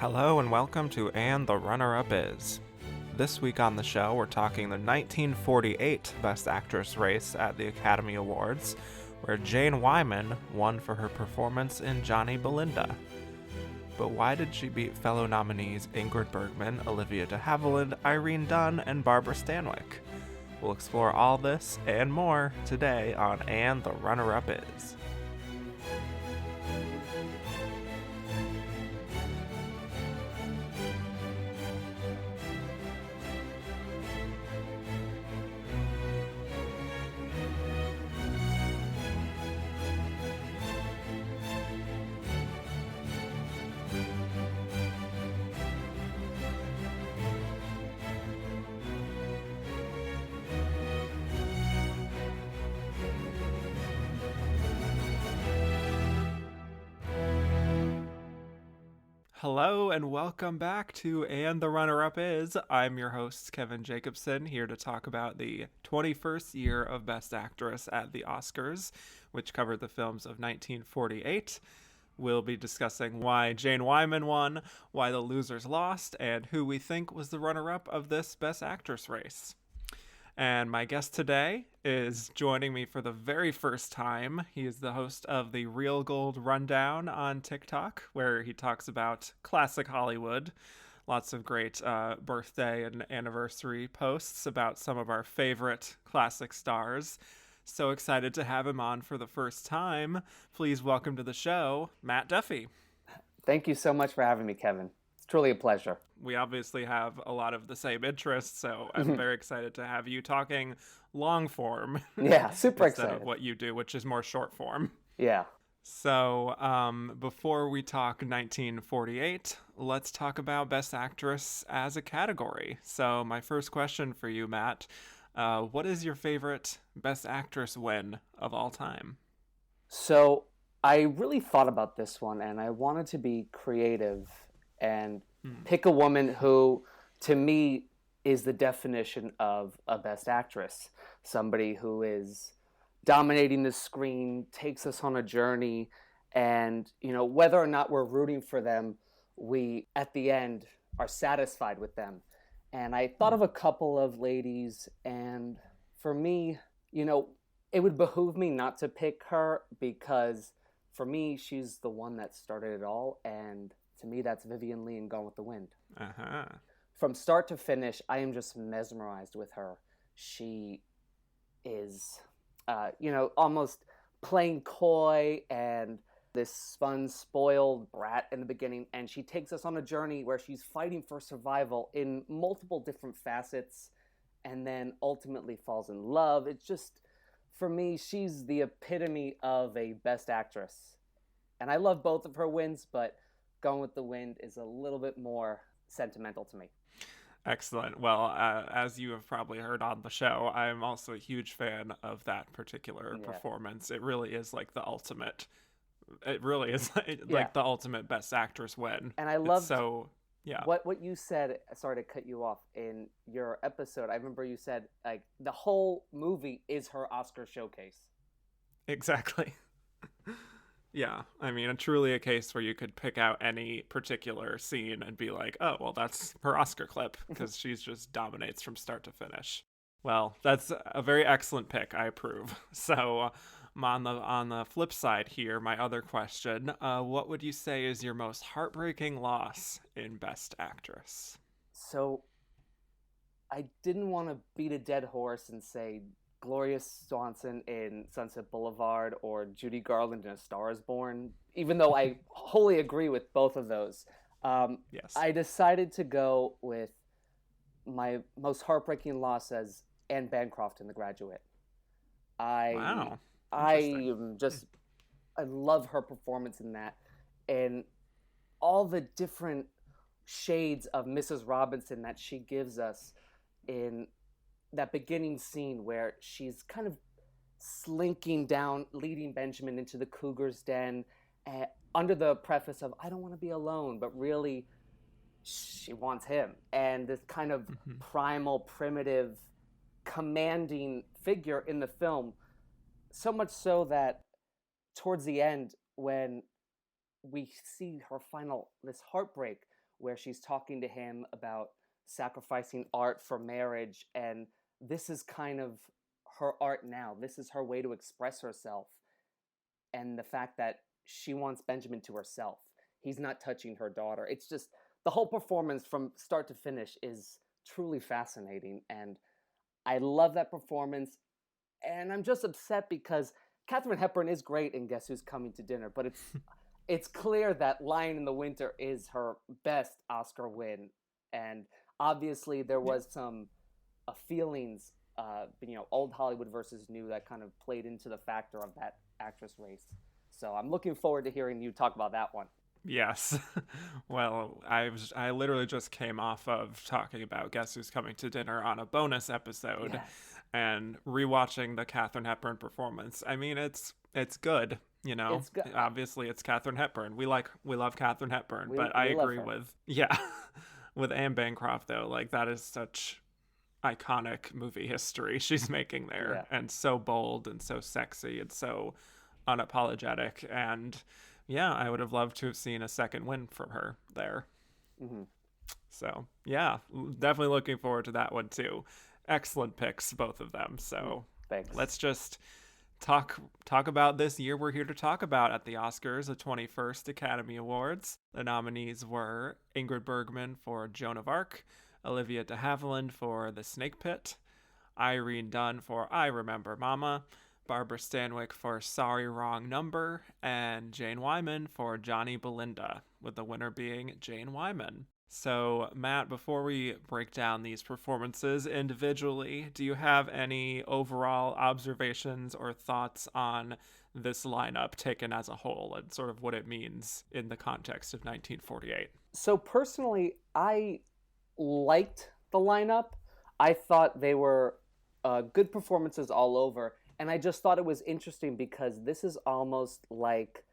Hello and welcome to And the Runner-Up Is. This week on the show, we're talking the 1948 Best Actress race at the Academy Awards, where Jane Wyman won for her performance in Johnny Belinda. But why did she beat fellow nominees Ingrid Bergman, Olivia de Havilland, Irene Dunne, and Barbara Stanwyck? We'll explore all this and more today on And the Runner-Up Is. Hello and welcome back to And the Runner-Up Is. I'm your host, Kevin Jacobson, here to talk about the 21st year of Best Actress at the Oscars, which covered the films of 1948. We'll be discussing why Jane Wyman won, why the losers lost, and who we think was the runner-up of this Best Actress race. And my guest today is joining me for the very first time. He is the host of the Real Gold Rundown on TikTok, where he talks about classic Hollywood. Lots of great birthday and anniversary posts about some of our favorite classic stars. So excited to have him on for the first time. Please welcome to the show, Matt Duffy. Thank you so much for having me, Kevin. It's truly a pleasure. We obviously have a lot of the same interests, so I'm very excited to have you talking long form. Yeah, super instead excited. of what you do, which is more short form. Yeah. So before we talk 1948, let's talk about Best Actress as a category. So my first question for you, Matt, what is your favorite Best Actress win of all time? So I really thought about this one, and I wanted to be creative and pick a woman who, to me, is the definition of a Best Actress. Somebody who is dominating the screen, takes us on a journey, and, you know, whether or not we're rooting for them, we, at the end, are satisfied with them. And I thought of a couple of ladies, and for me, you know, it would behoove me not to pick her because, for me, she's the one that started it all, and to me, that's Vivien Leigh in Gone with the Wind. Uh-huh. From start to finish, I am just mesmerized with her. She is, almost playing coy and this fun, spoiled brat in the beginning. And she takes us on a journey where she's fighting for survival in multiple different facets and then ultimately falls in love. It's just, for me, she's the epitome of a Best Actress. And I love both of her wins, but Gone with the Wind is a little bit more sentimental to me. Excellent. Well, as you have probably heard on the show, I'm also a huge fan of that particular performance. It really is like the ultimate. It really is like the ultimate Best Actress win. And I love what you said. Sorry to cut you off in your episode. I remember you said like the whole movie is her Oscar showcase. Exactly. Yeah, I mean, truly a case where you could pick out any particular scene and be like, oh, well, that's her Oscar clip, because she just dominates from start to finish. Well, that's a very excellent pick. I approve. So on the flip side here, my other question, what would you say is your most heartbreaking loss in Best Actress? So I didn't want to beat a dead horse and say Gloria Swanson in Sunset Boulevard or Judy Garland in A Star is Born, even though I wholly agree with both of those. Yes. I decided to go with my most heartbreaking loss as Anne Bancroft in The Graduate. Wow. I love her performance in that, and all the different shades of Mrs. Robinson that she gives us in that beginning scene where she's kind of slinking down, leading Benjamin into the cougar's den, under the preface of, I don't want to be alone, but really she wants him. And this kind of primal, primitive, commanding figure in the film, so much so that towards the end, when we see her final, this heartbreak, where she's talking to him about sacrificing art for marriage, and this is kind of her art now. This is her way to express herself, and the fact that she wants Benjamin to herself. He's not touching her daughter. It's just the whole performance from start to finish is truly fascinating, and I love that performance. And I'm just upset because Katharine Hepburn is great in Guess Who's Coming to Dinner, but it's clear that Lion in the Winter is her best Oscar win, and obviously there was some feelings, old Hollywood versus new, that kind of played into the factor of that actress race. So I'm looking forward to hearing you talk about that one. Yes. Well, I literally just came off of talking about Guess Who's Coming to Dinner on a bonus episode. Yes. And rewatching the Katharine Hepburn performance. I mean, it's good, you know. It's good. Obviously, it's Katharine Hepburn. We love Katharine Hepburn, but I love agree her. with Anne Bancroft though. Like, that is such iconic movie history she's making there, and so bold and so sexy and so unapologetic. And yeah, I would have loved to have seen a second win from her there. Mm-hmm. So yeah, definitely looking forward to that one too. Excellent picks, both of them. So Thanks. Let's just talk about this year we're here to talk about at the Oscars, the 21st Academy Awards. The nominees were Ingrid Bergman for Joan of Arc, Olivia de Havilland for The Snake Pit, Irene Dunne for I Remember Mama, Barbara Stanwyck for Sorry Wrong Number, and Jane Wyman for Johnny Belinda, with the winner being Jane Wyman. So, Matt, before we break down these performances individually, do you have any overall observations or thoughts on this lineup taken as a whole and sort of what it means in the context of 1948? So, personally, I liked the lineup. I thought they were good performances all over, and I just thought it was interesting because this is almost like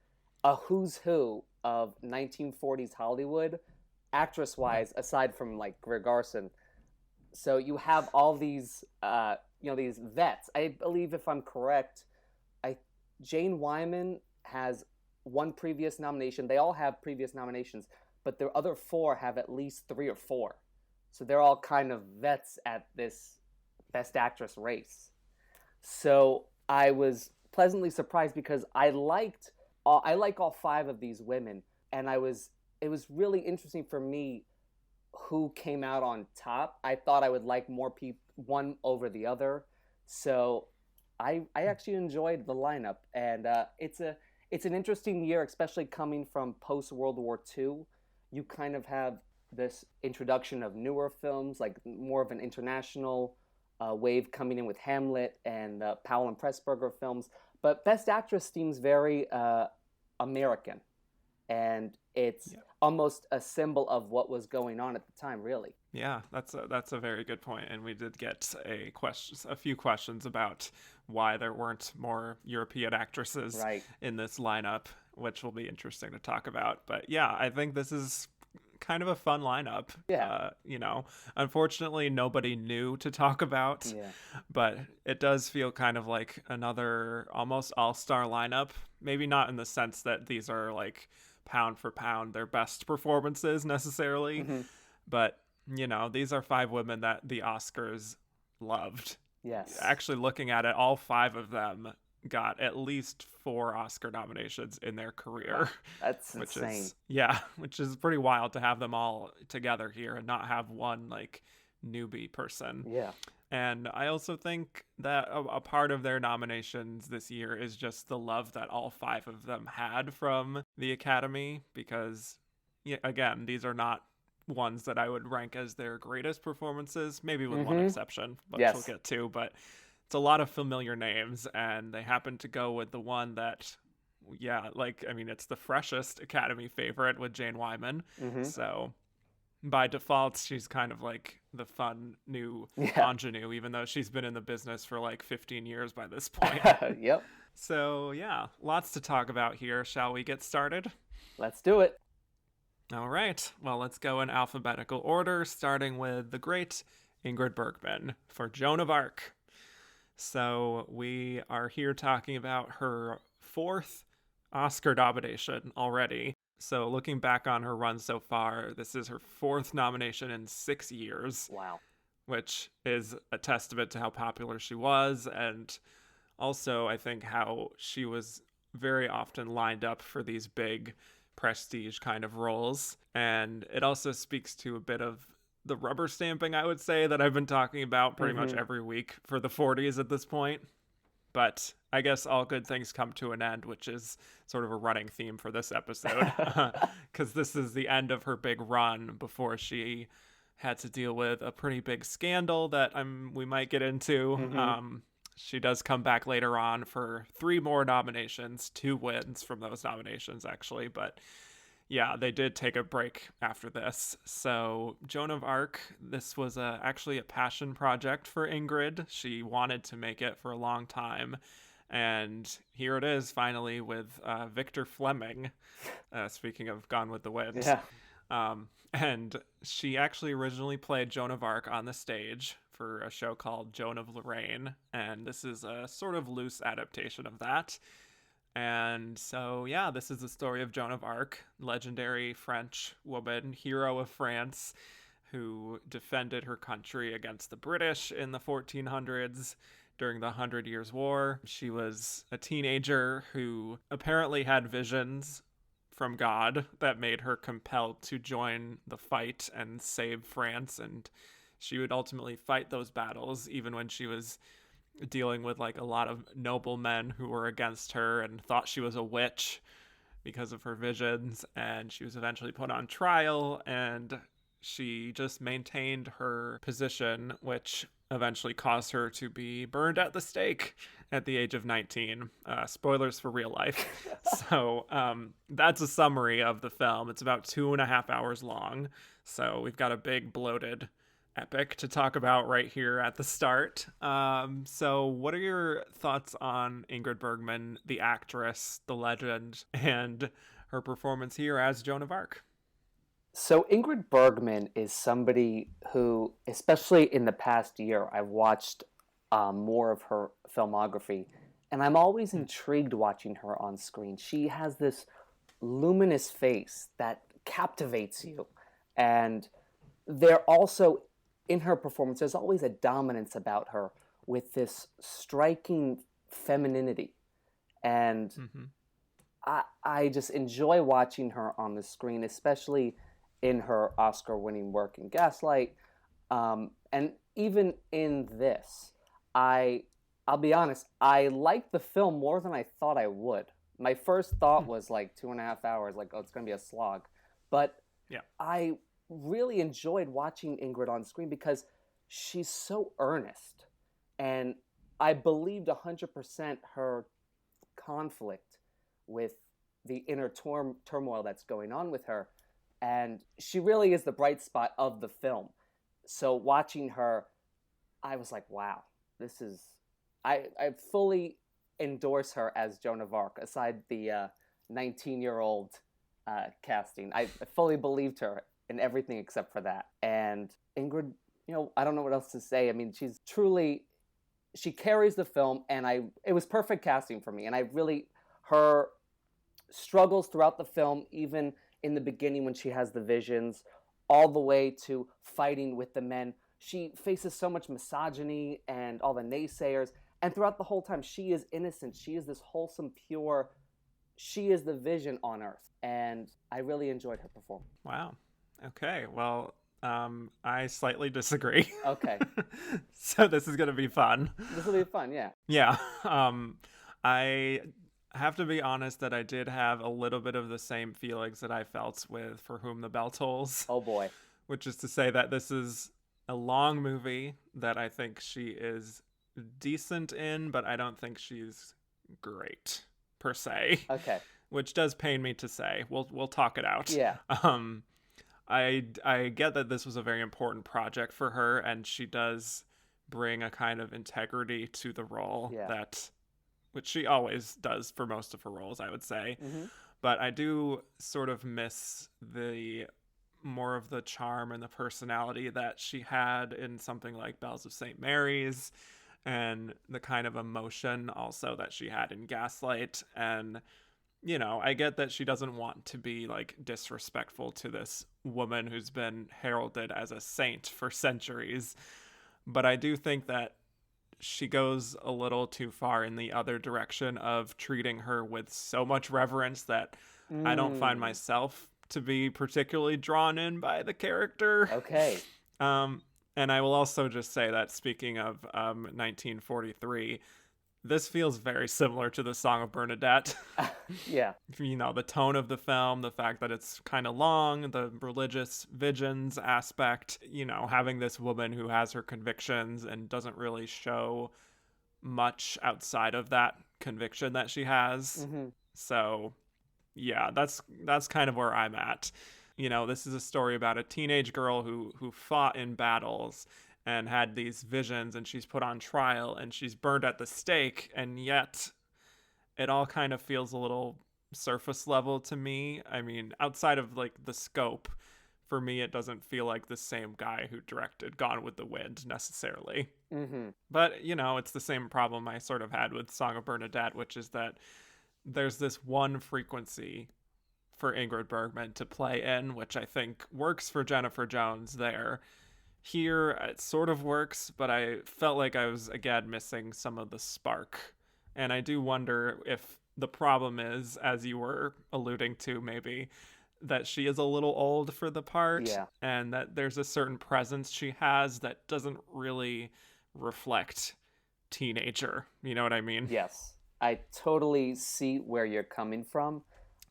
a who's who of 1940s Hollywood, actress-wise, aside from like Greer Garson. So you have all these, these vets. I believe, if I'm correct, Jane Wyman has one previous nomination. They all have previous nominations, but the other four have at least 3 or 4. So they're all kind of vets at this Best Actress race. So I was pleasantly surprised because I like all 5 of these women, and it was really interesting for me who came out on top. I thought I would like more one over the other. So I actually enjoyed the lineup, and it's an interesting year, especially coming from post World War II. You kind of have this introduction of newer films, like more of an international wave coming in with Hamlet and Powell and Pressburger films. But Best Actress seems very American, and it's almost a symbol of what was going on at the time, really. Yeah, that's a very good point. And we did get a few questions about why there weren't more European actresses in this lineup, which will be interesting to talk about. But yeah, I think this is kind of a fun lineup. Yeah. Unfortunately, nobody new to talk about. Yeah. But it does feel kind of like another almost all-star lineup. Maybe not in the sense that these are like pound for pound their best performances necessarily. Mm-hmm. But, these are 5 women that the Oscars loved. Yes. Actually, looking at it, all 5 of them got at least 4 Oscar nominations in their career. Wow. That's insane. Which is pretty wild to have them all together here and not have one like newbie person. Yeah. And I also think that a part of their nominations this year is just the love that all 5 of them had from the Academy, because again, these are not ones that I would rank as their greatest performances, maybe with one exception, which we'll get to, but it's a lot of familiar names, and they happen to go with the one that, it's the freshest Academy favorite with Jane Wyman. Mm-hmm. So by default, she's kind of like the fun new ingenue, even though she's been in the business for like 15 years by this point. Yep. So yeah, lots to talk about here. Shall we get started? Let's do it. All right. Well, let's go in alphabetical order, starting with the great Ingrid Bergman for Joan of Arc. So we are here talking about her 4th Oscar nomination already. So looking back on her run so far, this is her 4th nomination in 6 years. Wow. Which is a testament to how popular she was, and also I think how she was very often lined up for these big prestige kind of roles. And it also speaks to a bit of the rubber stamping, I would say, that I've been talking about pretty much every week for the 40s at this point. But I guess all good things come to an end, which is sort of a running theme for this episode, because this is the end of her big run before she had to deal with a pretty big scandal that we might get into. She does come back later on for 3 more nominations, 2 wins from those nominations, actually. But yeah, they did take a break after this. So Joan of Arc, this was actually a passion project for Ingrid. She wanted to make it for a long time. And here it is, finally, with Victor Fleming, speaking of Gone with the Wind. Yeah. And she actually originally played Joan of Arc on the stage for a show called Joan of Lorraine, and this is a sort of loose adaptation of that. And so, yeah, this is the story of Joan of Arc, legendary French woman, hero of France, who defended her country against the British in the 1400s during the 100 Years' War. She was a teenager who apparently had visions from God that made her compelled to join the fight and save France, and she would ultimately fight those battles even when she was dealing with like a lot of noblemen who were against her and thought she was a witch because of her visions. And she was eventually put on trial, and she just maintained her position, which eventually caused her to be burned at the stake at the age of 19. Spoilers for real life. So that's a summary of the film. It's about 2.5 hours long. So we've got a big bloated epic to talk about right here at the start. So what are your thoughts on Ingrid Bergman, the actress, the legend, and her performance here as Joan of Arc? So Ingrid Bergman is somebody who, especially in the past year, I've watched more of her filmography, and I'm always intrigued watching her on screen. She has this luminous face that captivates you, and there also, in her performance, there's always a dominance about her with this striking femininity, and I just enjoy watching her on the screen, especially in her Oscar-winning work in Gaslight, and even in this. I'll be honest, I liked the film more than I thought I would. My first thought was like 2.5 hours, like, oh, it's going to be a slog. But yeah, I really enjoyed watching Ingrid on screen because she's so earnest. And I believed 100% her conflict with the inner turmoil that's going on with her. And she really is the bright spot of the film. So watching her, I was like, wow, this is... I fully endorse her as Joan of Arc, aside the 19-year-old casting. I fully believed her in everything except for that. And Ingrid, I don't know what else to say. I mean, she's truly... She carries the film, and it was perfect casting for me. And her struggles throughout the film, even in the beginning when she has the visions, all the way to fighting with the men. She faces so much misogyny and all the naysayers. And throughout the whole time, she is innocent. She is this wholesome, pure... She is the vision on Earth. And I really enjoyed her performance. Wow. Okay. Well, I slightly disagree. Okay. So this is going to be fun. This will be fun, yeah. Yeah. I have to be honest that I did have a little bit of the same feelings that I felt with For Whom the Bell Tolls. Oh, boy. Which is to say that this is a long movie that I think she is decent in, but I don't think she's great, per se. Okay. Which does pain me to say. We'll talk it out. Yeah. I get that this was a very important project for her, and she does bring a kind of integrity to the role which she always does for most of her roles, I would say. Mm-hmm. But I do sort of miss the more of the charm and the personality that she had in something like Bells of St. Mary's, and the kind of emotion also that she had in Gaslight. And you know, I get that she doesn't want to be like disrespectful to this woman who's been heralded as a saint for centuries, but I do think that she goes a little too far in the other direction of treating her with so much reverence that I don't find Mm. myself to be particularly drawn in by the character. Okay. Um, and I will also just say that speaking of 1943, this feels very similar to the Song of Bernadette. Yeah. You know, the tone of the film, the fact that it's kind of long, the religious visions aspect, you know, having this woman who has her convictions and doesn't really show much outside of that conviction that she has. Hmm. So, yeah, that's kind of where I'm at. You know, this is a story about a teenage girl who fought in battles and had these visions, and she's put on trial and she's burned at the stake, and yet it all kind of feels a little surface level to me. I mean, outside of like the scope, for me it doesn't feel like the same guy who directed Gone with the Wind necessarily. Hmm. But, you know, it's the same problem I sort of had with Song of Bernadette, which is that there's this one frequency for Ingrid Bergman to play in, which I think works for Jennifer Jones there. Here, it sort of works, but I felt like I was, again, missing some of the spark. And I do wonder if the problem is, as you were alluding to, maybe, that she is a little old for the part, Yeah. and that there's a certain presence she has that doesn't really reflect teenager. You know what I mean? Yes. I totally see where you're coming from.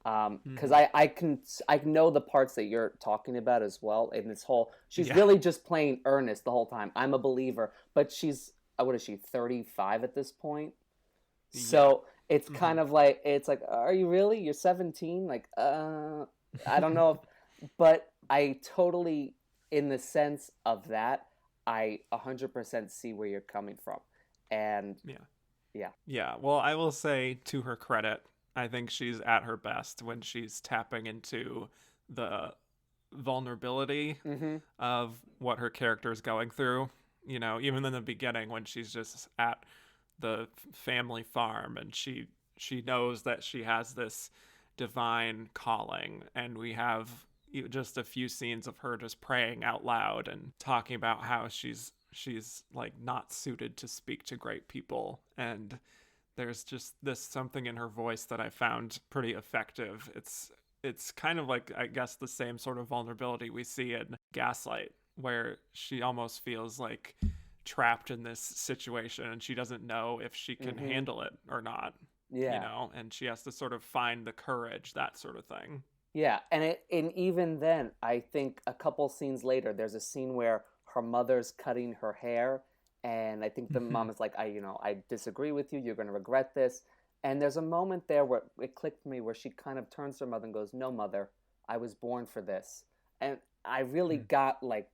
Because Mm-hmm. I know the parts that you're talking about as well. In this whole, she's Yeah. really just playing earnest the whole time. I'm a believer, but she's what is she, 35 at this point? Yeah. So it's Mm-hmm. kind of like it's like, are you really? You're 17? Like, I don't know, but I totally, in the sense of that, I 100% see where you're coming from, and Yeah. yeah. Yeah. Well, I will say to her credit, I think she's at her best when she's tapping into the vulnerability Mm-hmm. of what her character is going through. You know, even in the beginning when she's just at the family farm and she knows that she has this divine calling, and we have just a few scenes of her just praying out loud and talking about how she's like not suited to speak to great people, and there's just this something in her voice that I found pretty effective. It's kind of like, I guess, the same sort of vulnerability we see in Gaslight, where she almost feels like trapped in this situation and she doesn't know if she can Mm-hmm. handle it or not, you Yeah. know, and she has to sort of find the courage, that sort of thing. Yeah, and even then, I think a couple scenes later, there's a scene where her mother's cutting her hair, and I think the mom is like, I disagree with you. You're going to regret this. And there's a moment there where it clicked for me where she kind of turns to her mother and goes, "No, mother, I was born for this." And I really got like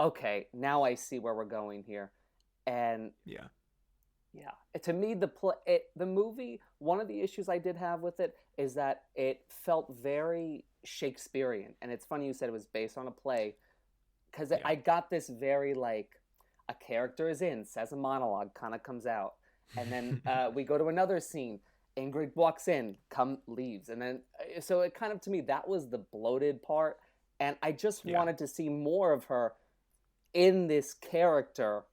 okay, now I see where we're going here. And Yeah. yeah, to me, the movie. One of the issues I did have with it is that it felt very Shakespearean, and it's funny you said it was based on a play because Yeah. I got this very like a character is in, says a monologue, kind of comes out, and then we go to another scene. Ingrid walks in, leaves, and then so it kind of to me that was the bloated part, and I just Yeah. wanted to see more of her in this character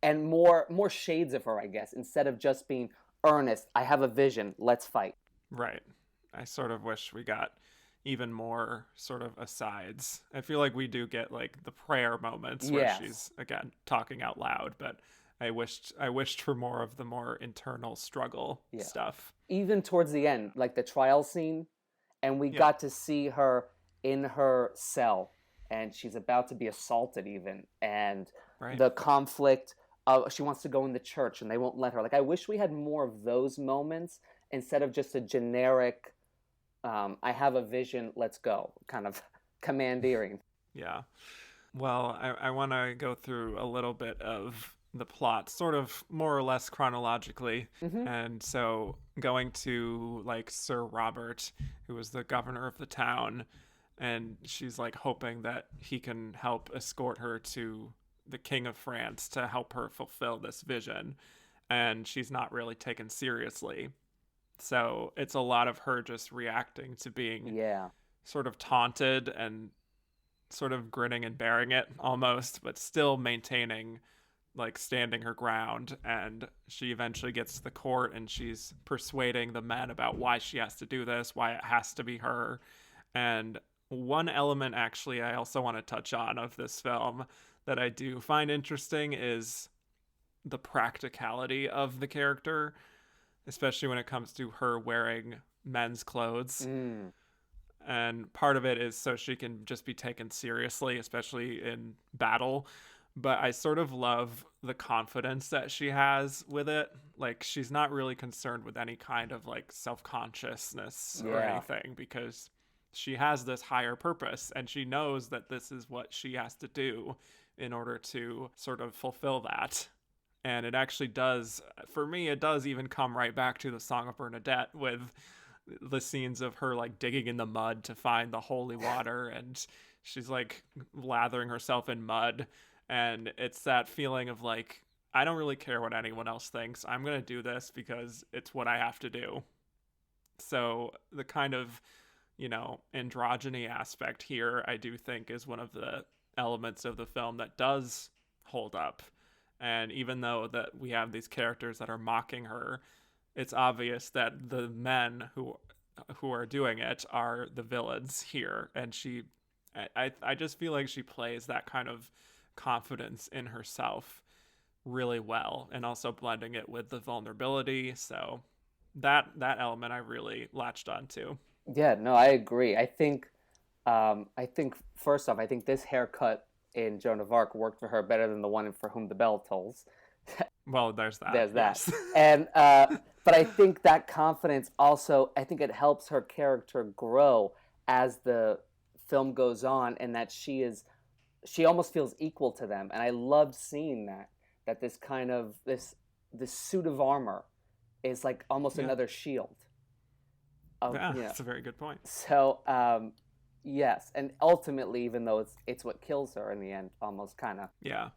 and more shades of her, I guess, instead of just being earnest. I have a vision. Let's fight. Right. I sort of wish we got even more sort of asides. I feel like we do get like the prayer moments where Yes. she's again talking out loud, but I wished for more of the more internal struggle Yeah. stuff. Even towards the end, like the trial scene, and we Yeah. got to see her in her cell, and she's about to be assaulted, even, and Right. the conflict. She wants to go in the church, and they won't let her. Like, I wish we had more of those moments instead of just a generic I have a vision, let's go, kind of commandeering. Yeah. Well, I want to go through a little bit of the plot, sort of more or less chronologically. Mm-hmm. And so going to like Sir Robert, who was the governor of the town, and she's like hoping that he can help escort her to the King of France to help her fulfill this vision. And she's not really taken seriously. So it's a lot of her just reacting to being Yeah. sort of taunted and sort of grinning and bearing it almost, but still maintaining, like, standing her ground. And she eventually gets to the court and she's persuading the men about why she has to do this, why it has to be her. And one element, actually, I also want to touch on of this film that I do find interesting is the practicality of the character, especially when it comes to her wearing men's clothes. And part of it is so she can just be taken seriously, especially in battle. But I sort of love the confidence that she has with it. Like, she's not really concerned with any kind of, like, self-consciousness or anything, because she has this higher purpose and she knows that this is what she has to do in order to sort of fulfill that. And it actually does, for me, it does even come right back to the Song of Bernadette, with the scenes of her, like, digging in the mud to find the holy water, and she's, like, lathering herself in mud. And it's that feeling of, like, I don't really care what anyone else thinks. I'm going to do this because it's what I have to do. So the kind of, you know, androgyny aspect here, I do think, is one of the elements of the film that does hold up. And even though that we have these characters that are mocking her, it's obvious that the men who are doing it are the villains here. And I just feel like she plays that kind of confidence in herself really well, and also blending it with the vulnerability. So that element I really latched onto. Yeah, no, I agree. I think first off, I think this haircut in Joan of Arc worked for her better than the one in For Whom the Bell Tolls. Well, there's that. There's that. Yes. And but I think that confidence also, I think it helps her character grow as the film goes on, and that she almost feels equal to them. And I love seeing that this kind of this suit of armor is like almost another shield. That's a very good point. So yes, and ultimately, even though it's what kills her in the end, almost kind of. Yeah.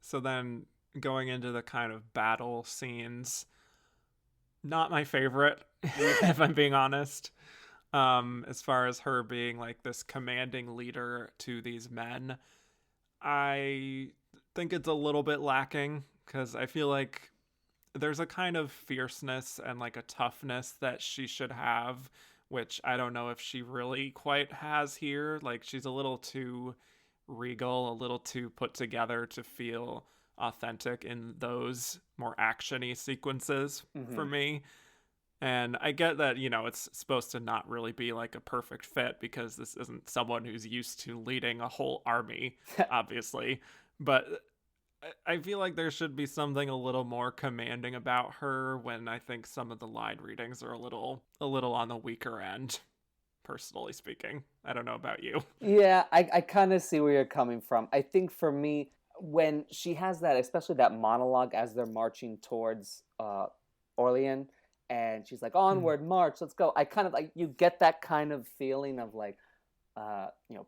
So then going into the kind of battle scenes, not my favorite, if I'm being honest. As far as her being, like, this commanding leader to these men, I think it's a little bit lacking, because I feel like there's a kind of fierceness and, like, a toughness that she should have, which I don't know if she really quite has here. Like, she's a little too regal, a little too put together to feel authentic in those more action-y sequences for me. And I get that, you know, it's supposed to not really be like a perfect fit, because this isn't someone who's used to leading a whole army, obviously. But I feel like there should be something a little more commanding about her, when I think some of the line readings are a little on the weaker end, personally speaking. I don't know about you. Yeah, I kind of see where you're coming from. I think for me, when she has that, especially that monologue as they're marching towards Orleans, and she's like, onward, march, let's go. I kind of like, you get that kind of feeling of, like,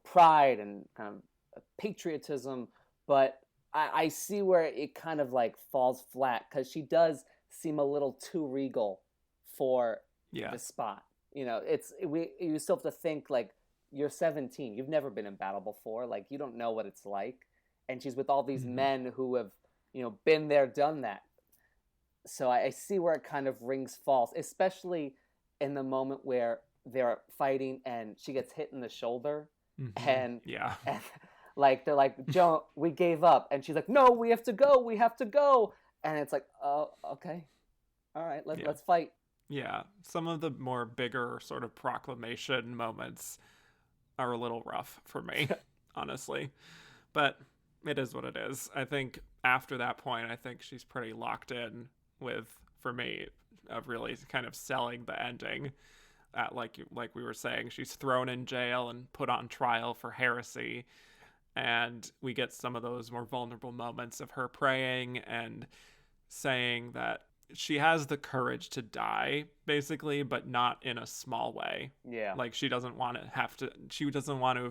pride and kind of patriotism. But I see where it kind of, like, falls flat, because she does seem a little too regal for the spot. You know, you still have to think, like, you're 17. You've never been in battle before. Like, you don't know what it's like. And she's with all these men who have, been there, done that. So I see where it kind of rings false, especially in the moment where they're fighting and she gets hit in the shoulder. And like, they're like, Joan, we gave up. And she's like, no, we have to go. And it's like, oh, okay. All right, let's fight. Yeah, some of the more bigger sort of proclamation moments are a little rough for me, honestly. But it is what it is. I think after that point, I think she's pretty locked in with, for me, of really kind of selling the ending. Like we were saying, she's thrown in jail and put on trial for heresy. And we get some of those more vulnerable moments of her praying and saying that she has the courage to die, basically, but not in a small way. Yeah. Like, she doesn't want to have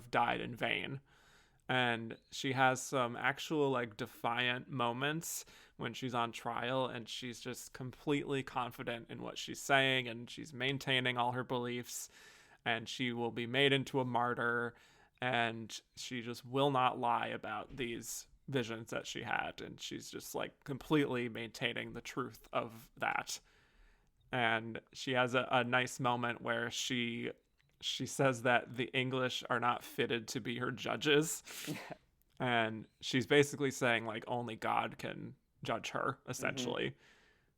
died in vain. And she has some actual, like, defiant moments when she's on trial, and she's just completely confident in what she's saying, and she's maintaining all her beliefs, and she will be made into a martyr, and she just will not lie about these visions that she had, and she's just like completely maintaining the truth of that. And she has a nice moment where she says that the English are not fitted to be her judges. And she's basically saying like only God can judge her, essentially,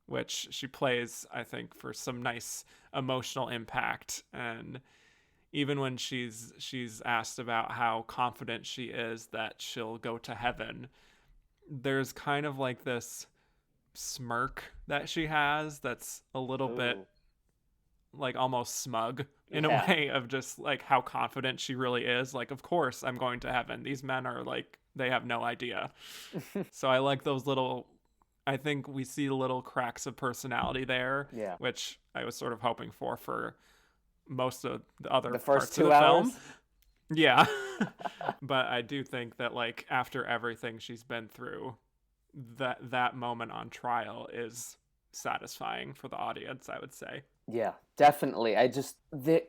which she plays, I think, for some nice emotional impact. And even when she's asked about how confident she is that she'll go to heaven, there's kind of like this smirk that she has that's a little bit like almost smug in a way, of just like how confident she really is. Like, of course I'm going to heaven. These men are like, they have no idea. So I like those little, I think we see little cracks of personality there, which I was sort of hoping for most of the other first parts of 2 the hours. film. Yeah. But I do think that like after everything she's been through, that moment on trial is satisfying for the audience, I would say. Yeah, definitely.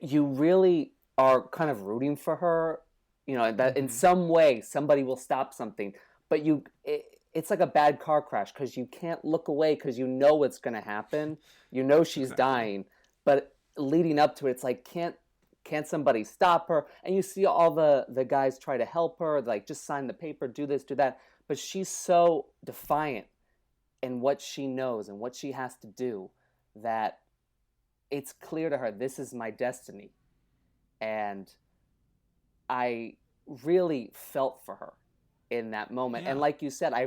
You really are kind of rooting for her, you know, that in some way somebody will stop something, but it's like a bad car crash, because you can't look away, because you know what's going to happen. You know she's dying, but leading up to it, it's like, can't somebody stop her? And you see all the guys try to help her, like, just sign the paper, do this, do that. But she's so defiant in what she knows and what she has to do that it's clear to her, this is my destiny. And I really felt for her in that moment. Yeah. And like you said, I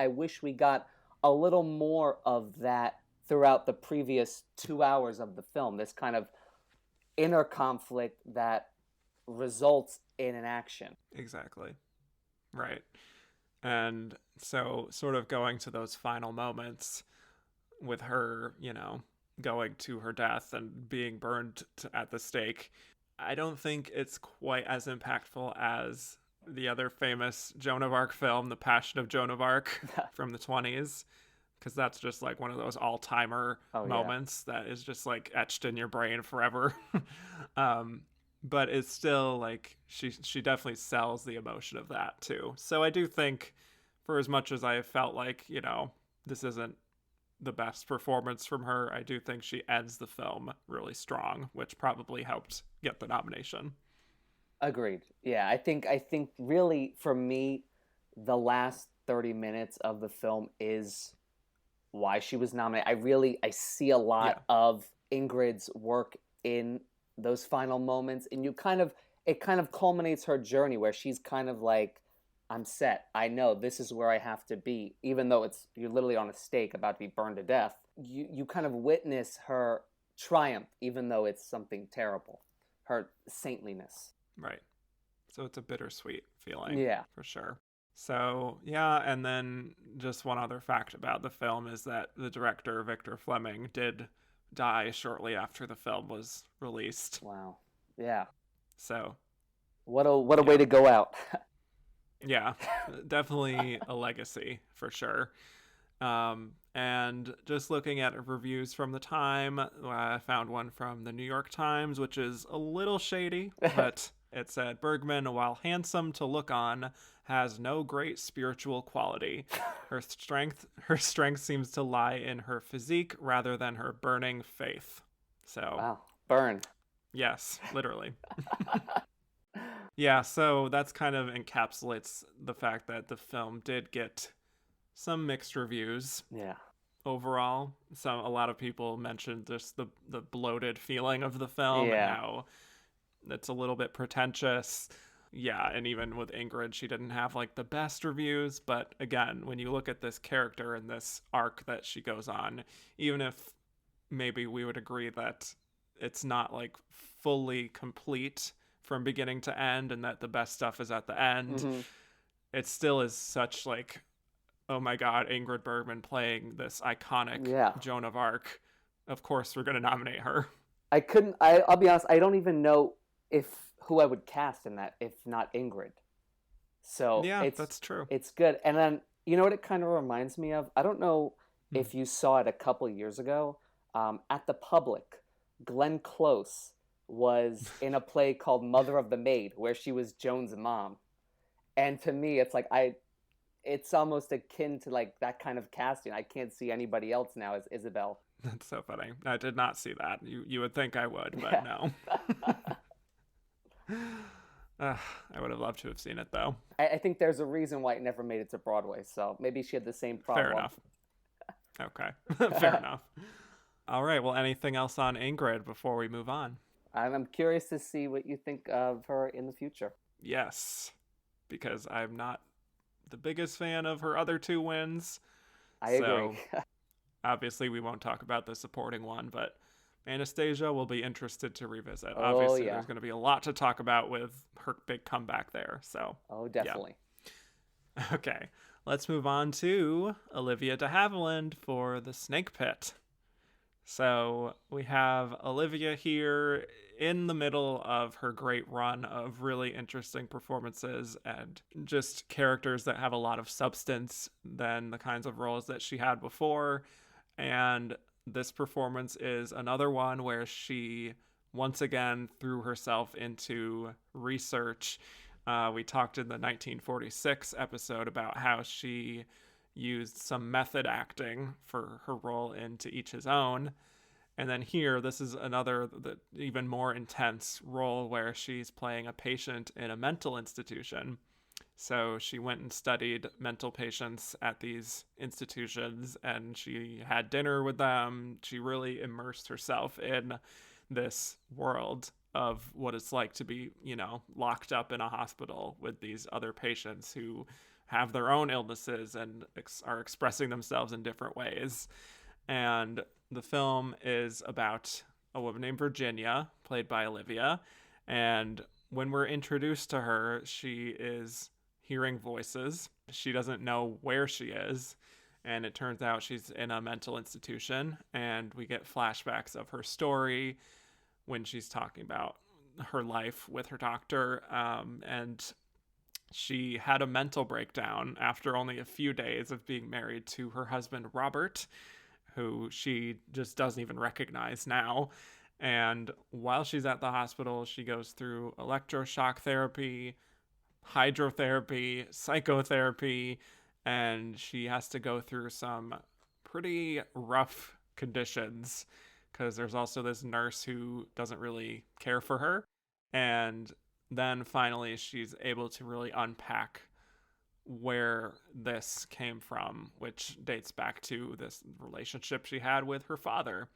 wish we got a little more of that throughout the previous 2 hours of the film, this kind of inner conflict that results in an action. Exactly. Right. And so sort of going to those final moments with her, you know, going to her death and being burned at the stake, I don't think it's quite as impactful as the other famous Joan of Arc film, The Passion of Joan of Arc from the 20s, because that's just like one of those all-timer moments that is just like etched in your brain forever. But it's still like she definitely sells the emotion of that too. So I do think, for as much as I felt like, you know, this isn't the best performance from her, I do think she ends the film really strong, which probably helped get the nomination. Agreed. Yeah, I think really for me, the last 30 minutes of the film is why she was nominated. I see a lot of Ingrid's work in those final moments, and it kind of culminates her journey where she's kind of like, I'm set. I know this is where I have to be, even though you're literally on a stake about to be burned to death. You kind of witness her triumph, even though it's something terrible. Her saintliness. Right. So it's a bittersweet feeling. Yeah. For sure. So, yeah, and then just one other fact about the film is that the director, Victor Fleming, did die shortly after the film was released. Wow. Yeah. So. What a way to go out. Yeah, definitely a legacy for sure. And just looking at reviews from the time, I found one from the New York Times, which is a little shady, but it said, Bergman, while handsome to look on, has no great spiritual quality. Her strength seems to lie in her physique rather than her burning faith. So. Wow, burn. Yes, literally. Yeah, so that's kind of encapsulates the fact that the film did get some mixed reviews. Yeah. Overall, a lot of people mentioned just the bloated feeling of the film and how it's a little bit pretentious. Yeah, and even with Ingrid, she didn't have like the best reviews, but again, when you look at this character and this arc that she goes on, even if maybe we would agree that it's not like fully complete from beginning to end and that the best stuff is at the end, it still is such like, oh my god, Ingrid Bergman playing this iconic Joan of Arc. Of course we're going to nominate her. I'll be honest, I don't even know who I would cast in that if not Ingrid. So yeah, that's true. It's good. And then, You know what it kind of reminds me of? I don't know Hmm. if you saw it a couple years ago. At the Public, Glenn Close was in a play called Mother of the Maid, where she was Joan's mom. And to me, it's like it's almost akin to like that kind of casting. I can't see anybody else now as Isabel. That's so funny. I did not see that. You would think I would, but Yeah. no. I would have loved to have seen it though. I think there's a reason why it never made it to Broadway. So maybe she had the same Fair problem. enough. Okay. Fair enough. All right. Well, anything else on Ingrid before we move on? I'm curious to see what you think of her in the future. Yes, because I'm not the biggest fan of her other two wins. I agree. So obviously, we won't talk about the supporting one, but Anastasia will be interested to revisit. Oh, Obviously, yeah. there's going to be a lot to talk about with her big comeback there. So, Oh, definitely. yeah. Okay. Let's move on to Olivia de Havilland for The Snake Pit. So we have Olivia here in the middle of her great run of really interesting performances and just characters that have a lot of substance than the kinds of roles that she had before. And this performance is another one where she once again threw herself into research. We talked in the 1946 episode about how she used some method acting for her role in To Each His Own. And then here, this is another, even more intense role where she's playing a patient in a mental institution. So she went and studied mental patients at these institutions and she had dinner with them. She really immersed herself in this world of what it's like to be, locked up in a hospital with these other patients who have their own illnesses and are expressing themselves in different ways. And the film is about a woman named Virginia, played by Olivia. And when we're introduced to her, she is hearing voices. She doesn't know where she is. And it turns out she's in a mental institution. And we get flashbacks of her story when she's talking about her life with her doctor. And she had a mental breakdown after only a few days of being married to her husband, Robert, who she just doesn't even recognize now. And while she's at the hospital, she goes through electroshock therapy, hydrotherapy, psychotherapy, and she has to go through some pretty rough conditions because there's also this nurse who doesn't really care for her. And then finally, she's able to really unpack where this came from, which dates back to this relationship she had with her father.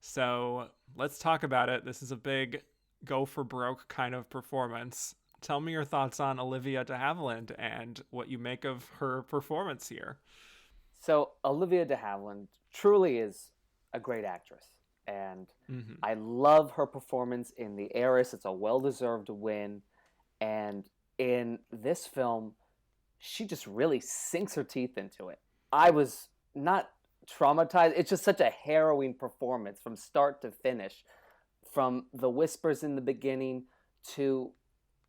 So let's talk about it. This is a big go for broke kind of performance. Tell me your thoughts on Olivia de Havilland and what you make of her performance here. So Olivia de Havilland truly is a great actress, and I love her performance in The Heiress. It's a well-deserved win, and in this film, she just really sinks her teeth into it. I was not traumatized. It's just such a harrowing performance from start to finish, from the whispers in the beginning to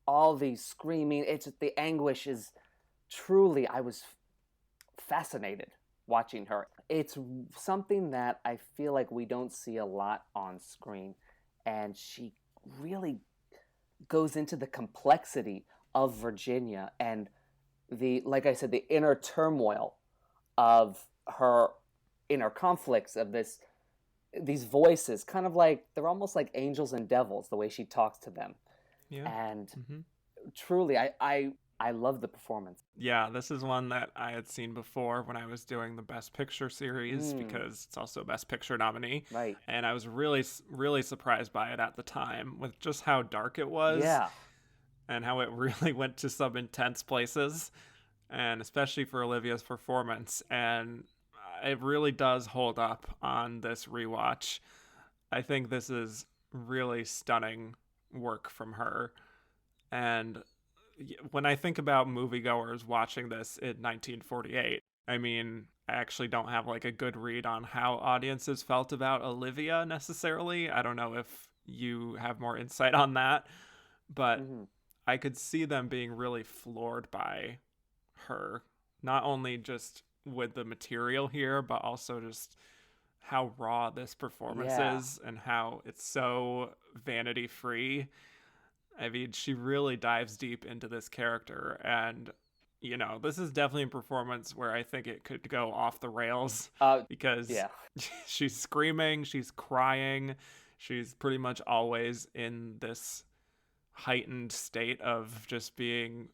all the screaming. It's the anguish is truly. I was fascinated watching her. It's something that I feel like we don't see a lot on screen, and she really goes into the complexity of Virginia and like I said, the inner turmoil of her inner conflicts of these voices, kind of like they're almost like angels and devils, the way she talks to them. Yeah. And truly, I love the performance. Yeah, this is one that I had seen before when I was doing the Best Picture series because it's also a Best Picture nominee. Right. And I was really, really surprised by it at the time with just how dark it was. Yeah. And how it really went to some intense places, and especially for Olivia's performance. And it really does hold up on this rewatch. I think this is really stunning work from her. And when I think about moviegoers watching this in 1948, I mean, I actually don't have like a good read on how audiences felt about Olivia necessarily. I don't know if you have more insight on that, but I could see them being really floored by her not only just with the material here, but also just how raw this performance Yeah. is and how it's so vanity free. I mean, she really dives deep into this character, and this is definitely a performance where I think it could go off the rails because Yeah. she's screaming, she's crying, she's pretty much always in this heightened state of just being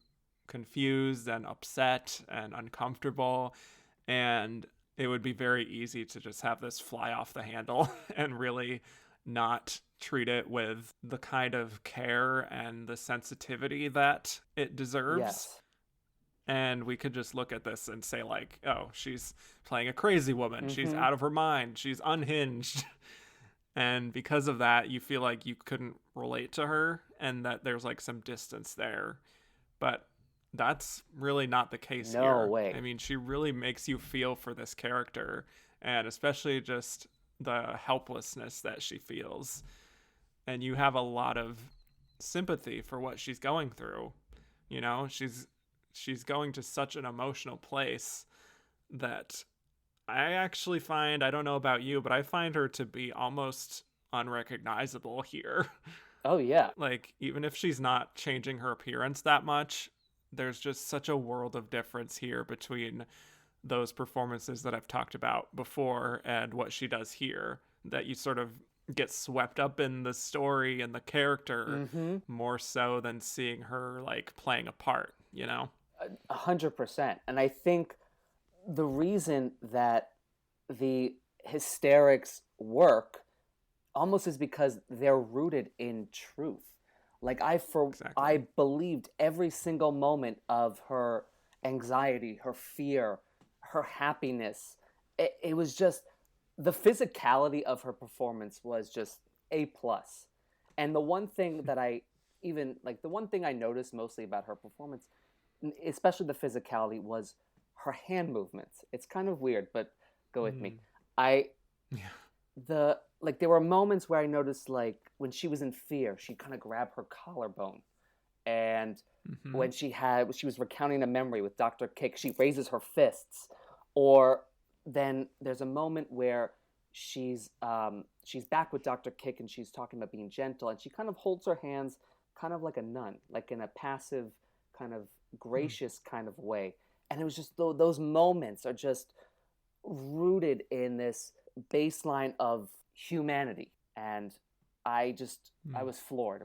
confused and upset and uncomfortable. And it would be very easy to just have this fly off the handle and really not treat it with the kind of care and the sensitivity that it deserves. Yes. And we could just look at this and say, like, oh, she's playing a crazy woman. Mm-hmm. She's out of her mind. She's unhinged. And because of that, you feel like you couldn't relate to her and that there's like some distance there. But that's really not the case here. No way. I mean, she really makes you feel for this character, and especially just the helplessness that she feels. And you have a lot of sympathy for what she's going through. She's going to such an emotional place that I actually find, I don't know about you, but I find her to be almost unrecognizable here. Oh, yeah. Like, even if she's not changing her appearance that much, there's just such a world of difference here between those performances that I've talked about before and what she does here, that you sort of get swept up in the story and the character more so than seeing her like playing a part, 100%. And I think the reason that the hysterics work almost is because they're rooted in truth. Like I believed every single moment of her anxiety, her fear, her happiness. It was just the physicality of her performance was just A+. And the one thing that the one thing I noticed mostly about her performance, especially the physicality, was her hand movements. It's kind of weird, but go with me. There were moments where I noticed, like, when she was in fear, she kind of grabbed her collarbone. And when she was recounting a memory with Dr. Kick, she raises her fists. Or then there's a moment where she's back with Dr. Kick and she's talking about being gentle, and she kind of holds her hands kind of like a nun, like in a passive, kind of gracious kind of way. And it was just those moments are just rooted in this baseline of humanity, and I was floored.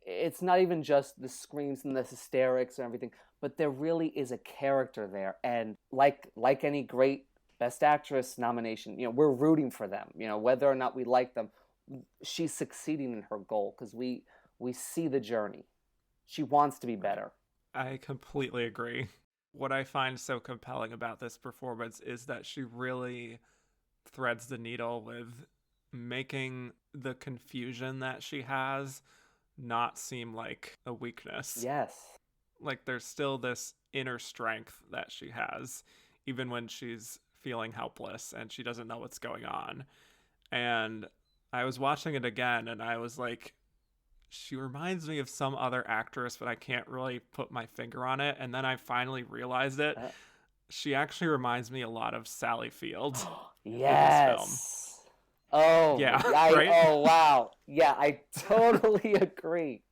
It's not even just the screams and the hysterics and everything, but there really is a character there, and like any great Best Actress nomination, we're rooting for them. Whether or not we like them, she's succeeding in her goal because we see the journey. She wants to be better. I completely agree. What I find so compelling about this performance is that she really threads the needle with making the confusion that she has not seem like a weakness. Yes. Like, there's still this inner strength that she has, even when she's feeling helpless and she doesn't know what's going on. And I was watching it again and I was like, she reminds me of some other actress, but I can't really put my finger on it. And then I finally realized it. She actually reminds me a lot of Sally Field. Yes. In this film. Oh, yeah. Right? Oh, wow. Yeah, I totally agree.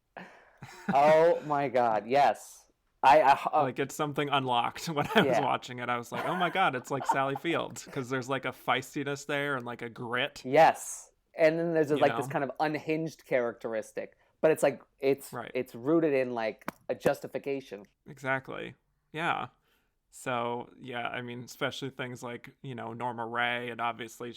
Oh my God. Yes. Like, it's something unlocked when I was watching it. I was like, oh my God, it's like Sally Field, because there's like a feistiness there and like a grit. Yes. And then there's this kind of unhinged characteristic, but it's like it's rooted in like a justification. Exactly. Yeah. So yeah, I mean, especially things like Norma Ray, and obviously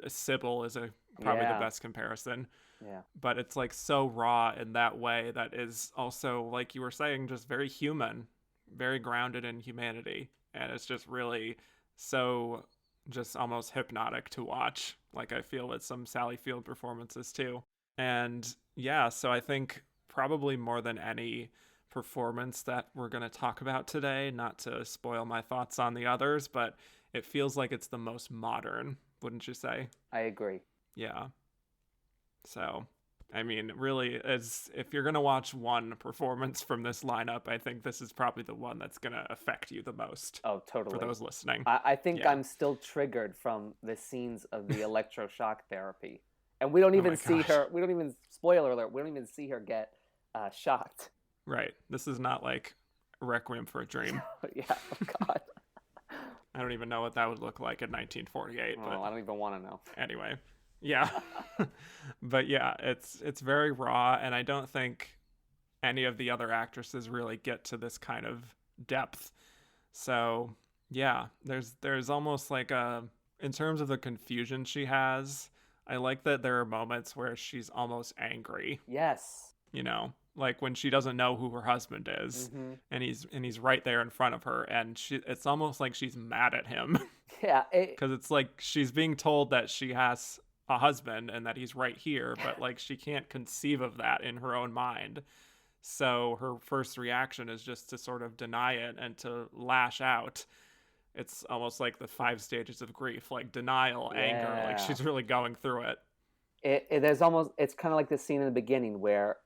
Sybil is probably the best comparison. Yeah. But it's like so raw in that way that is also, like you were saying, just very human, very grounded in humanity, and it's just really so just almost hypnotic to watch. Like, I feel with some Sally Field performances too. And yeah, so I think probably more than any performance that we're going to talk about today, not to spoil my thoughts on the others, but it feels like it's the most modern, wouldn't you say? I agree. Yeah. So I mean, really, as if you're gonna watch one performance from this lineup, I think this is probably the one that's gonna affect you the most. Oh, For totally. those listening, I think yeah. I'm still triggered from the scenes of the electroshock therapy. And we don't Oh even my see gosh. her, we don't even, spoiler alert, we don't even see her get shocked. Right. This is not like Requiem for a Dream. Yeah, oh God. I don't even know what that would look like in 1948, Oh, but I don't even want to know. anyway. Yeah. But yeah, it's very raw, and I don't think any of the other actresses really get to this kind of depth. So, yeah, there's almost like a in terms of the confusion she has, I like that there are moments where she's almost angry, Yes. you know, like when she doesn't know who her husband is Mm-hmm. and he's right there in front of her, and it's almost like she's mad at him Yeah. because it's like she's being told that she has a husband and that he's right here, but like she can't conceive of that in her own mind. So her first reaction is just to sort of deny it and to lash out. It's almost like the 5 stages of grief, like denial, anger, like Yeah. she's really going through it. There's almost, it's kind of like the scene in the beginning where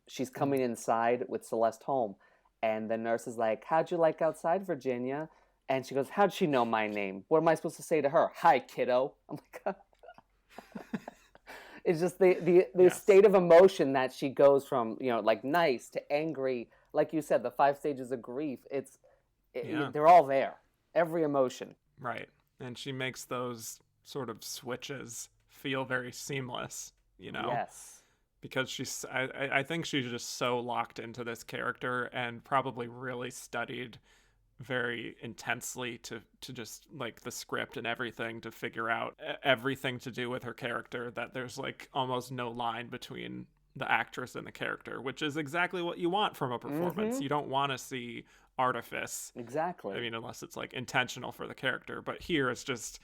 she's Mm. coming inside with Celeste home, and the nurse is like, "How'd you like outside, Virginia?" And she goes, "How'd she know my name? What am I supposed to say to her? Hi, kiddo." I'm like, it's just the Yes. state of emotion that she goes from, like nice to angry. Like you said, the 5 stages of grief. Yeah. They're all there. Every emotion. Right. And she makes those sort of switches feel very seamless, you know? Yes. Because I think she's just so locked into this character and probably really studied very intensely to just like the script and everything to figure out everything to do with her character, that there's like almost no line between the actress and the character, which is exactly what you want from a performance. Mm-hmm. You don't want to see artifice. I Exactly. mean, unless it's like intentional for the character, but here it's just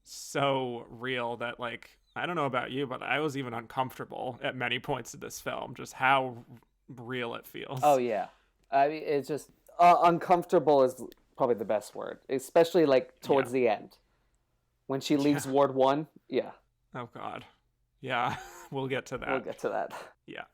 so real that like I don't know about you, but I was even uncomfortable at many points of this film, just how real it Oh feels. yeah. I mean, it's just uncomfortable is probably the best word, especially like Yeah. towards the end when she Yeah. leaves Ward One. Yeah, Oh God. Yeah. We'll get to we'll that. get to that. Yeah.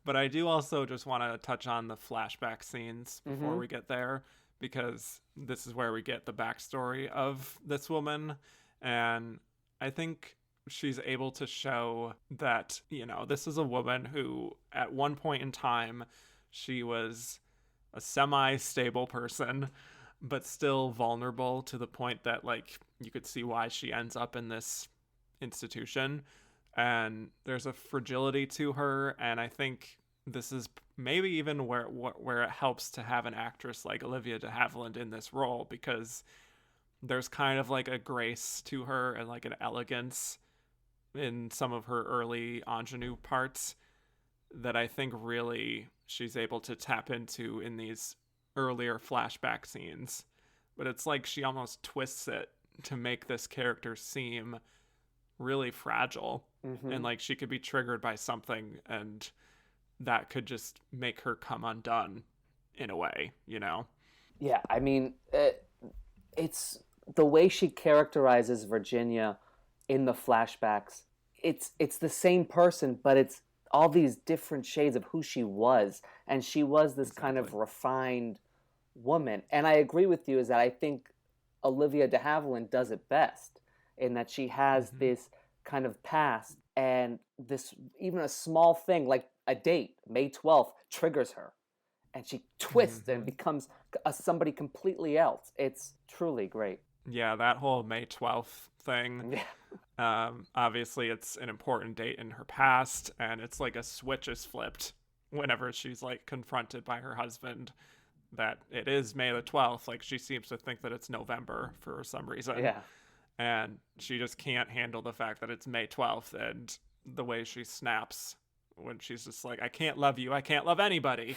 But I do also just want to touch on the flashback scenes before Mm-hmm. we get there, because this is where we get the backstory of this woman. And I think she's able to show that, you know, this is a woman who, at one point in time, she was a semi stable person, but still vulnerable to the point that, like, you could see why she ends up in this institution, and there's a fragility to her. And I think this is maybe even where it helps to have an actress like Olivia de Havilland in this role, because there's kind of like a grace to her and like an elegance in some of her early ingenue parts that I think really she's able to tap into in these earlier flashback scenes. But it's like she almost twists it to make this character seem really fragile, Mm-hmm. and like she could be triggered by something and that could just make her come undone in a way, you know? Yeah, I mean, it's the way she characterizes Virginia in the flashbacks. It's the same person, but it's all these different shades of who she was, and she was this kind Exactly. of refined woman. And I agree with you is that I think Olivia de Havilland does it best in that she has Mm-hmm. this kind of past, and this even a small thing like a date, May 12th, triggers her, and she twists and Mm-hmm. becomes somebody completely else. It's truly great. Yeah, that whole May 12th thing. Yeah. Obviously, it's an important date in her past, and it's like a switch is flipped whenever she's like confronted by her husband that it is May the 12th. Like, she seems to think that it's November for some reason, Yeah. and she just can't handle the fact that it's May 12th, and the way she snaps when she's just like, I can't love you, I can't love anybody.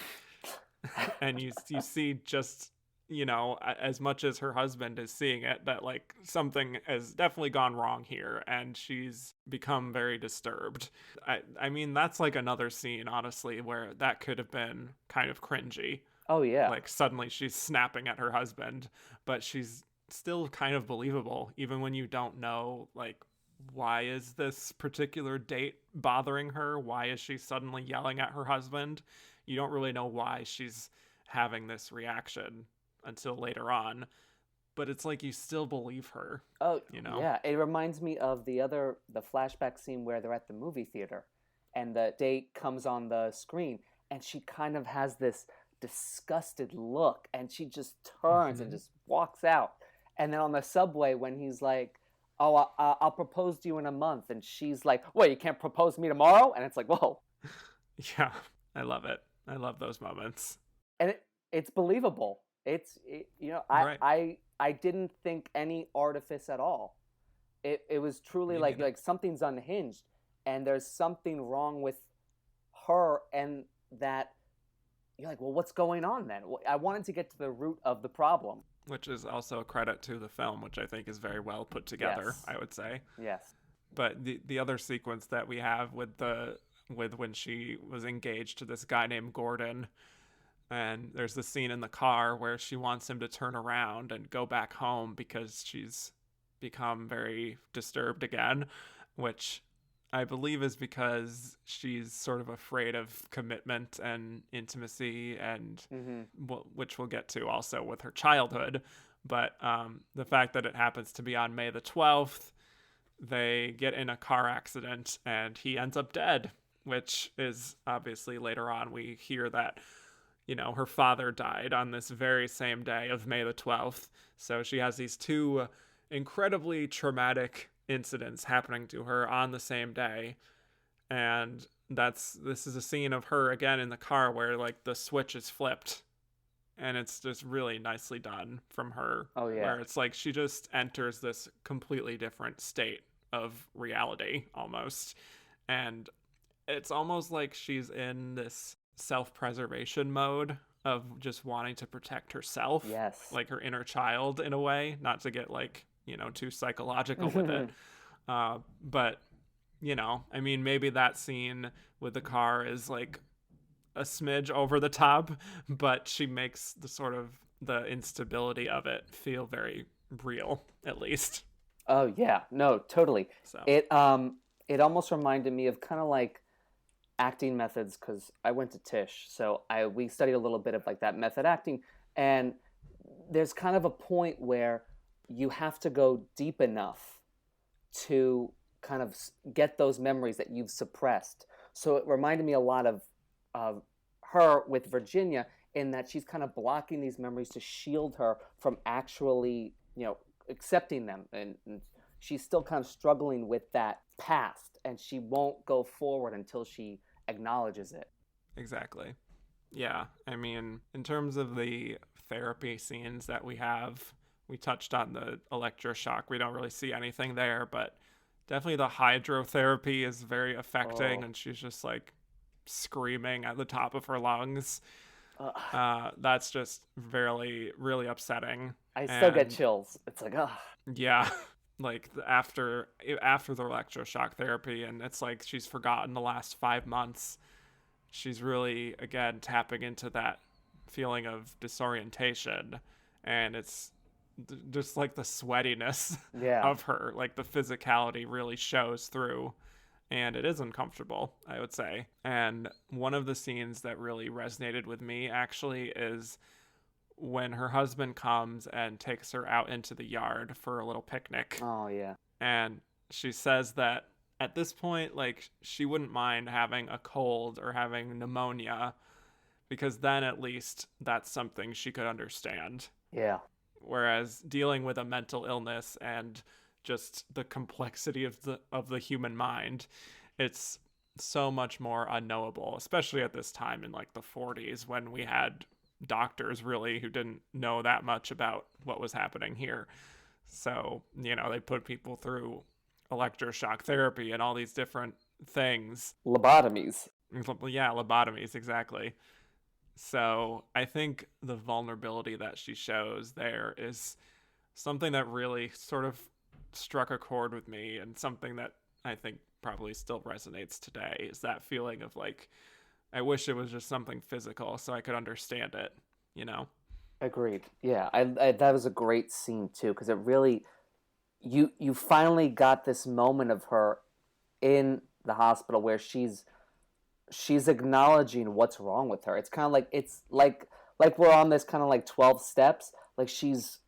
And you see just, you know, as much as her husband is seeing it, that like something has definitely gone wrong here, and she's become very disturbed. I mean, that's like another scene, honestly, where that could have been kind of cringy. Oh yeah. Like suddenly she's snapping at her husband, but she's still kind of believable even when you don't know like why is this particular date bothering her? Why is she suddenly yelling at her husband? You don't really know why she's having this reaction until later on, but it's like you still believe her, Oh, you know? yeah. It reminds me of the flashback scene where they're at the movie theater and the date comes on the screen and she kind of has this disgusted look and she just turns and Mm-hmm. just walks out. And then on the subway, when he's like, "Oh, I'll propose to you in a month," and she's like, "What, you can't propose to me tomorrow?" And it's like, whoa. Yeah, I love it. I love those moments. And it's believable. You know, Right. I didn't think any artifice at all. It was truly Me neither. like something's unhinged and there's something wrong with her, and that you're like, well, what's going on then? I wanted to get to the root of the problem. Which is also a credit to the film, which I think is very well put together, Yes. I would say. Yes. But the other sequence that we have with when she was engaged to this guy named Gordon, and there's the scene in the car where she wants him to turn around and go back home because she's become very disturbed again, which I believe is because she's sort of afraid of commitment and intimacy, and Mm-hmm. which we'll get to also with her childhood. But the fact that it happens to be on May the 12th, they get in a car accident and he ends up dead, which is obviously later on we hear that, you know, her father died on this very same day of May the 12th. So she has these two incredibly traumatic incidents happening to her on the same day. And this is a scene of her again in the car where like the switch is flipped, and it's just really nicely done from her, Oh yeah. where it's like she just enters this completely different state of reality almost. And it's almost like she's in this self-preservation mode of just wanting to protect herself, Yes. like her inner child in a way, not to get like, you know, too psychological with it. But you know, I mean, maybe that scene with the car is like a smidge over the top, but she makes the sort of the instability of it feel very real, at least. Oh yeah. No, totally. So, It almost reminded me of kind of like acting methods, because I went to Tisch, so I we studied a little bit of like that method acting, and there's kind of a point where you have to go deep enough to kind of get those memories that you've suppressed. So it reminded me a lot of her with Virginia, in that she's kind of blocking these memories to shield her from actually, you know, accepting them, and she's still kind of struggling with that past, and she won't go forward until she acknowledges it. exactly. Yeah, I mean, in terms of the therapy scenes that we have, we touched on the electroshock. We don't really see anything there, but definitely the hydrotherapy is very affecting, Oh, and she's just like screaming at the top of her lungs. uh, That's just really, really upsetting. I still get And chills. It's like, oh, yeah, like after the electroshock therapy, and it's like she's forgotten the last 5 months. She's really again tapping into that feeling of disorientation, and it's just like the sweatiness yeah. of her, like the physicality really shows through, and it is uncomfortable, I would say. And one of the scenes that really resonated with me actually is when her husband comes and takes her out into the yard for a little picnic. Oh, yeah. And she says that at this point, like, she wouldn't mind having a cold or having pneumonia, because then at least that's something she could understand. Yeah. Whereas dealing with a mental illness and just the complexity of the human mind, it's so much more unknowable, especially at this time in like the 40s, when we had doctors really who didn't know that much about what was happening here. So, you know, they put people through electroshock therapy and all these different things. Lobotomies. Yeah, lobotomies, exactly. So I think the vulnerability that she shows there is something that really sort of struck a chord with me, and something that I think probably still resonates today, is that feeling of like, I wish it was just something physical so I could understand it, you know? Agreed. Yeah, that was a great scene too, because it really you finally got this moment of her in the hospital where she's acknowledging what's wrong with her. It's kind of like we're on this kind of like 12 steps. Like she's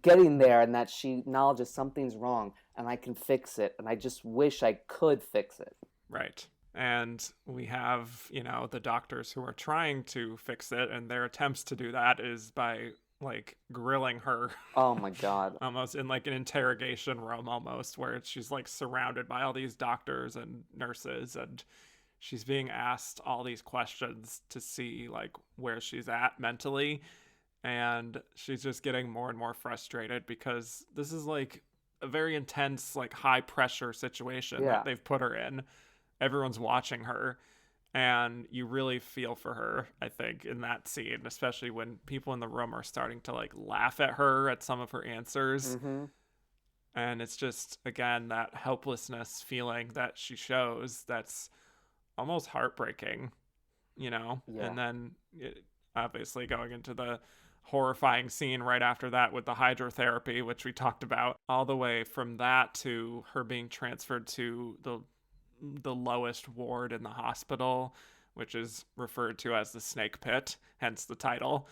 getting there, and that she acknowledges something's wrong and I can fix it, and I just wish I could fix it. Right. And we have, the doctors who are trying to fix it, and their attempts to do that is by like grilling her. Oh my God. Almost in like an interrogation room almost, where she's like surrounded by all these doctors and nurses, and she's being asked all these questions to see like where she's at mentally. And she's just getting more and more frustrated because this is like a very intense, like high pressure situation that they've put her in. Everyone's watching her, and you really feel for her, I think, in that scene, especially when people in the room are starting to like laugh at her at some of her answers. Mm-hmm. And it's just, again, that helplessness feeling that she shows that's almost heartbreaking, Yeah. And then obviously going into the horrifying scene right after that with the hydrotherapy, which we talked about, all the way from that to her being transferred to the lowest ward in the hospital, which is referred to as the snake pit, hence the title,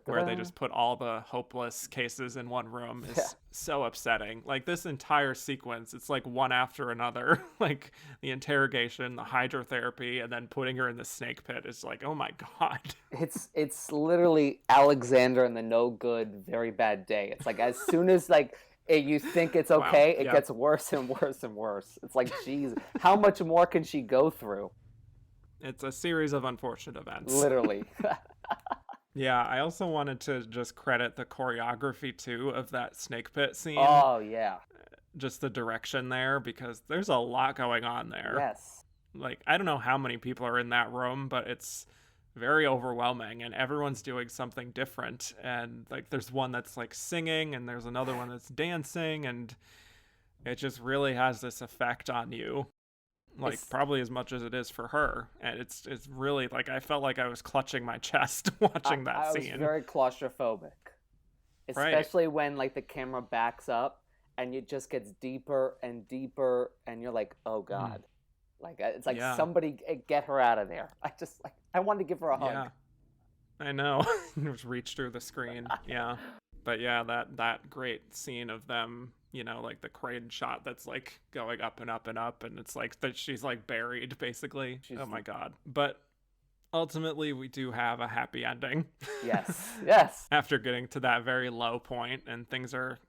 where they just put all the hopeless cases in one room, is so upsetting. Like this entire sequence, it's like one after another, like the interrogation, the hydrotherapy, and then putting her in the snake pit is like, oh my God. It's literally Alexander and the No Good Very Bad Day. It's like as soon as like you think it's okay, it gets worse and worse and worse. It's like, geez, how much more can she go through? It's a series of unfortunate events. Literally. Yeah, I also wanted to just credit the choreography, too, of that snake pit scene. Oh, yeah. Just the direction there, because there's a lot going on there. Yes. Like, I don't know how many people are in that room, but it's very overwhelming, and everyone's doing something different. And, like, there's one that's, like, singing, and there's another one that's dancing, and it just really has this effect on you. Like probably as much as it is for her, and it's really like I felt like I was clutching my chest watching that scene. I was very claustrophobic, especially when like the camera backs up and it just gets deeper and deeper, and you're like, oh God, like it's like somebody get her out of there. I wanted to give her a hug. Yeah, I know. Just reach through the screen. Yeah, but yeah, that great scene of them. Like the crane shot that's like going up and up and up, and it's like that she's like buried basically. Oh my God. But ultimately we do have a happy ending. Yes. After getting to that very low point, and things are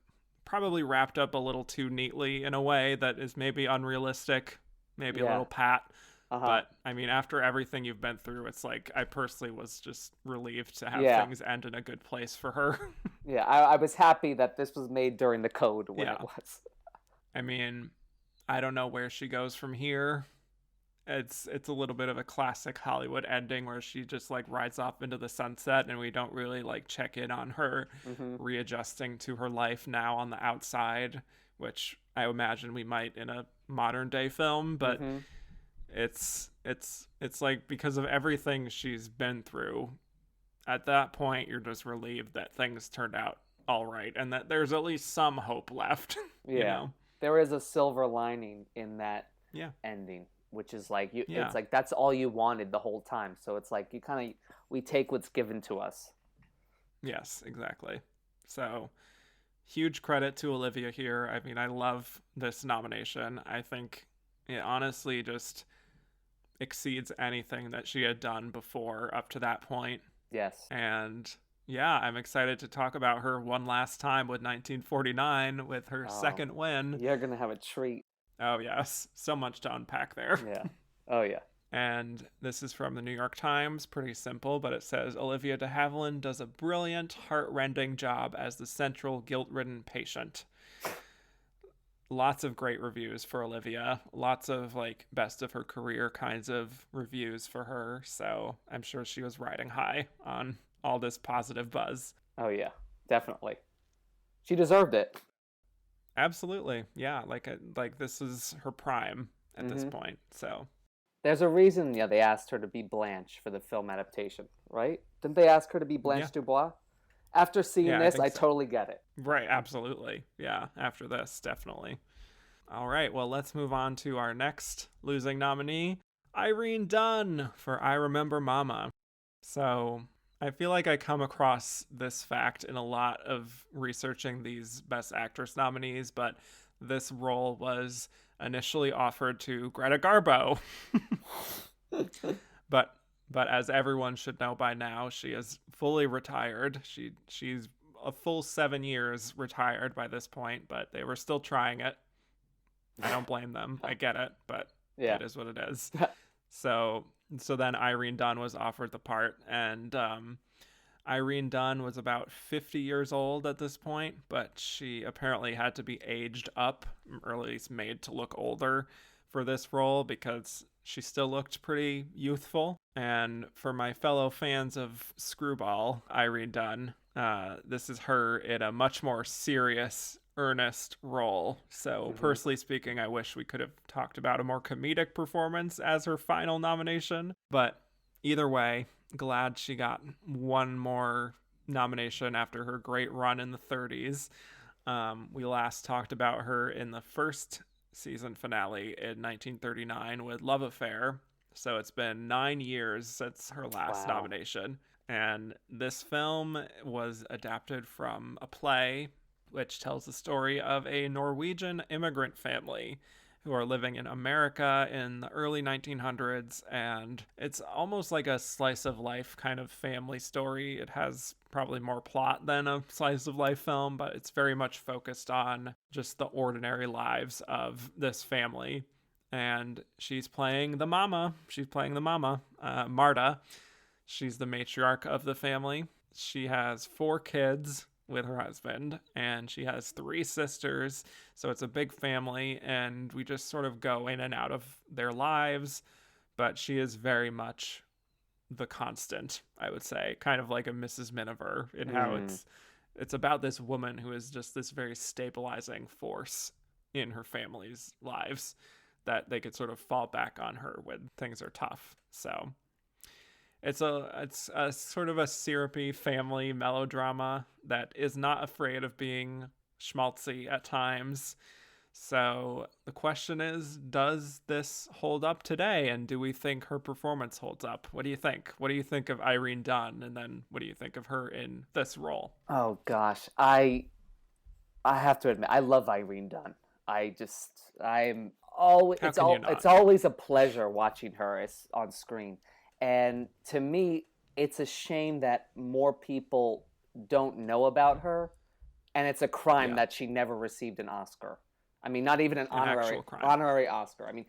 probably wrapped up a little too neatly in a way that is maybe unrealistic, maybe a little pat. But I mean, after everything you've been through, it's like I personally was just relieved to have things end in a good place for her. I was happy that this was made during the code when it was. I mean, I don't know where she goes from here. It's a little bit of a classic Hollywood ending where she just like rides off into the sunset, and we don't really like check in on her readjusting to her life now on the outside, which I imagine we might in a modern day film, but it's like because of everything she's been through, at that point you're just relieved that things turned out all right and that there's at least some hope left. There is a silver lining in that ending, which is like it's like that's all you wanted the whole time, so it's like we take what's given to us. Yes, exactly. So huge credit to Olivia here. I mean, I love this nomination. I think it honestly just exceeds anything that she had done before up to that point. Yes. And I'm excited to talk about her one last time with 1949 with her second win. You're going to have a treat. Oh, yes. So much to unpack there. Yeah. Oh, yeah. And this is from the New York Times. Pretty simple, but it says, Olivia de Havilland does a brilliant, heart-rending job as the central guilt-ridden patient. Lots of great reviews for Olivia. Lots of like best of her career kinds of reviews for her. So I'm sure she was riding high on all this positive buzz. Oh yeah, definitely. She deserved it. Absolutely. Yeah. Like this is her prime at this point. So there's a reason. They asked her to be Blanche for the film adaptation, right? Didn't they ask her to be Blanche Dubois? After seeing Yeah, I this, think I so. totally get it. Right, absolutely. Yeah, after this, definitely. All right, well, let's move on to our next losing nominee, Irene Dunne for I Remember Mama. So I feel like I come across this fact in a lot of researching these Best Actress nominees, but this role was initially offered to Greta Garbo. but but as everyone should know by now, she is fully retired. She's a full 7 years retired by this point, but they were still trying it. I don't blame them. I get it, but Yeah. it is what it is. So so then Irene Dunne was offered the part, and Irene Dunne was about 50 years old at this point, but she apparently had to be aged up, or at least made to look older for this role because she still looked pretty youthful. And for my fellow fans of Screwball, Irene Dunne, this is her in a much more serious, earnest role. So, personally speaking, I wish we could have talked about a more comedic performance as her final nomination. But either way, glad she got one more nomination after her great run in the 30s. We last talked about her in the first season finale in 1939 with Love Affair. So it's been 9 years since her last Wow. nomination. And this film was adapted from a play which tells the story of a Norwegian immigrant family who are living in America in the early 1900s. And it's almost like a slice of life kind of family story. It has probably more plot than a slice of life film, but it's very much focused on just the ordinary lives of this family. And she's playing the mama. Marta. She's the matriarch of the family. She has 4 kids with her husband, and she has 3 sisters. So it's a big family, and we just sort of go in and out of their lives. But she is very much the constant, I would say, kind of like a Mrs. Miniver in how it's about this woman who is just this very stabilizing force in her family's lives that they could sort of fall back on her when things are tough. So it's a sort of a syrupy family melodrama that is not afraid of being schmaltzy at times. So the question is, does this hold up today? And do we think her performance holds up? What do you think? What do you think of Irene Dunne? And then what do you think of her in this role? Oh gosh, I have to admit I love Irene Dunne. I'm always How can you it's not? always a pleasure watching her on screen. And to me, it's a shame that more people don't know about her, and it's a crime Yeah, that she never received an Oscar. I mean, not even an an honorary actual crime. honorary Oscar. I mean,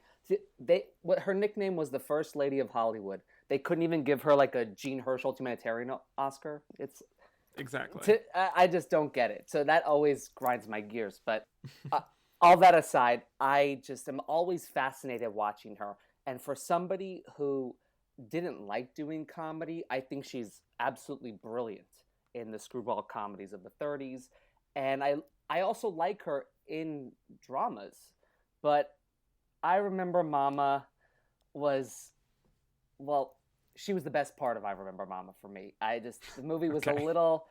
what her nickname was the First Lady of Hollywood. They couldn't even give her like a Jean Hersholt humanitarian Oscar. Exactly. I just don't get it. So that always grinds my gears. But uh, all that aside, I just am always fascinated watching her. And for somebody who didn't like doing comedy, I think she's absolutely brilliant in the screwball comedies of the 30s. And I also like her in dramas. But I Remember Mama was, well, she was the best part of I Remember Mama for me. The movie was a Okay. little,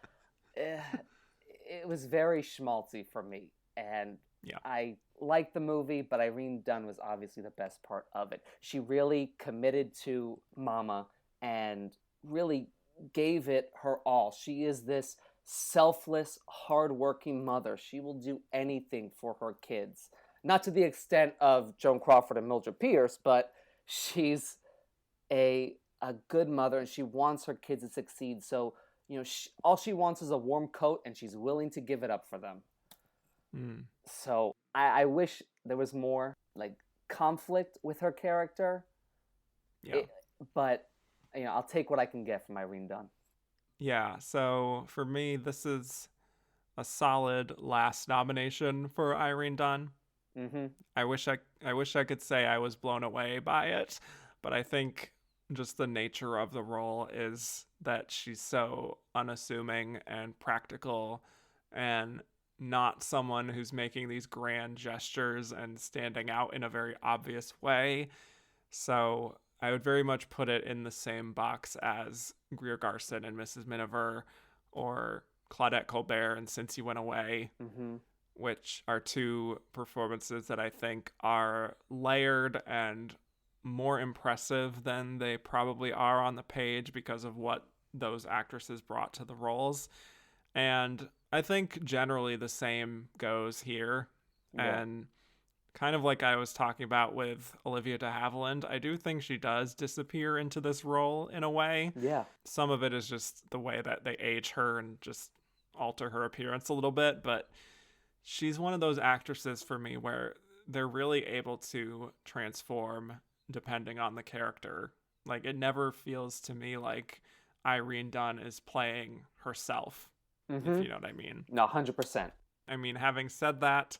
it was very schmaltzy for me. And Yeah. I liked the movie, but Irene Dunne was obviously the best part of it. She really committed to Mama and really gave it her all. She is this selfless, hardworking mother. She will do anything for her kids. Not to the extent of Joan Crawford and Mildred Pierce, but she's a good mother and she wants her kids to succeed. So, all she wants is a warm coat and she's willing to give it up for them. Mm. So I wish there was more like conflict with her character. Yeah. But I'll take what I can get from Irene Dunne. Yeah. So for me, this is a solid last nomination for Irene Dunne. Mm-hmm. I wish I could say I was blown away by it, but I think just the nature of the role is that she's so unassuming and practical and not someone who's making these grand gestures and standing out in a very obvious way. So I would very much put it in the same box as Greer Garson and Mrs. Miniver, or Claudette Colbert and Since You Went Away, Mm-hmm. which are two performances that I think are layered and more impressive than they probably are on the page because of what those actresses brought to the roles. And I think generally the same goes here. Yeah. And kind of like I was talking about with Olivia de Havilland, I do think she does disappear into this role in a way. Yeah. Some of it is just the way that they age her and just alter her appearance a little bit, but she's one of those actresses for me where they're really able to transform depending on the character. Like, it never feels to me like Irene Dunne is playing herself, Mm-hmm. if you know what I mean. No, 100%. I mean, having said that,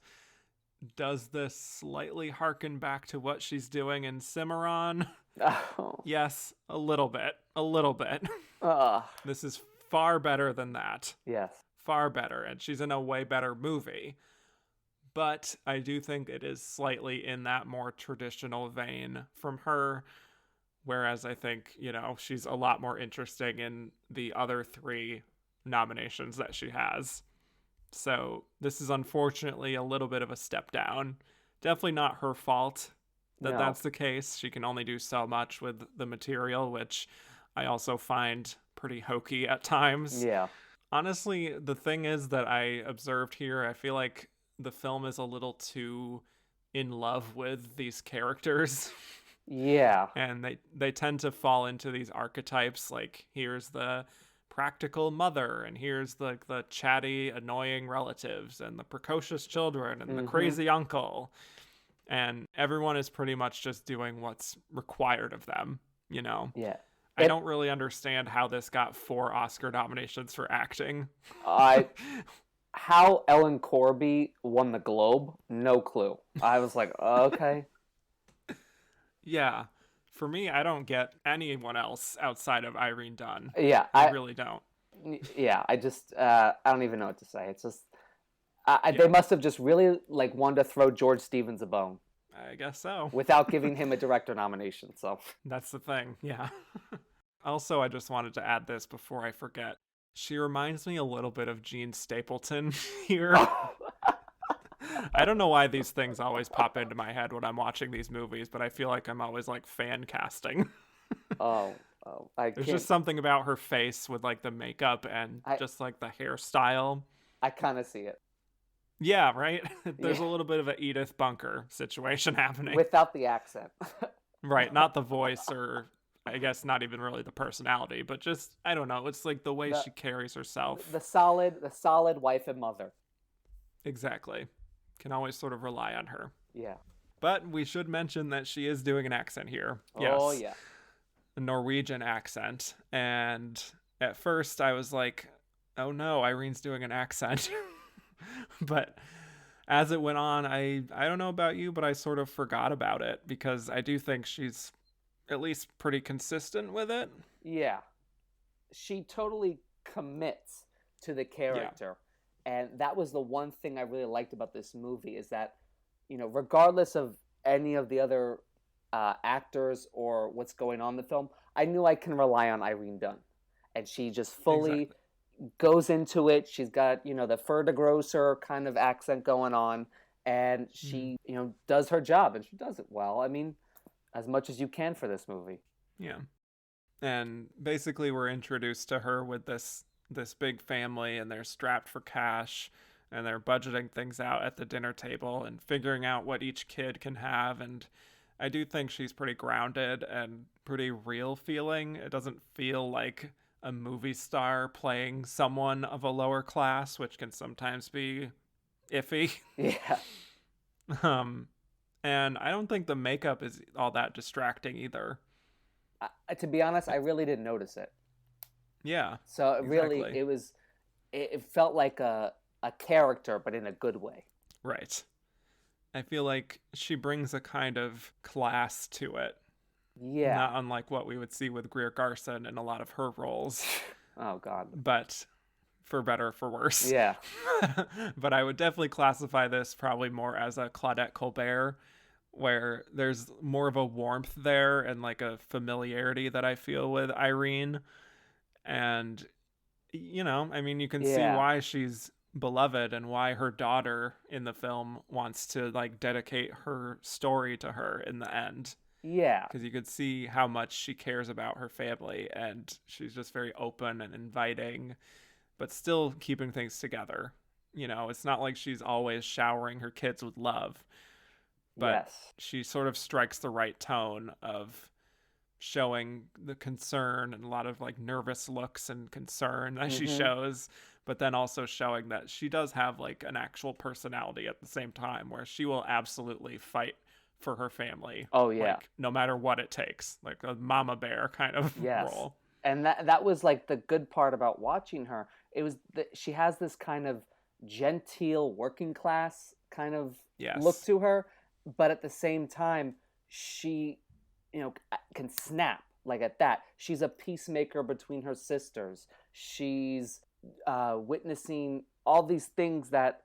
does this slightly harken back to what she's doing in Cimarron? Oh. Yes, a little bit. A little bit. This is far better than that. Yes. Far better. And she's in a way better movie. But I do think it is slightly in that more traditional vein from her. Whereas I think, you know, she's a lot more interesting in the other three nominations that she has. So this is unfortunately a little bit of a step down. Definitely not her fault that that's the case. She can only do so much with the material, which I also find pretty hokey at times. Yeah. Honestly, the thing is that I observed here, I feel like the film is a little too in love with these characters. Yeah. And they tend to fall into these archetypes, like here's the practical mother, and here's the chatty, annoying relatives, and the precocious children, and the crazy uncle. And everyone is pretty much just doing what's required of them, you know? Yeah. I don't really understand how this got 4 Oscar nominations for acting. How Ellen Corby won the Globe, no clue. I was like, okay. Yeah. For me, I don't get anyone else outside of Irene Dunne. Yeah. I really don't. Yeah, I don't even know what to say. It's just, they must have just really like wanted to throw George Stevens a bone. I guess so. Without giving him a director nomination, so. That's the thing, yeah. Also, I just wanted to add this before I forget. She reminds me a little bit of Jean Stapleton here. I don't know why these things always pop into my head when I'm watching these movies, but I feel like I'm always like fan casting. There's just something about her face with like the makeup and just like the hairstyle. I kind of see it. Yeah, right? There's a little bit of an Edith Bunker situation happening. Without the accent. Right, not the voice, or I guess not even really the personality, but just, I don't know, it's like the way she carries herself. The solid wife and mother. Exactly. Can always sort of rely on her. Yeah. But we should mention that she is doing an accent here. Yes. Oh, yeah. A Norwegian accent. And at first I was like, oh no, Irene's doing an accent. But as it went on, I don't know about you, but I sort of forgot about it because I do think she's at least pretty consistent with it. Yeah. She totally commits to the character. Yeah. And that was the one thing I really liked about this movie is that, you know, regardless of any of the other actors or what's going on in the film, I knew I can rely on Irene Dunne. And she just fully goes into it. She's got, you know, the Fer de Grosser kind of accent going on. And she, you know, does her job. And she does it well. I mean, as much as you can for this movie. Yeah. And basically we're introduced to her with this big family, and they're strapped for cash, and they're budgeting things out at the dinner table and figuring out what each kid can have. And I do think she's pretty grounded and pretty real feeling. It doesn't feel like a movie star playing someone of a lower class, which can sometimes be iffy. Yeah. And I don't think the makeup is all that distracting either. To be honest, I really didn't notice it. Yeah. So really, it felt like a character, but in a good way. Right. I feel like she brings a kind of class to it. Yeah. Not unlike what we would see with Greer Garson in a lot of her roles. Oh, God. But for better or for worse. Yeah. But I would definitely classify this probably more as a Claudette Colbert, where there's more of a warmth there and like a familiarity that I feel with Irene. And I mean, you can see Yeah. why she's beloved and why her daughter in the film wants to like dedicate her story to her in the end, Yeah. because you could see how much she cares about her family, and she's just very open and inviting, but still keeping things together. It's not like she's always showering her kids with love, but Yes. she sort of strikes the right tone of showing the concern and a lot of like nervous looks and concern that she Mm-hmm. shows, but then also showing that she does have like an actual personality at the same time, where she will absolutely fight for her family, Oh yeah. like no matter what it takes, like a mama bear kind of Yes. role. And that was like the good part about watching her. It was that she has this kind of genteel working class kind of look Yes. to her, but at the same time she can snap like at that. She's a peacemaker between her sisters. She's witnessing all these things that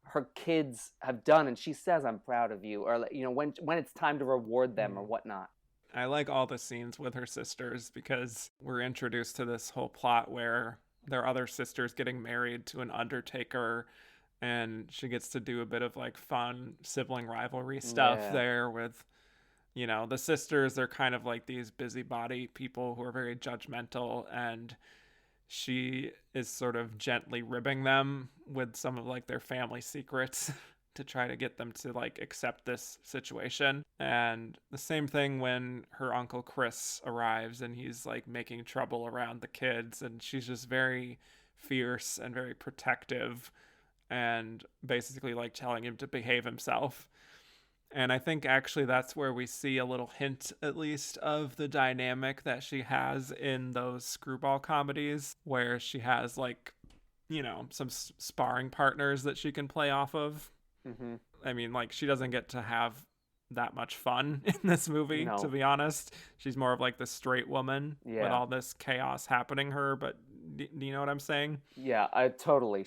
her kids have done, and she says, "I'm proud of you," or when it's time to reward them or Mm. whatnot. I like all the scenes with her sisters because we're introduced to this whole plot where their other sisters getting married to an undertaker, and she gets to do a bit of like fun sibling rivalry stuff Yeah. there with the sisters. They're kind of like these busybody people who are very judgmental, and she is sort of gently ribbing them with some of like their family secrets to try to get them to like accept this situation. And the same thing when her uncle Chris arrives and he's like making trouble around the kids, and she's just very fierce and very protective and basically like telling him to behave himself. And I think actually that's where we see a little hint, at least, of the dynamic that she has in those screwball comedies, where she has like, some sparring partners that she can play off of. Mm-hmm. I mean, like, she doesn't get to have that much fun in this movie, to No. be honest. She's more of like the straight woman with Yeah. all this chaos happening her, but do you know what I'm saying? Yeah, I totally.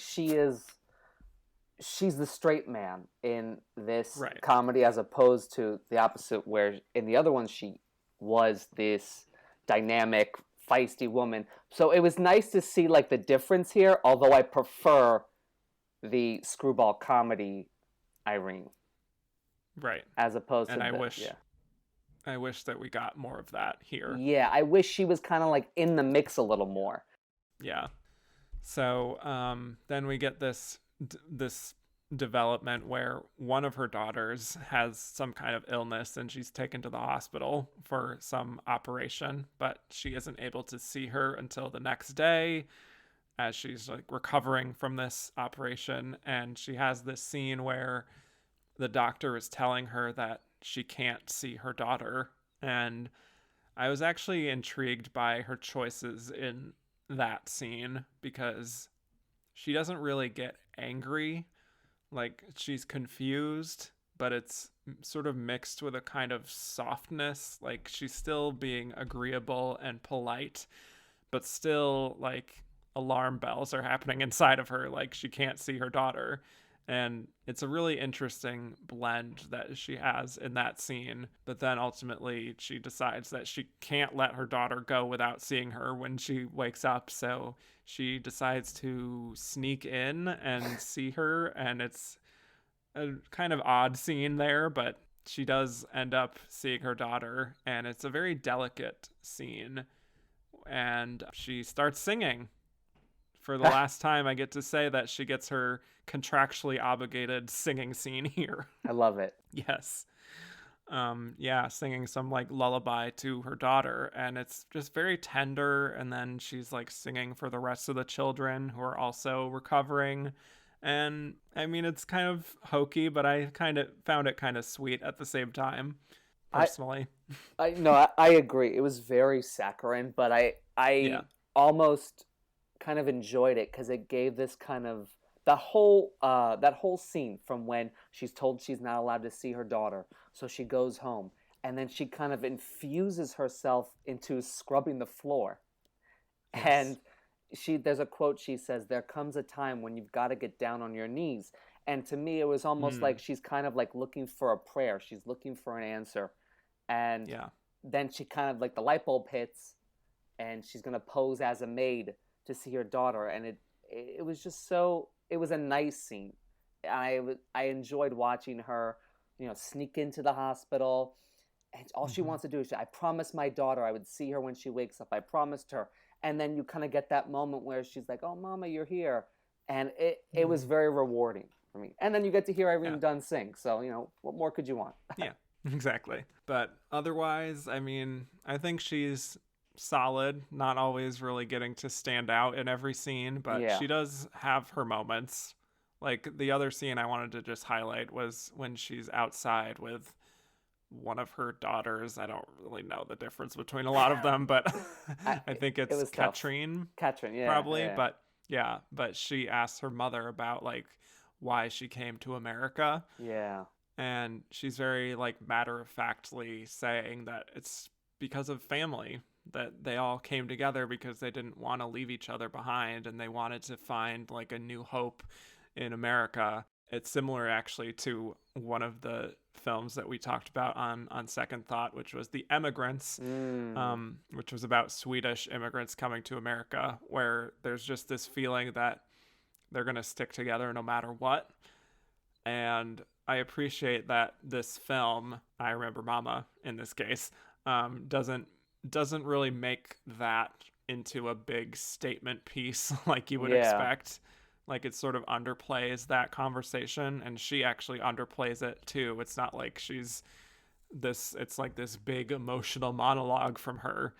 She's the straight man in this Right. comedy as opposed to the opposite where in the other one she was this dynamic, feisty woman. So it was nice to see like the difference here, although I prefer the screwball comedy Irene Right. as opposed to And I the wish yeah. I wish that we got more of that here. Yeah, I wish she was kind of like in the mix a little more. Yeah. So then we get this development where one of her daughters has some kind of illness and she's taken to the hospital for some operation, but she isn't able to see her until the next day as she's like recovering from this operation. And she has this scene where the doctor is telling her that she can't see her daughter. And I was actually intrigued by her choices in that scene because she doesn't really get angry. Like, she's confused, but it's sort of mixed with a kind of softness. Like, she's still being agreeable and polite, but still, like, alarm bells are happening inside of her. Like, she can't see her daughter. And it's a really interesting blend that she has in that scene. But then ultimately, she decides that she can't let her daughter go without seeing her when she wakes up. So she decides to sneak in and see her. And it's a kind of odd scene there, but she does end up seeing her daughter. And it's a very delicate scene. And she starts singing. For the last time, I get to say that she gets her contractually obligated singing scene here. I love it. Yes. Yeah, singing some like lullaby to her daughter, and it's just very tender. And then she's like singing for the rest of the children who are also recovering. And I mean, it's kind of hokey, but I kind of found it kind of sweet at the same time, I personally. I no, I agree. It was very saccharine, but I Yeah. almost kind of enjoyed it because it gave this kind of that whole scene from when she's told she's not allowed to see her daughter, so she goes home, and then she kind of infuses herself into scrubbing the floor, Yes. and there's a quote she says, "There comes a time when you've got to get down on your knees," and to me it was almost like Mm, she's kind of like looking for a prayer, she's looking for an answer, and yeah. then she kind of like the light bulb hits and she's going to pose as a maid to see her daughter, and it was just so, it was a nice scene. I enjoyed watching her, sneak into the hospital, and all she wants to do is, I promised my daughter I would see her when she wakes up. I promised her. And then you kind of get that moment where she's like, "Oh, Mama, you're here," and it was very rewarding for me. And then you get to hear Irene Dunne sing. So what more could you want? Yeah, exactly. But otherwise, I mean, I think she's solid, not always really getting to stand out in every scene, but she does have her moments. Like the other scene I wanted to just highlight was when she's outside with one of her daughters. I don't really know the difference between a lot of them, but I think it's Katrine. Katrine, yeah. Probably, yeah. but she asks her mother about like why she came to America. Yeah. And she's very like matter-of-factly saying that it's because of family, that they all came together because they didn't want to leave each other behind and they wanted to find like a new hope in America. It's similar actually to one of the films that we talked about on Second Thought, which was The Emigrants, which was about Swedish immigrants coming to America, where there's just this feeling that they're going to stick together no matter what. And I appreciate that this film, I Remember Mama in this case, doesn't really make that into a big statement piece like you would expect. Like it sort of underplays that conversation, and she actually underplays it too. It's not like it's like this big emotional monologue from her.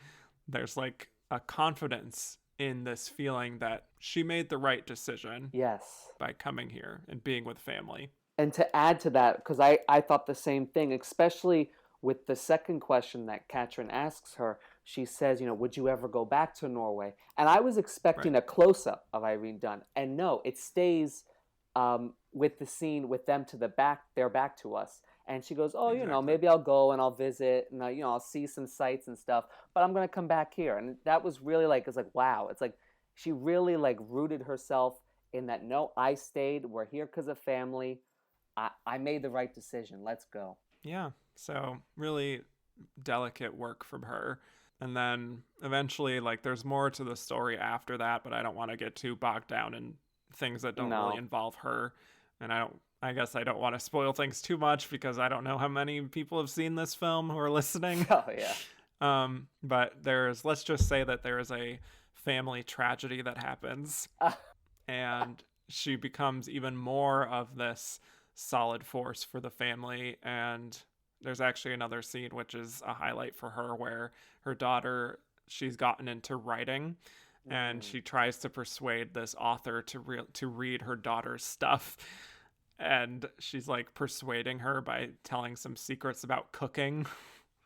There's like a confidence in this feeling that she made the right decision. Yes. By coming here and being with family. And to add to that, because I thought the same thing, especially with the second question that Katrin asks her, she says, would you ever go back to Norway? And I was expecting a close-up of Irene Dunne. And no, it stays with the scene with them to the back, they're back to us. And she goes, maybe I'll go and I'll visit and, I'll see some sights and stuff, but I'm going to come back here. And that was really it's like, wow. It's like she really rooted herself in that, no, I stayed. We're here because of family. I made the right decision. Let's go. Yeah. So really delicate work from her. And then eventually, there's more to the story after that, but I don't want to get too bogged down in things that don't really involve her. And I guess I don't want to spoil things too much because I don't know how many people have seen this film who are listening. Oh, yeah. But let's just say that there is a family tragedy that happens. And she becomes even more of this solid force for the family. And there's actually another scene which is a highlight for her where her daughter, she's gotten into writing and she tries to persuade this author to read her daughter's stuff. And she's persuading her by telling some secrets about cooking.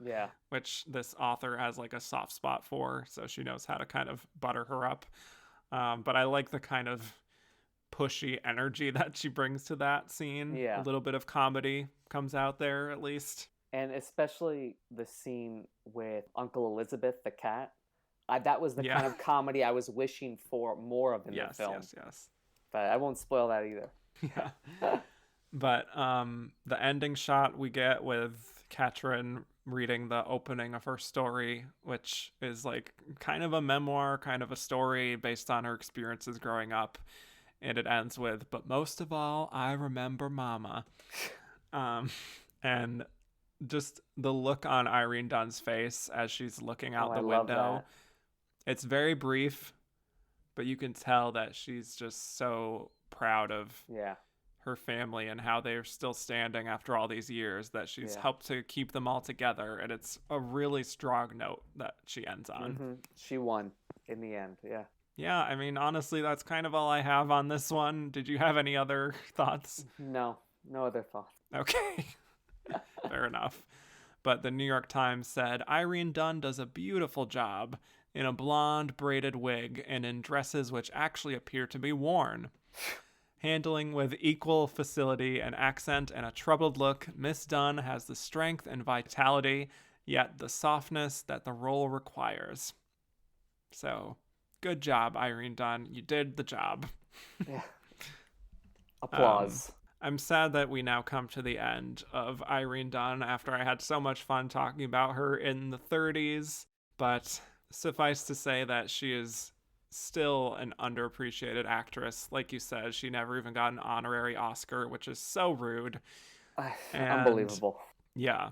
Yeah. Which this author has a soft spot for, so she knows how to kind of butter her up. But I like the kind of pushy energy that she brings to that scene. Yeah. A little bit of comedy comes out there at least. And especially the scene with Uncle Elizabeth, the cat. That was the kind of comedy I was wishing for more of in the film. Yes. But I won't spoil that either. Yeah. But the ending shot we get with Katrin reading the opening of her story, which is kind of a memoir, kind of a story based on her experiences growing up. And it ends with, "But most of all, I remember Mama." And just the look on Irene Dunne's face as she's looking out the window. It's very brief, but you can tell that she's just so proud of her family and how they're still standing after all these years, that she's helped to keep them all together. And it's a really strong note that she ends on. Mm-hmm. She won in the end. Yeah. Yeah, I mean, honestly, that's kind of all I have on this one. Did you have any other thoughts? No other thoughts. Okay. Fair enough. But the New York Times said, Irene Dunne does a beautiful job in a blonde braided wig and in dresses which actually appear to be worn. Handling with equal facility an accent and a troubled look, Miss Dunne has the strength and vitality, yet the softness that the role requires. So, good job, Irene Dunne. You did the job. Yeah. Applause. I'm sad that we now come to the end of Irene Dunne after I had so much fun talking about her in the 30s, but suffice to say that she is still an underappreciated actress. Like you said, she never even got an honorary Oscar, which is so rude. And Unbelievable. yeah,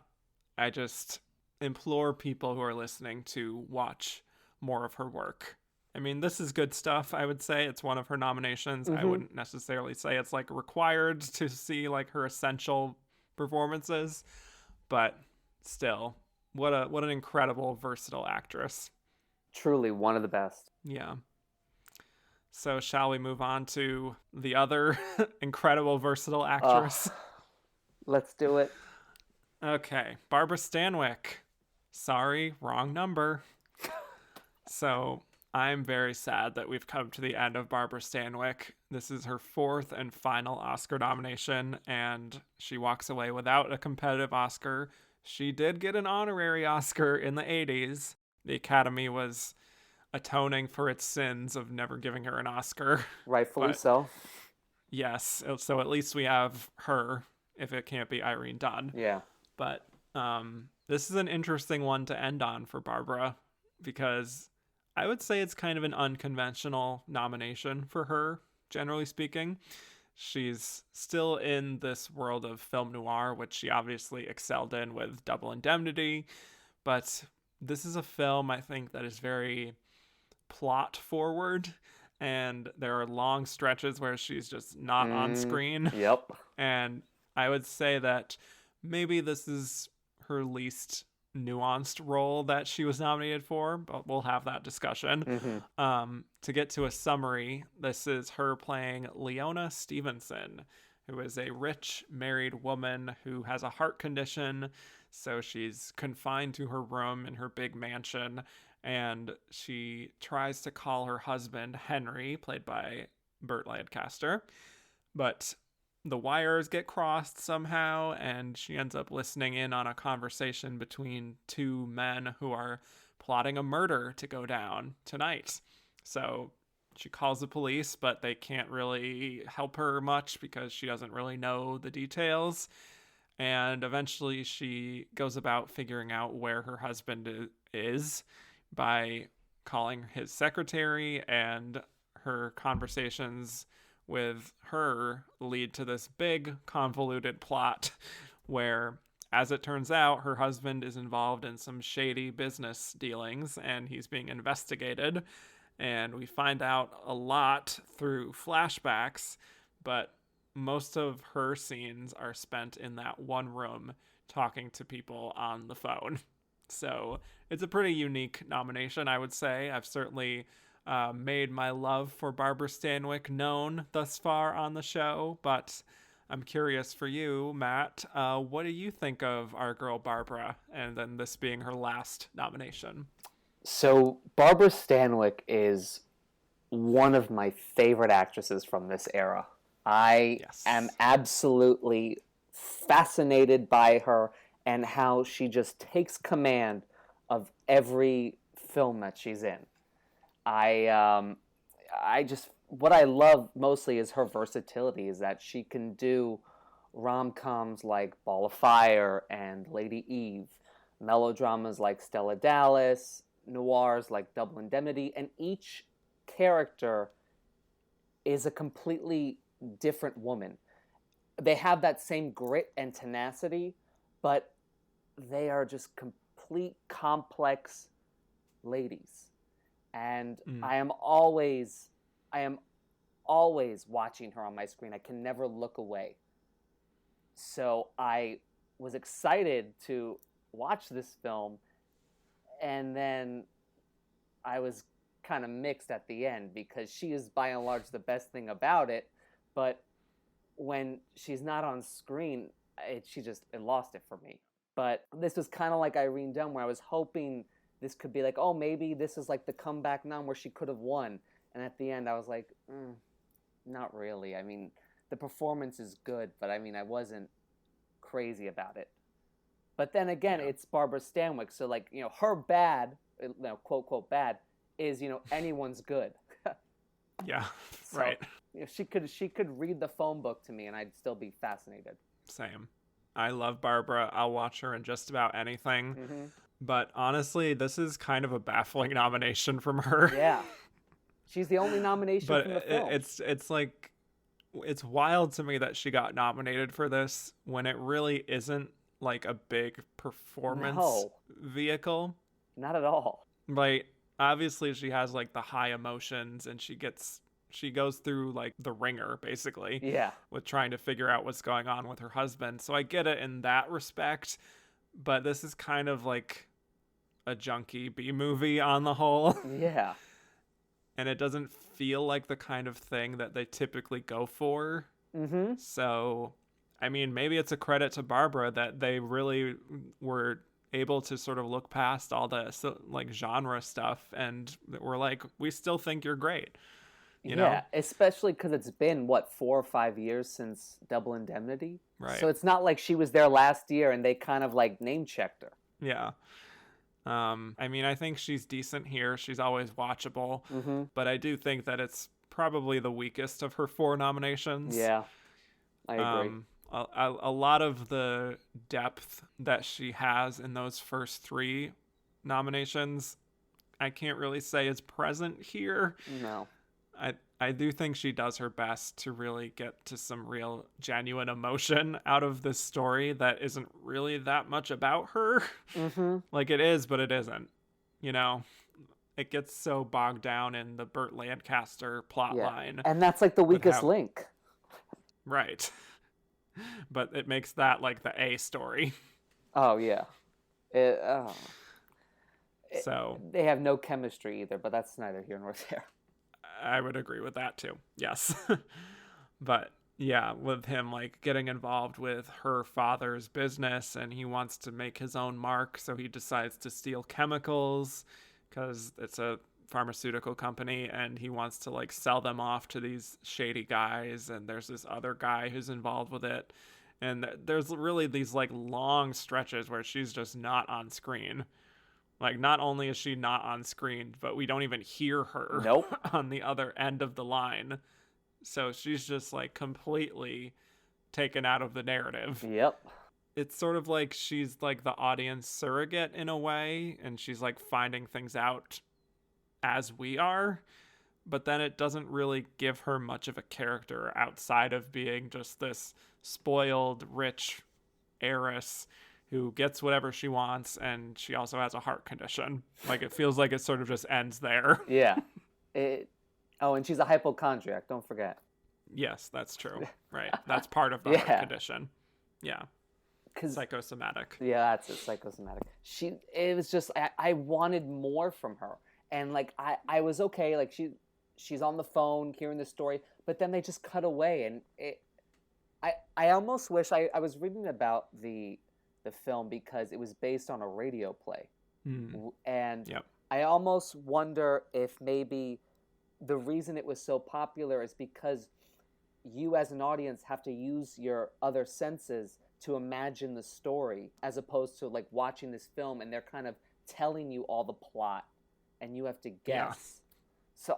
I just implore people who are listening to watch more of her work. I mean, this is good stuff, I would say. It's one of her nominations. I wouldn't necessarily say it's like required to see like her essential performances, but still, what an incredible, versatile actress. Truly one of the best. Yeah. So shall we move on to the other incredible, versatile actress? Let's do it. Okay, Barbara Stanwyck. Sorry, wrong number. So I'm very sad that we've come to the end of Barbara Stanwyck. This is her 4th and final Oscar nomination, and she walks away without a competitive Oscar. She did get an honorary Oscar in the 80s. The Academy was atoning for its sins of never giving her an Oscar. Rightfully so. Yes, so at least we have her, if it can't be Irene Dunne. Yeah. But this is an interesting one to end on for Barbara, because I would say it's kind of an unconventional nomination for her, generally speaking. She's still in this world of film noir, which she obviously excelled in with Double Indemnity, but this is a film, I think, that is very plot forward, and there are long stretches where she's just not on screen. Yep. And I would say that maybe this is her least nuanced role that she was nominated for, but we'll have that discussion. To get to a summary, this is her playing Leona Stevenson, who is a rich married woman who has a heart condition, so she's confined to her room in her big mansion, and she tries to call her husband, Henry, played by Burt Lancaster, but the wires get crossed somehow, and she ends up listening in on a conversation between two men who are plotting a murder to go down tonight. So she calls the police, but they can't really help her much because she doesn't really know the details. And eventually she goes about figuring out where her husband is by calling his secretary, and her conversations with her lead to this big convoluted plot where, as it turns out, her husband is involved in some shady business dealings and he's being investigated. And we find out a lot through flashbacks, but most of her scenes are spent in that one room talking to people on the phone. So it's a pretty unique nomination, I would say. I've certainly made my love for Barbara Stanwyck known thus far on the show, but I'm curious for you, Matt, what do you think of our girl Barbara, and then this being her last nomination? So Barbara Stanwyck is one of my favorite actresses from this era. I am absolutely fascinated by her and how she just takes command of every film that she's in. What I love mostly is her versatility, is that she can do rom-coms like Ball of Fire and Lady Eve, melodramas like Stella Dallas, noirs like Double Indemnity, and each character is a completely different woman. They have that same grit and tenacity, but they are just complete complex ladies. And I am always watching her on my screen. I can never look away. So I was excited to watch this film, and then I was kind of mixed at the end, because she is by and large the best thing about it, but when she's not on screen, it lost it for me. But this was kind of like Irene Dunne, where I was hoping this could be like, oh, maybe this is like the comeback nom where she could have won. And at the end, I was like, not really. I mean, the performance is good, but I mean, I wasn't crazy about it. But then again, it's Barbara Stanwyck, so like, her bad, quote, quote, bad, is, anyone's good. Yeah, so, right. She could read the phone book to me, and I'd still be fascinated. Same. I love Barbara. I'll watch her in just about anything. But honestly, this is kind of a baffling nomination from her. Yeah. She's the only nomination But from the film. it's like, it's wild to me that she got nominated for this when it really isn't like a big performance vehicle. Not at all. Like, obviously she has like the high emotions, and she goes through like the ringer basically, Yeah, with trying to figure out what's going on with her husband. So I get it in that respect, but this is kind of like a junky B movie on the whole. yeah. And it doesn't feel like the kind of thing that they typically go for. Mm-hmm. So, I mean, maybe it's a credit to Barbara that they really were able to sort of look past all the like genre stuff, and we're like, we still think you're great. You know? Especially because it's been, what, 4 or 5 years since Double Indemnity? Right. So it's not like she was there last year and they kind of like name-checked her. Yeah. I mean, I think she's decent here. She's always watchable. Mm-hmm. But I do think that it's probably the weakest of her 4 nominations. Yeah, I agree. A lot of the depth that she has in those first 3 nominations, I can't really say is present here. No. I do think she does her best to really get to some real genuine emotion out of this story that isn't really that much about her. Mm-hmm. Like, it is, but it isn't. You know, it gets so bogged down in the Burt Lancaster plot line. And that's like the weakest link. Right. But it makes that like the A story. Oh, yeah. So they have no chemistry either, but that's neither here nor there. I would agree with that too. Yes. But yeah, with him like getting involved with her father's business, and he wants to make his own mark, so he decides to steal chemicals because it's a pharmaceutical company, and he wants to like sell them off to these shady guys, and there's this other guy who's involved with it, and there's really these like long stretches where she's just not on screen. Like, not only is she not on screen, but we don't even hear her. Nope. On the other end of the line. So she's just like completely taken out of the narrative. Yep. It's sort of like she's like the audience surrogate in a way, and she's like finding things out as we are. But then it doesn't really give her much of a character outside of being just this spoiled, rich heiress who gets whatever she wants, and she also has a heart condition. Like, it feels like it sort of just ends there. Yeah. And she's a hypochondriac, don't forget. Yes, that's true. Right. That's part of the heart condition. Yeah. Psychosomatic. Yeah, that's it, psychosomatic. It was just, I wanted more from her. And, like, I was okay, like, she's on the phone hearing the story, but then they just cut away, and I almost wish, I was reading about the film because it was based on a radio play. And I almost wonder if maybe the reason it was so popular is because you as an audience have to use your other senses to imagine the story, as opposed to like watching this film and they're kind of telling you all the plot and you have to guess. So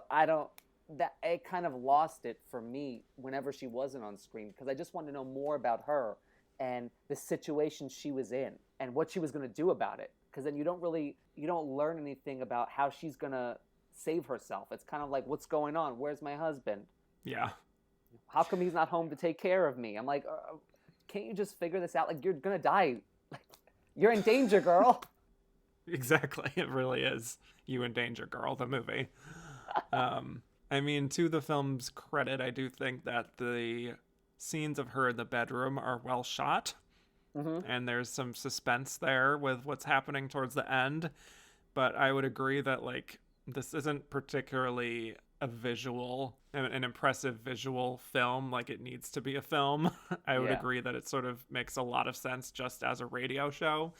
it kind of lost it for me whenever she wasn't on screen, because I just wanted to know more about her and the situation she was in and what she was going to do about it. Because then you don't learn anything about how she's going to save herself. It's kind of like, what's going on? Where's my husband? Yeah. How come he's not home to take care of me? I'm like, can't you just figure this out? Like, you're going to die. You're in danger, girl. Exactly. It really is. You in Danger, Girl, the movie. I mean, to the film's credit, I do think that the scenes of her in the bedroom are well shot. And there's some suspense there with what's happening towards the end. But I would agree that, like, this isn't particularly an impressive visual film like it needs to be a film. I would agree that it sort of makes a lot of sense just as a radio show.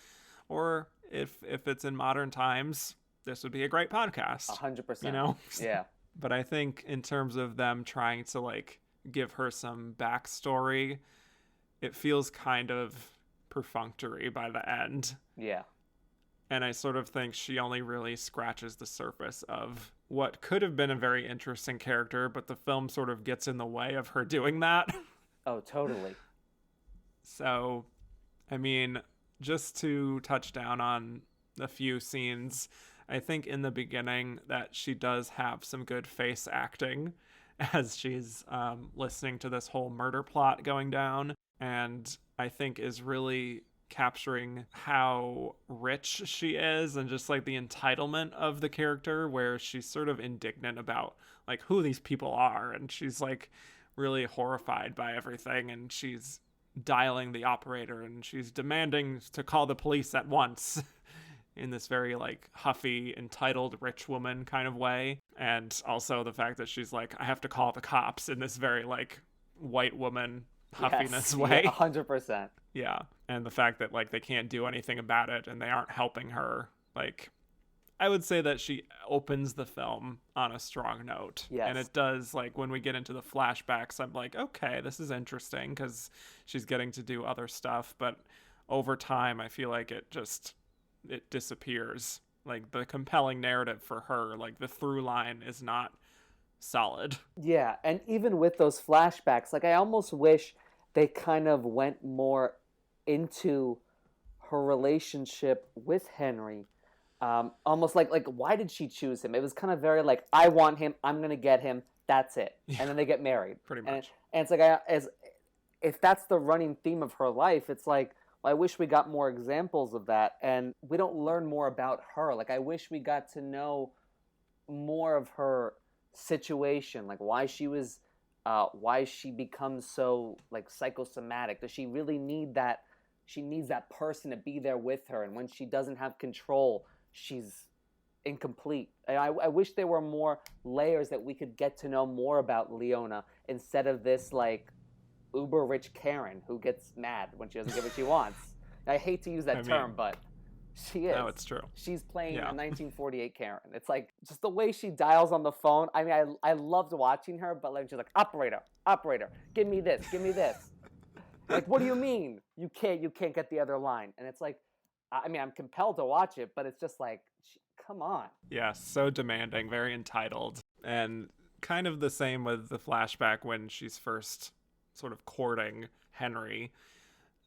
Or if it's in modern times, this would be a great podcast. 100%. You know? Yeah. But I think in terms of them trying to, like, give her some backstory, it feels kind of perfunctory by the end. Yeah. And I sort of think she only really scratches the surface of what could have been a very interesting character, but the film sort of gets in the way of her doing that. Oh, totally. So, I mean, just to touch down on a few scenes, I think in the beginning that she does have some good face acting as she's listening to this whole murder plot going down, and I think is really capturing how rich she is and just like the entitlement of the character, where she's sort of indignant about like who these people are, and she's like really horrified by everything, and she's dialing the operator and she's demanding to call the police at once in this very like huffy, entitled rich woman kind of way. And also the fact that she's like, I have to call the cops, in this very like white woman huffiness way. Yeah, 100%. Yeah. And the fact that like they can't do anything about it and they aren't helping her. Like, I would say that she opens the film on a strong note. Yes. And it does, like, when we get into the flashbacks, I'm like, okay, this is interesting because she's getting to do other stuff. But over time, I feel like it disappears. Like, the compelling narrative for her, like, the through line is not solid. Yeah, and even with those flashbacks, like, I almost wish they kind of went more into her relationship with Henry. Almost like why did she choose him? It was kind of very like, I want him, I'm gonna get him, that's it. Yeah, and then they get married. Pretty much. And it's like, if that's the running theme of her life, it's like, well, I wish we got more examples of that, and we don't learn more about her. Like, I wish we got to know more of her situation, like why she becomes so like psychosomatic. Does she really need that? She needs that person to be there with her, and when she doesn't have control, she's incomplete. And I wish there were more layers that we could get to know more about Leona, instead of this like uber rich Karen who gets mad when she doesn't get what she wants. I hate to use that term, but she is. No, it's true. She's playing a 1948 Karen. It's like just the way she dials on the phone. I mean, I loved watching her, but like she's like, operator, give me this. Like, what do you mean? You can't get the other line. And it's like, I mean, I'm compelled to watch it, but it's just like, come on. Yeah, so demanding, very entitled. And kind of the same with the flashback when she's first sort of courting Henry,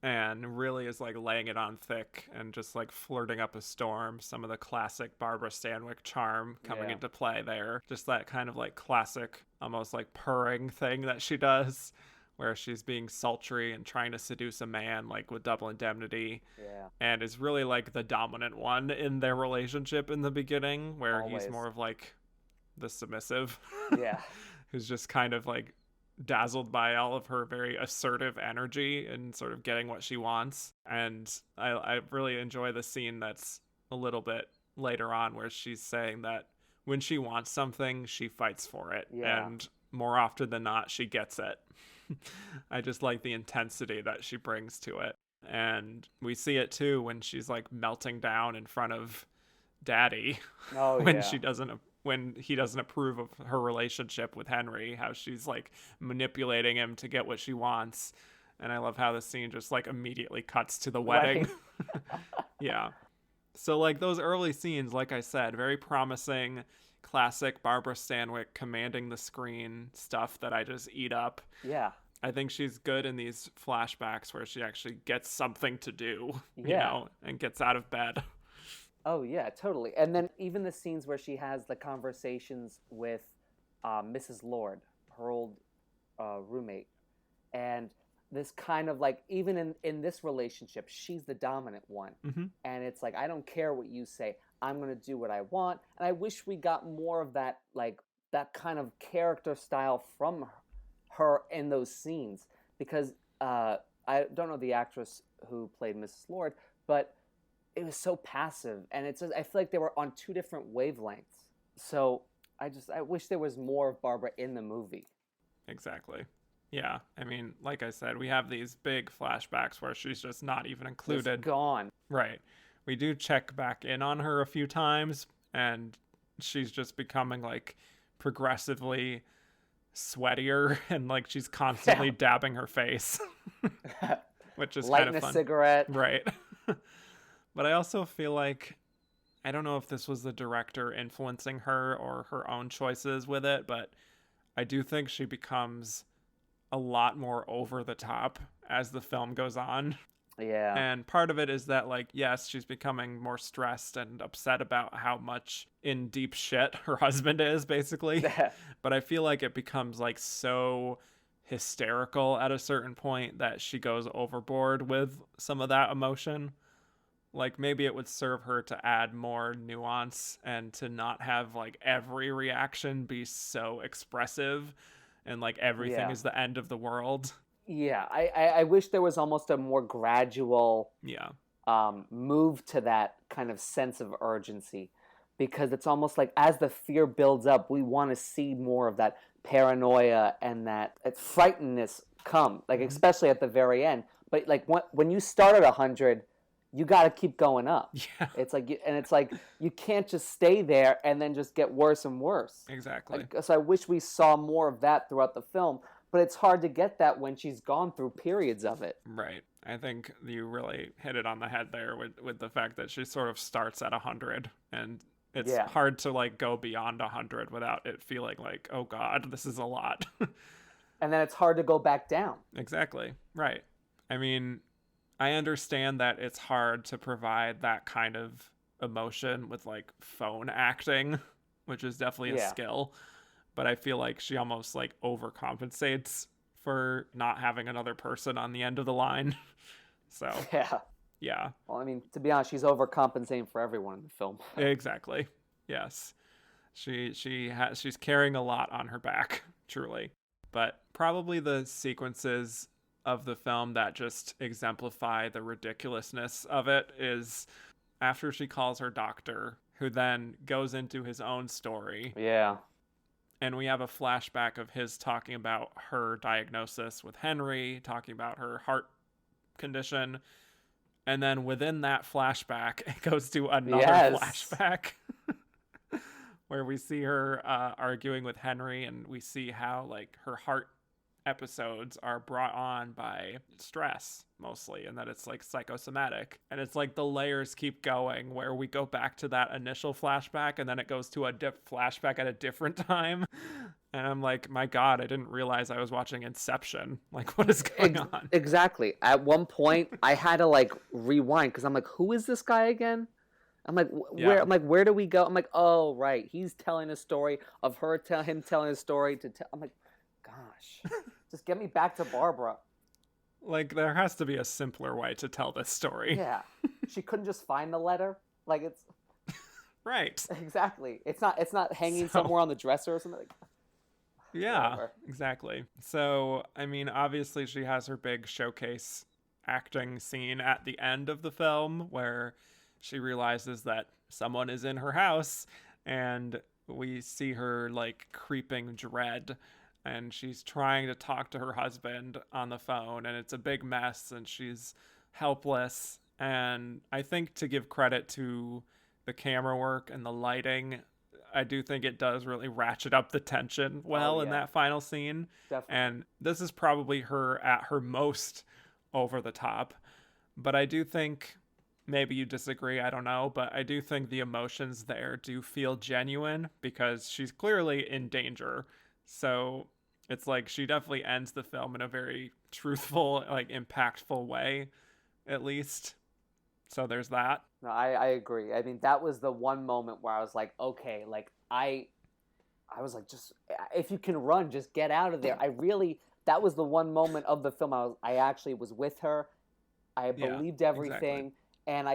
and really is like laying it on thick and just like flirting up a storm. Some of the classic Barbara Stanwyck charm coming into play there. Just that kind of like classic, almost like purring thing that she does, where she's being sultry and trying to seduce a man, like with Double Indemnity. Yeah. And is really like the dominant one in their relationship in the beginning, where Always. he's more of like the submissive. Yeah. Who's just kind of like dazzled by all of her very assertive energy and sort of getting what she wants. And I really enjoy the scene that's a little bit later on where she's saying that when she wants something, she fights for it. Yeah. And more often than not, she gets it. I just like the intensity that she brings to it. And we see it too when she's like melting down in front of Daddy. Oh, when he doesn't approve of her relationship with Henry, how she's like manipulating him to get what she wants. And I love how the scene just like immediately cuts to the wedding. Right. Yeah. So like those early scenes, like I said, very promising, classic Barbara Stanwyck commanding the screen stuff that I just eat up. Yeah. I think she's good in these flashbacks where she actually gets something to do, you know, and gets out of bed. Oh, yeah, totally. And then even the scenes where she has the conversations with Mrs. Lord, her old roommate. And this kind of like, even in this relationship, she's the dominant one. Mm-hmm. And it's like, I don't care what you say. I'm going to do what I want. And I wish we got more of that, like that kind of character style from her in those scenes. Because I don't know the actress who played Mrs. Lord, but it was so passive, and I feel like they were on two different wavelengths. So I wish there was more of Barbara in the movie. Exactly. Yeah. I mean, like I said, we have these big flashbacks where she's just not even included. Just gone. Right. We do check back in on her a few times, and she's just becoming like progressively sweatier, and like she's constantly dabbing her face, which is kind of fun. Lighting a cigarette. Right. But I also feel like, I don't know if this was the director influencing her or her own choices with it, but I do think she becomes a lot more over the top as the film goes on. Yeah. And part of it is that, like, yes, she's becoming more stressed and upset about how much in deep shit her husband is, basically. But I feel like it becomes, like, so hysterical at a certain point that she goes overboard with some of that emotion. Like, maybe it would serve her to add more nuance and to not have, like, every reaction be so expressive and, like, everything Yeah. is the end of the world. Yeah. I wish there was almost a more gradual Yeah. move to that kind of sense of urgency, because it's almost like as the fear builds up, we want to see more of that paranoia and that frightenedness come, like especially at the very end. But like when you start at 100, you got to keep going up. Yeah. It's like you can't just stay there and then just get worse and worse. Exactly. So I wish we saw more of that throughout the film, but it's hard to get that when she's gone through periods of it. Right. I think you really hit it on the head there with the fact that she sort of starts at 100, and it's hard to, like, go beyond 100 without it feeling like, oh God, this is a lot. And then it's hard to go back down. Exactly. Right. I mean, I understand that it's hard to provide that kind of emotion with, like, phone acting, which is definitely a skill, but I feel like she almost, like, overcompensates for not having another person on the end of the line. So yeah. Well, I mean, to be honest, she's overcompensating for everyone in the film. Exactly. Yes. She's carrying a lot on her back, truly. But probably the sequences of the film that just exemplify the ridiculousness of it is after she calls her doctor, who then goes into his own story. Yeah. And we have a flashback of his talking about her diagnosis with Henry, talking about her heart condition. And then within that flashback, it goes to another flashback where we see her arguing with Henry, and we see how, like, her heart episodes are brought on by stress mostly, and that it's, like, psychosomatic. And it's like the layers keep going where we go back to that initial flashback, and then it goes to a flashback at a different time. And I'm like, my God, I didn't realize I was watching Inception. Like, what is going on? Exactly. At one point, I had to, like, rewind, because I'm like, who is this guy again? I'm like, where do we go? I'm like, oh, right. He's telling a story of him telling a story to tell. I'm like, gosh, just get me back to Barbara. Like, there has to be a simpler way to tell this story. Yeah. She couldn't just find the letter. Like, it's right. Exactly. It's not hanging somewhere on the dresser or something. Like, yeah, whatever. exactly. So, I mean, obviously she has her big showcase acting scene at the end of the film where she realizes that someone is in her house, and we see her, like, creeping dread, and she's trying to talk to her husband on the phone, and it's a big mess, and she's helpless. And I think, to give credit to the camera work and the lighting, I do think it does really ratchet up the tension in that final scene. Definitely. And this is probably her at her most over the top. But I do think, maybe you disagree, I don't know, but I do think the emotions there do feel genuine because she's clearly in danger. So it's like she definitely ends the film in a very truthful, like, impactful way, at least. So there's that. No, I agree. I mean, that was the one moment where I was like, okay, like, I was like, just, if you can run, just get out of there. That was the one moment of the film I actually was with her. I believed everything. Exactly. And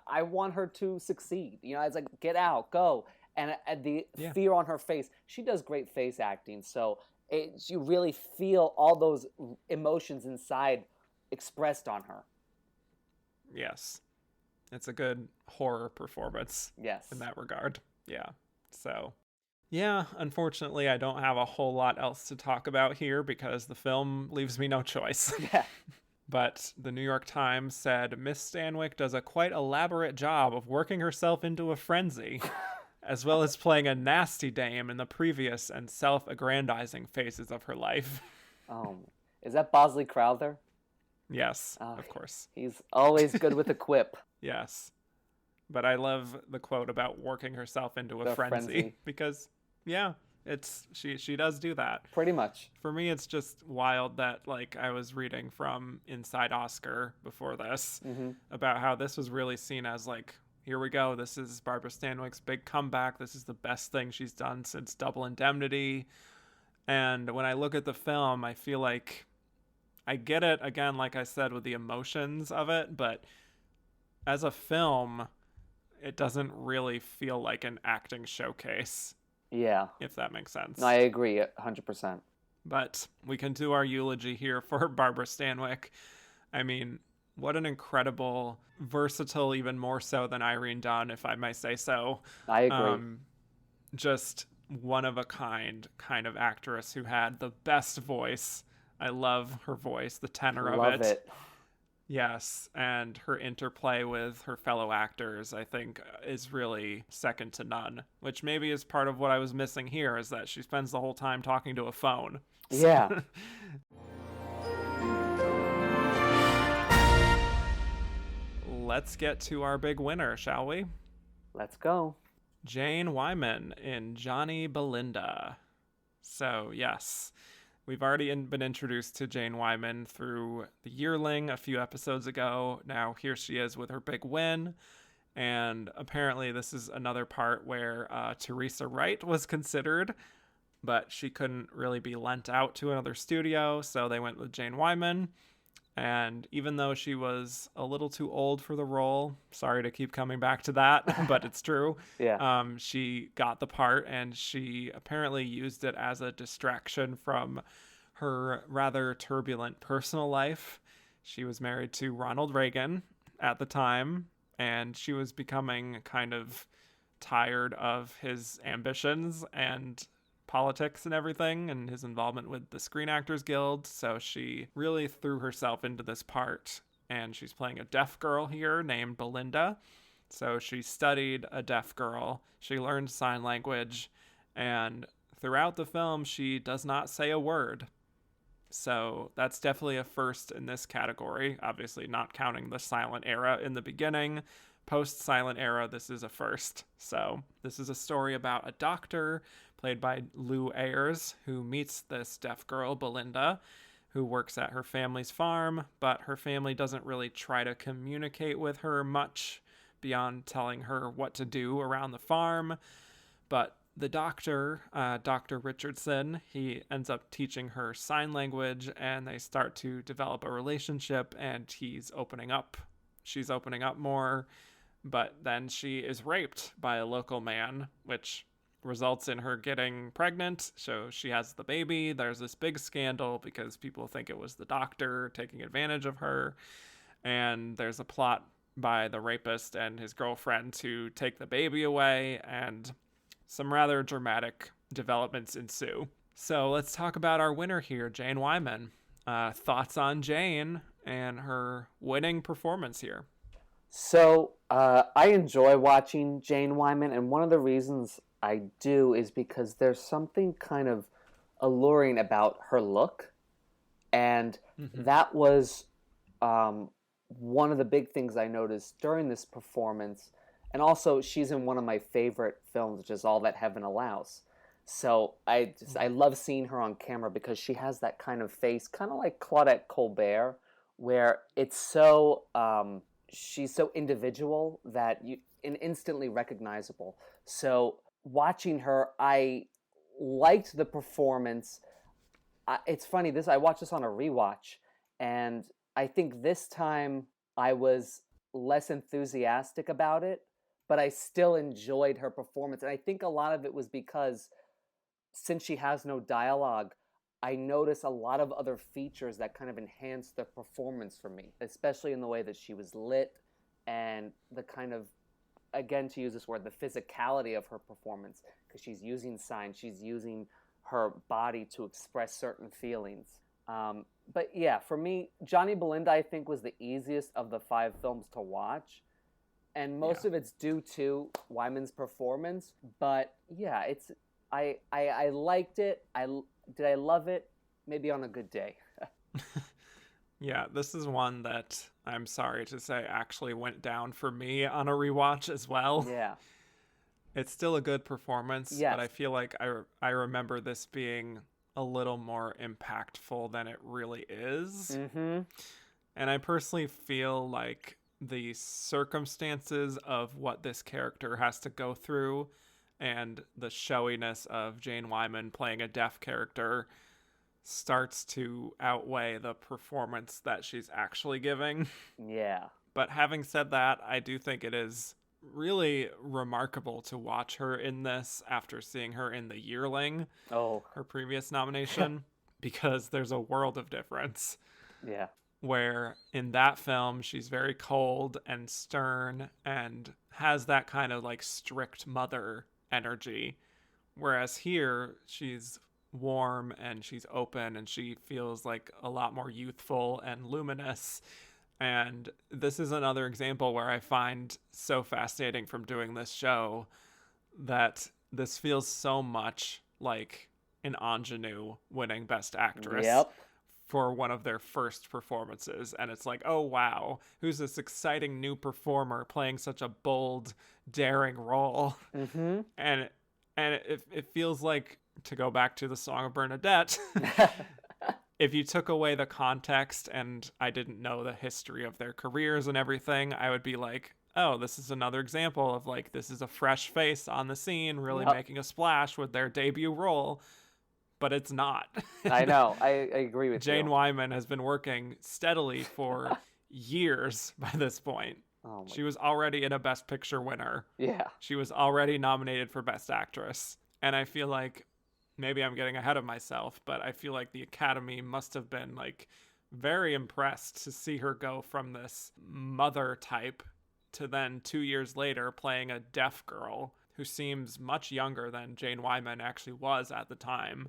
I want her to succeed. You know, I was like, get out, go. And the fear on her face, she does great face acting. So you really feel all those emotions inside expressed on her. Yes. It's a good horror performance. Yes. In that regard. Yeah. So, yeah, unfortunately, I don't have a whole lot else to talk about here because the film leaves me no choice. Yeah. But the New York Times said Miss Stanwyck does a quite elaborate job of working herself into a frenzy, as well as playing a nasty dame in the previous and self-aggrandizing phases of her life. Is that Bosley Crowther? Yes, of course. He's always good with a quip. Yes. But I love the quote about working herself into a frenzy because, yeah, She does do that. Pretty much. For me, it's just wild that, like, I was reading from Inside Oscar before this about how this was really seen as, like, here we go. This is Barbara Stanwyck's big comeback. This is the best thing she's done since Double Indemnity. And when I look at the film, I feel like I get it, again, like I said, with the emotions of it, but as a film, it doesn't really feel like an acting showcase. Yeah. If that makes sense. No, I agree 100%. But we can do our eulogy here for Barbara Stanwyck. I mean, what an incredible, versatile, even more so than Irene Dunne, if I may say so. I agree. Just one of a kind of actress who had the best voice. I love her voice, the tenor of it. Love it. Yes, and her interplay with her fellow actors, I think, is really second to none, which maybe is part of what I was missing here, is that she spends the whole time talking to a phone. Yeah. Let's get to our big winner, shall we? Let's go. Jane Wyman in Johnny Belinda. So, yes. We've already been introduced to Jane Wyman through The Yearling a few episodes ago. Now here she is with her big win. And apparently this is another part where Teresa Wright was considered, but she couldn't really be lent out to another studio, so they went with Jane Wyman. And even though she was a little too old for the role, sorry to keep coming back to that, but it's true. Yeah. She got the part, and she apparently used it as a distraction from her rather turbulent personal life. She was married to Ronald Reagan at the time, and she was becoming kind of tired of his ambitions and politics and everything, and his involvement with the Screen Actors Guild. So she really threw herself into this part, and she's playing a deaf girl here named Belinda. So she studied a deaf girl, she learned sign language, and throughout the film she does not say a word. So that's definitely a first in this category, obviously not counting the silent era in the beginning. Post-silent era, this is a first. So this is a story about a doctor played by Lou Ayres, who meets this deaf girl, Belinda, who works at her family's farm, but her family doesn't really try to communicate with her much beyond telling her what to do around the farm. But the doctor, Dr. Richardson, he ends up teaching her sign language, and they start to develop a relationship, and she's opening up more. But then she is raped by a local man, which results in her getting pregnant. So she has the baby. There's this big scandal because people think it was the doctor taking advantage of her. And there's a plot by the rapist and his girlfriend to take the baby away, and some rather dramatic developments ensue. So let's talk about our winner here, Jane Wyman. Thoughts on Jane and her winning performance here? So I enjoy watching Jane Wyman, and one of the reasons I do is because there's something kind of alluring about her look, and that was one of the big things I noticed during this performance. And also, she's in one of my favorite films, which is All That Heaven Allows. So I love seeing her on camera because she has that kind of face, kind of like Claudette Colbert, where it's so she's so individual that and instantly recognizable. So watching her, I liked the performance. It's funny, I watched this on a rewatch, and I think this time I was less enthusiastic about it, but I still enjoyed her performance. And I think a lot of it was because since she has no dialogue, I noticed a lot of other features that kind of enhanced the performance for me, especially in the way that she was lit and the kind of, again, to use this word, the physicality of her performance, because she's using signs, she's using her body to express certain feelings. But yeah, for me, Johnny Belinda, I think, was the easiest of the 5 films to watch. And most of it's due to Wyman's performance. But yeah, I liked it. Did I love it? Maybe on a good day. Yeah, this is one that I'm sorry to say actually went down for me on a rewatch as well. Yeah. It's still a good performance, Yes. but I feel like I remember this being a little more impactful than it really is. Mm-hmm. And I personally feel like the circumstances of what this character has to go through and the showiness of Jane Wyman playing a deaf character starts to outweigh the performance that she's actually giving. Yeah. But having said that, I do think it is really remarkable to watch her in this after seeing her in The Yearling, Oh. her previous nomination, because there's a world of difference. Yeah. Where in that film, she's very cold and stern and has that kind of like strict mother energy. Whereas here, she's warm and she's open and she feels like a lot more youthful and luminous. And this is another example where I find so fascinating from doing this show that this feels so much like an ingenue winning Best Actress. Yep. For one of their first performances. And it's like, oh, wow, who's this exciting new performer playing such a bold, daring role? Mm-hmm. And it feels like, to go back to the Song of Bernadette, if you took away the context and I didn't know the history of their careers and everything, I would be like, oh, this is another example of like, this is a fresh face on the scene, really making a splash with their debut role. But it's not. I know. I agree with Jane you. Wyman has been working steadily for years by this point. Oh She was already in a Best Picture winner. Yeah. She was already nominated for Best Actress. And I feel like maybe I'm getting ahead of myself, but I feel like the Academy must have been like very impressed to see her go from this mother type to then 2 years later playing a deaf girl who seems much younger than Jane Wyman actually was at the time.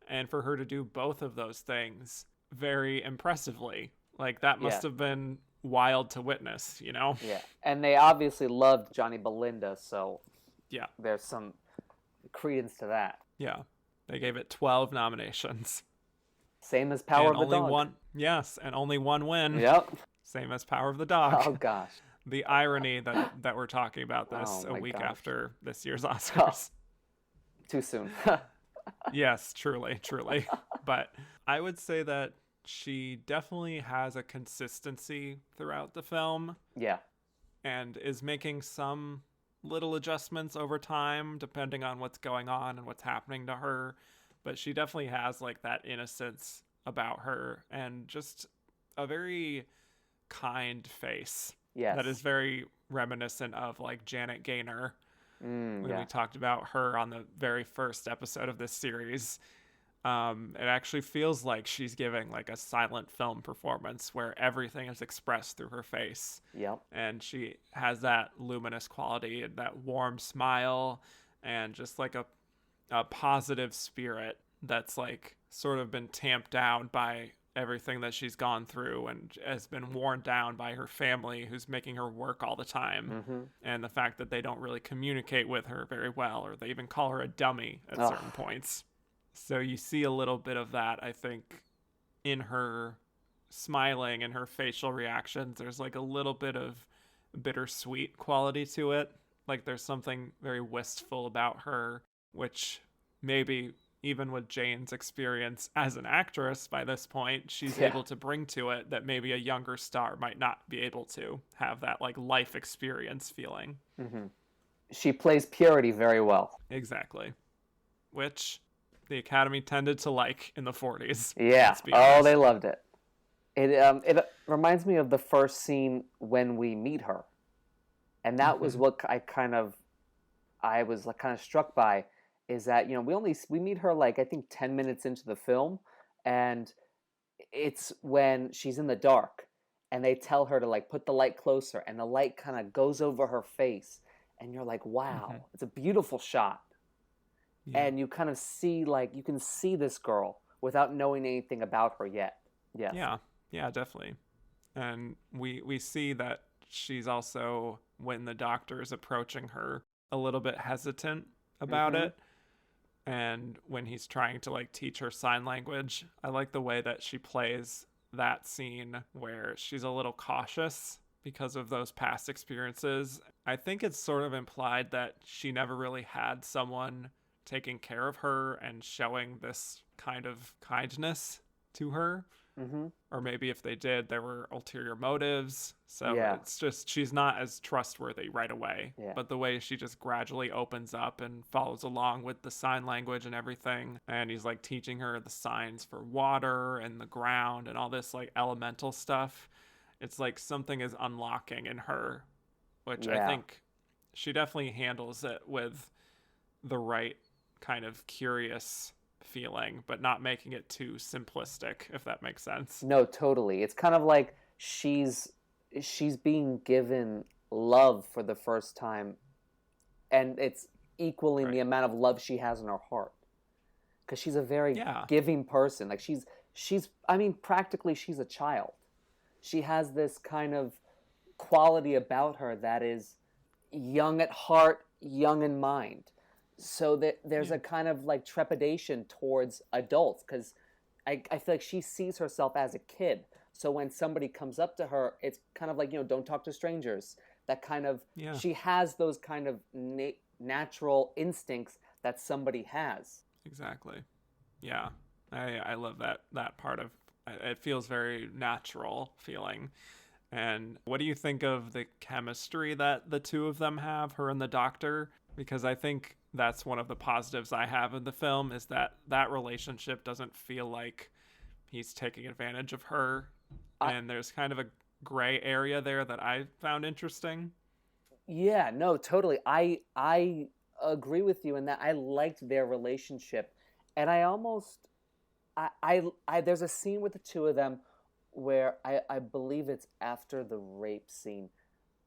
And for her to do both of those things very impressively, like that must have been wild to witness, you know? Yeah. And they obviously loved Johnny Belinda, so Yeah. there's some credence to that. Yeah. They gave it 12 nominations. Same as Power and of the only Dog. One, yes, and only one win. Yep. Same as Power of the Dog. Oh, gosh. The irony that we're talking about this Oh, a my week gosh. after this year's Oscars. Too soon. Yes, truly. But I would say that she definitely has a consistency throughout the film Yeah. and is making some little adjustments over time depending on what's going on and what's happening to her. But she definitely has like that innocence about her and just a very kind face. Yes. That is very reminiscent of like Janet Gaynor. When Yeah. we talked about her on the very first episode of this series, it actually feels like she's giving like a silent film performance where everything is expressed through her face. Yep. And she has that luminous quality and that warm smile and just like a positive spirit that's like sort of been tamped down by everything that she's gone through and has been worn down by her family who's making her work all the time. Mm-hmm. And the fact that they don't really communicate with her very well, or they even call her a dummy at certain points. So you see a little bit of that, I think, in her smiling and her facial reactions. There's like a little bit of bittersweet quality to it. Like there's something very wistful about her, which maybe even with Jane's experience as an actress by this point, she's able to bring to it that maybe a younger star might not be able to have that like life experience feeling. Mm-hmm. She plays purity very well. Exactly. Which the Academy tended to like in the 40s. Yeah. Oh, they loved it. It reminds me of the first scene when we meet her. And that was what I was like kind of struck by, is that, you know, we meet her like I think 10 minutes into the film, and it's when she's in the dark and they tell her to like put the light closer and the light kind of goes over her face and you're like, wow, it's a beautiful shot. Yeah. And you kind of see like you can see this girl without knowing anything about her yet. Yes. Yeah, definitely. And we see that she's also, when the doctor is approaching her, a little bit hesitant about it. And when he's trying to like teach her sign language, I like the way that she plays that scene where she's a little cautious because of those past experiences. I think it's sort of implied that she never really had someone taking care of her and showing this kind of kindness to her. Mm-hmm. Or maybe if they did, there were ulterior motives. So Yeah. it's just, she's not as trustworthy right away. Yeah. But the way she just gradually opens up and follows along with the sign language and everything. And he's like teaching her the signs for water and the ground and all this like elemental stuff. It's like something is unlocking in her, which I think she definitely handles it with the right kind of curious feeling, but not making it too simplistic, if that makes sense. No, totally. It's kind of like she's being given love for the first time, and it's equaling the amount of love she has in her heart, because she's a very giving person. Like she's I mean, practically she's a child. She has this kind of quality about her that is young at heart, young in mind. So that there's a kind of like trepidation towards adults, because I feel like she sees herself as a kid. So when somebody comes up to her, it's kind of like, don't talk to strangers. That kind of, she has those kind of natural instincts that somebody has. Exactly. Yeah. I love that part of it. Feels very natural feeling. And what do you think of the chemistry that the two of them have, her and the doctor? Because I think that's one of the positives I have in the film, is that relationship doesn't feel like he's taking advantage of her. And there's kind of a gray area there that I found interesting. Yeah, no, totally. I agree with you in that I liked their relationship. And I almost, I there's a scene with the two of them where I believe it's after the rape scene.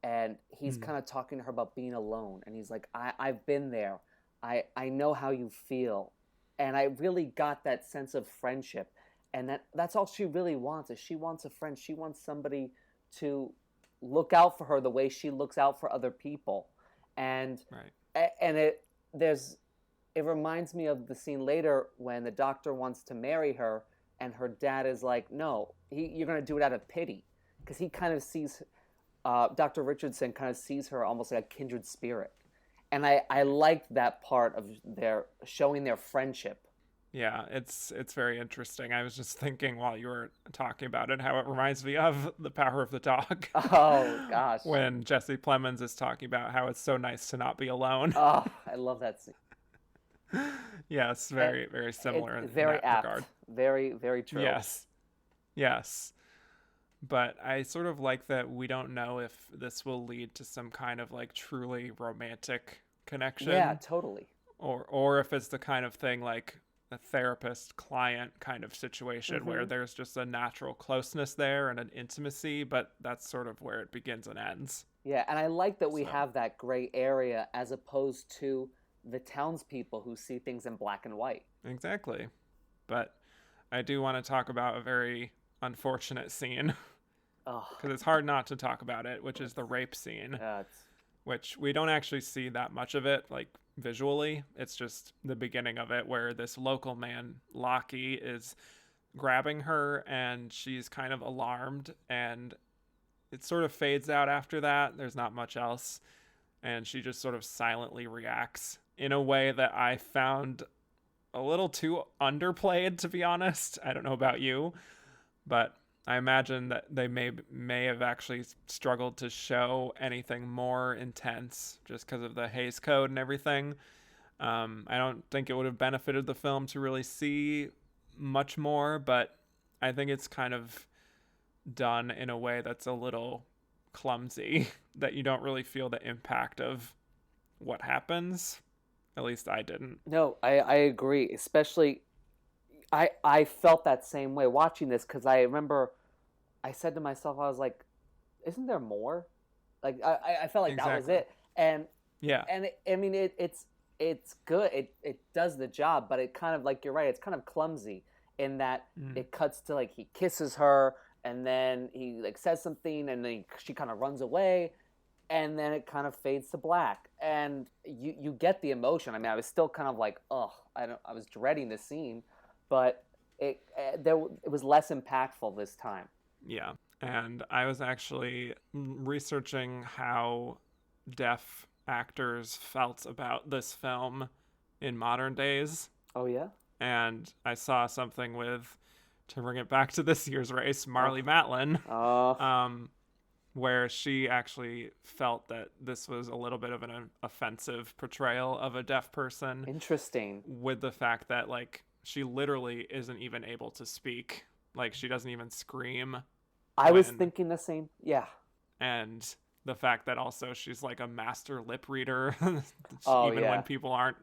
And he's kind of talking to her about being alone. And he's like, I've been there. I know how you feel. And I really got that sense of friendship. And that's all she really wants, is she wants a friend. She wants somebody to look out for her the way she looks out for other people. And it reminds me of the scene later when the doctor wants to marry her and her dad is like, no, you're going to do it out of pity. Because he kind of sees, Dr. Richardson kind of sees her almost like a kindred spirit. And I liked that part of their showing their friendship. Yeah, it's very interesting. I was just thinking while you were talking about it, how it reminds me of The Power of the Dog. Oh, gosh. When Jesse Plemons is talking about how it's so nice to not be alone. Oh, I love that scene. Yes, very, very similar in very that apt. regard. Very, very true. Yes. But I sort of like that we don't know if this will lead to some kind of like truly romantic connection. Yeah, totally. Or if it's the kind of thing like a therapist-client kind of situation where there's just a natural closeness there and an intimacy, but that's sort of where it begins and ends. Yeah, and I like that we have that gray area as opposed to the townspeople who see things in black and white. Exactly. But I do want to talk about a very unfortunate scene. Because it's hard not to talk about it, which is the rape scene. Which we don't actually see that much of it, like visually. It's just the beginning of it where this local man, Lockie, is grabbing her and she's kind of alarmed, and it sort of fades out after that. There's not much else. And she just sort of silently reacts in a way that I found a little too underplayed, to be honest. I don't know about you, but I imagine that they may have actually struggled to show anything more intense just because of the Hays Code and everything. I don't think it would have benefited the film to really see much more, but I think it's kind of done in a way that's a little clumsy, that you don't really feel the impact of what happens. At least I didn't. No, I agree. Especially, I felt that same way watching this, because I remember I said to myself, I was like, isn't there more? Like, I felt like that was it. And it's good. It does the job, but it kind of, like, you're right, it's kind of clumsy in that it cuts to, like, he kisses her and then he, like, says something and then she kind of runs away. And then it kind of fades to black, and you get the emotion. I mean, I was still kind of like, I was dreading the scene, but it was less impactful this time. Yeah, And I was actually researching how deaf actors felt about this film in modern days. Oh, yeah? And I saw something with, to bring it back to this year's race, Marlee Oh. Matlin, Oh. where she actually felt that this was a little bit of an offensive portrayal of a deaf person, Interesting. with the fact that, like, she literally isn't even able to speak. Like, she doesn't even scream. I was thinking the same. Yeah. And the fact that also she's like a master lip reader, Oh, even yeah. when people aren't,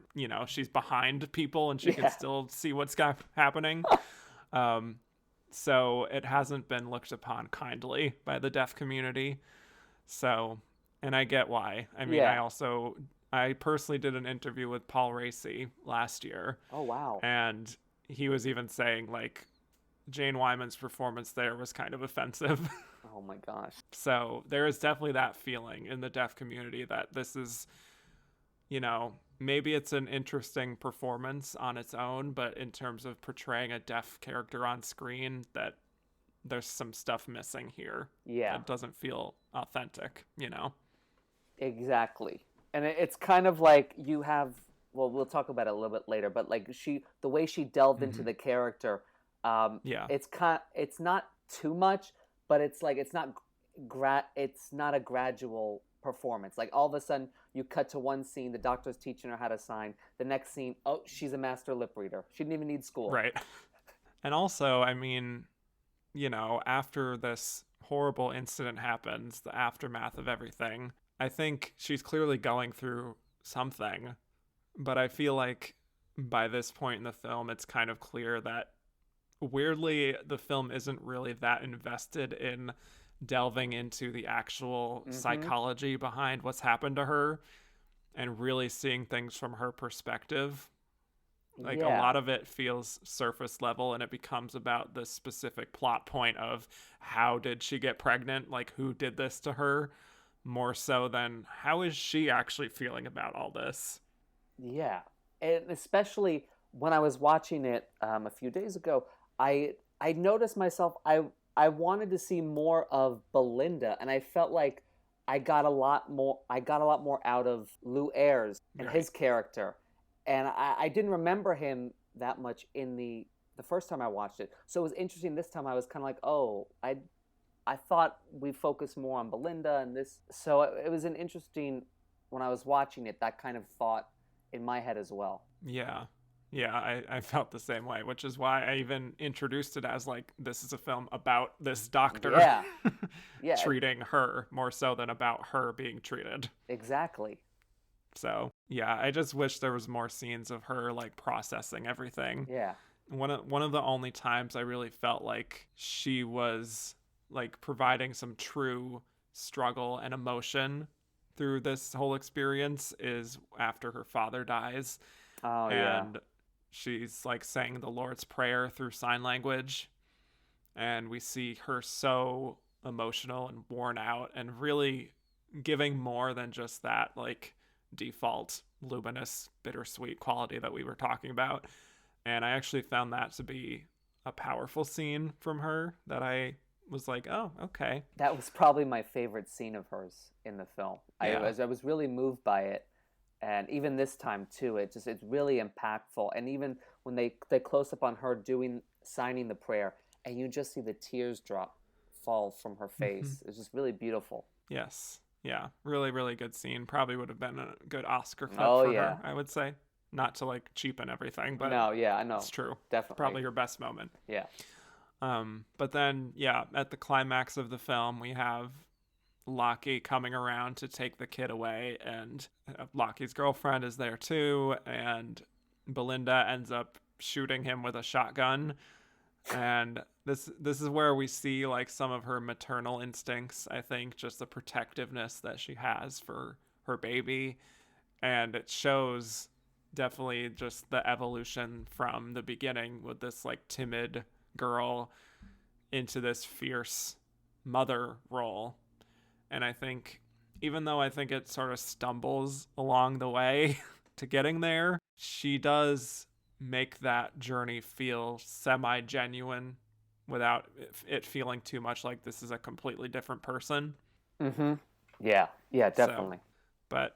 she's behind people and she can still see what's happening. So it hasn't been looked upon kindly by the deaf community. So, and I get why. I mean, Yeah. I personally did an interview with Paul Raci last year. Oh, wow. And he was even saying, like, Jane Wyman's performance there was kind of offensive. Oh, my gosh. So there is definitely that feeling in the deaf community that this is, maybe it's an interesting performance on its own, but in terms of portraying a deaf character on screen, that there's some stuff missing here. Yeah. That doesn't feel authentic, Exactly. And it's kind of like you have, well, we'll talk about it a little bit later, but like the way she delved into the character, it's not too much, but it's like it's not a gradual performance. Like all of a sudden you cut to one scene, the doctor's teaching her how to sign. The next scene, oh, she's a master lip reader. She didn't even need school. Right. And also, I mean, after this horrible incident happens, the aftermath of everything, I think she's clearly going through something, but I feel like by this point in the film, it's kind of clear that weirdly, the film isn't really that invested in delving into the actual psychology behind what's happened to her and really seeing things from her perspective. Like a lot of it feels surface level and it becomes about the specific plot point of how did she get pregnant? Like who did this to her? More so than how is she actually feeling about all this? Yeah. And especially when I was watching it a few days ago, I noticed myself, I wanted to see more of Belinda, and I felt like I got a lot more out of Lou Ayres and his character. And I didn't remember him that much in the first time I watched it. So it was interesting this time. I was kind of like, oh, I thought we focused more on Belinda and this. So it was an interesting, when I was watching it, that kind of thought in my head as well. Yeah. Yeah, I felt the same way, which is why I even introduced it as like, this is a film about this doctor treating her more so than about her being treated. Exactly. So, yeah, I just wish there was more scenes of her like processing everything. Yeah. One of the only times I really felt like she was like providing some true struggle and emotion through this whole experience is after her father dies. Oh, and she's like saying the Lord's Prayer through sign language. And we see her so emotional and worn out and really giving more than just that like default luminous bittersweet quality that we were talking about. And I actually found that to be a powerful scene from her that I was like, oh, okay. That was probably my favorite scene of hers in the film. Yeah. I was really moved by it. And even this time too, it's really impactful. And even when they close up on her signing the prayer, and you just see the tears fall from her face. It's just really beautiful. Yes. Yeah. Really, really good scene. Probably would have been a good Oscar cut for her, I would say. Not to like cheapen everything, but no, yeah, I know. It's true. Definitely. Probably her best moment. Yeah. But then, yeah, at the climax of the film, we have Lockie coming around to take the kid away, and Lockie's girlfriend is there too, and Belinda ends up shooting him with a shotgun. And this is where we see like some of her maternal instincts, I think, just the protectiveness that she has for her baby. And it shows definitely just the evolution from the beginning with this like timid girl into this fierce mother role. And I think, even though I think it sort of stumbles along the way to getting there, she does make that journey feel semi-genuine without it feeling too much like this is a completely different person. Mm-hmm. Yeah, definitely. So, but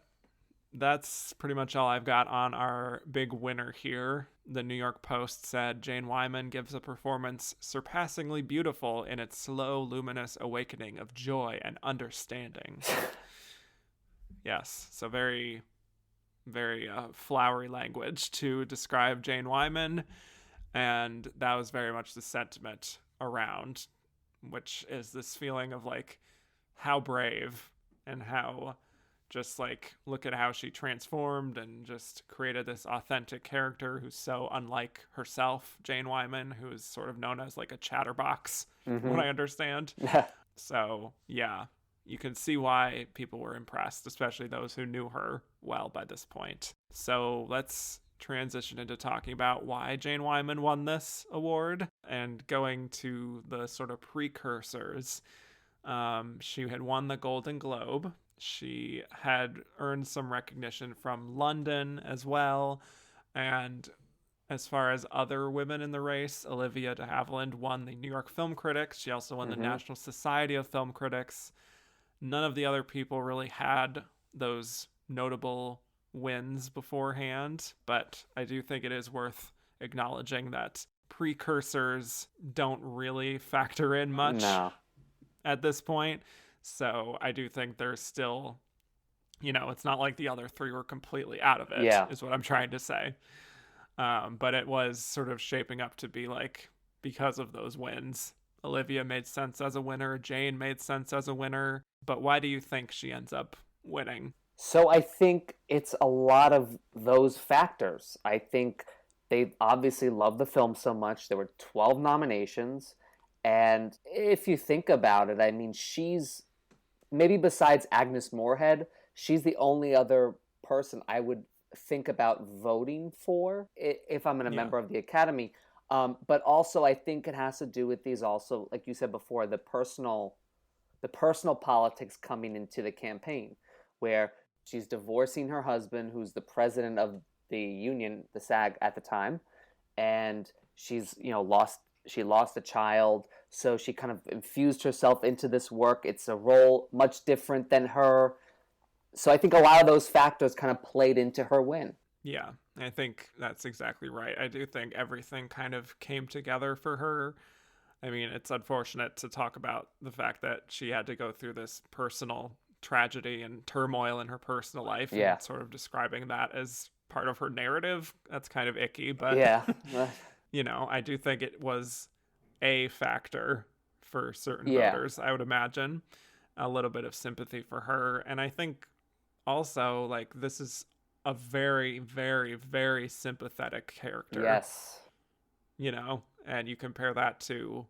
that's pretty much all I've got on our big winner here. The New York Post said Jane Wyman gives a performance surpassingly beautiful in its slow, luminous awakening of joy and understanding. Yes, so very, very flowery language to describe Jane Wyman, and that was very much the sentiment around, which is this feeling of like how brave and how just like look at how she transformed and just created this authentic character who's so unlike herself, Jane Wyman, who is sort of known as like a chatterbox, from what I understand. So yeah, you can see why people were impressed, especially those who knew her well by this point. So let's transition into talking about why Jane Wyman won this award and going to the sort of precursors. She had won the Golden Globe. She had earned some recognition from London as well. And as far as other women in the race, Olivia de Havilland won the New York Film Critics. She also won the National Society of Film Critics. None of the other people really had those notable wins beforehand, but I do think it is worth acknowledging that precursors don't really factor in much at this point. So I do think there's still, it's not like the other three were completely out of it, is what I'm trying to say. But it was sort of shaping up to be like, because of those wins, Olivia made sense as a winner, Jane made sense as a winner. But why do you think she ends up winning? So I think it's a lot of those factors. I think they obviously love the film so much. There were 12 nominations. And if you think about it, I mean, she's, maybe besides Agnes Moorehead, she's the only other person I would think about voting for if I'm a member of the Academy. But also, I think it has to do with these also, like you said before, the personal politics coming into the campaign, where she's divorcing her husband, who's the president of the union, the SAG at the time, and she's she lost a child, so she kind of infused herself into this work. It's a role much different than her. So I think a lot of those factors kind of played into her win. Yeah, I think that's exactly right. I do think everything kind of came together for her. I mean, it's unfortunate to talk about the fact that she had to go through this personal tragedy and turmoil in her personal life, and sort of describing that as part of her narrative. That's kind of icky, but I do think it was a factor for certain voters, I would imagine. A little bit of sympathy for her. And I think also, like, this is a very, very, very sympathetic character. Yes. And you compare that to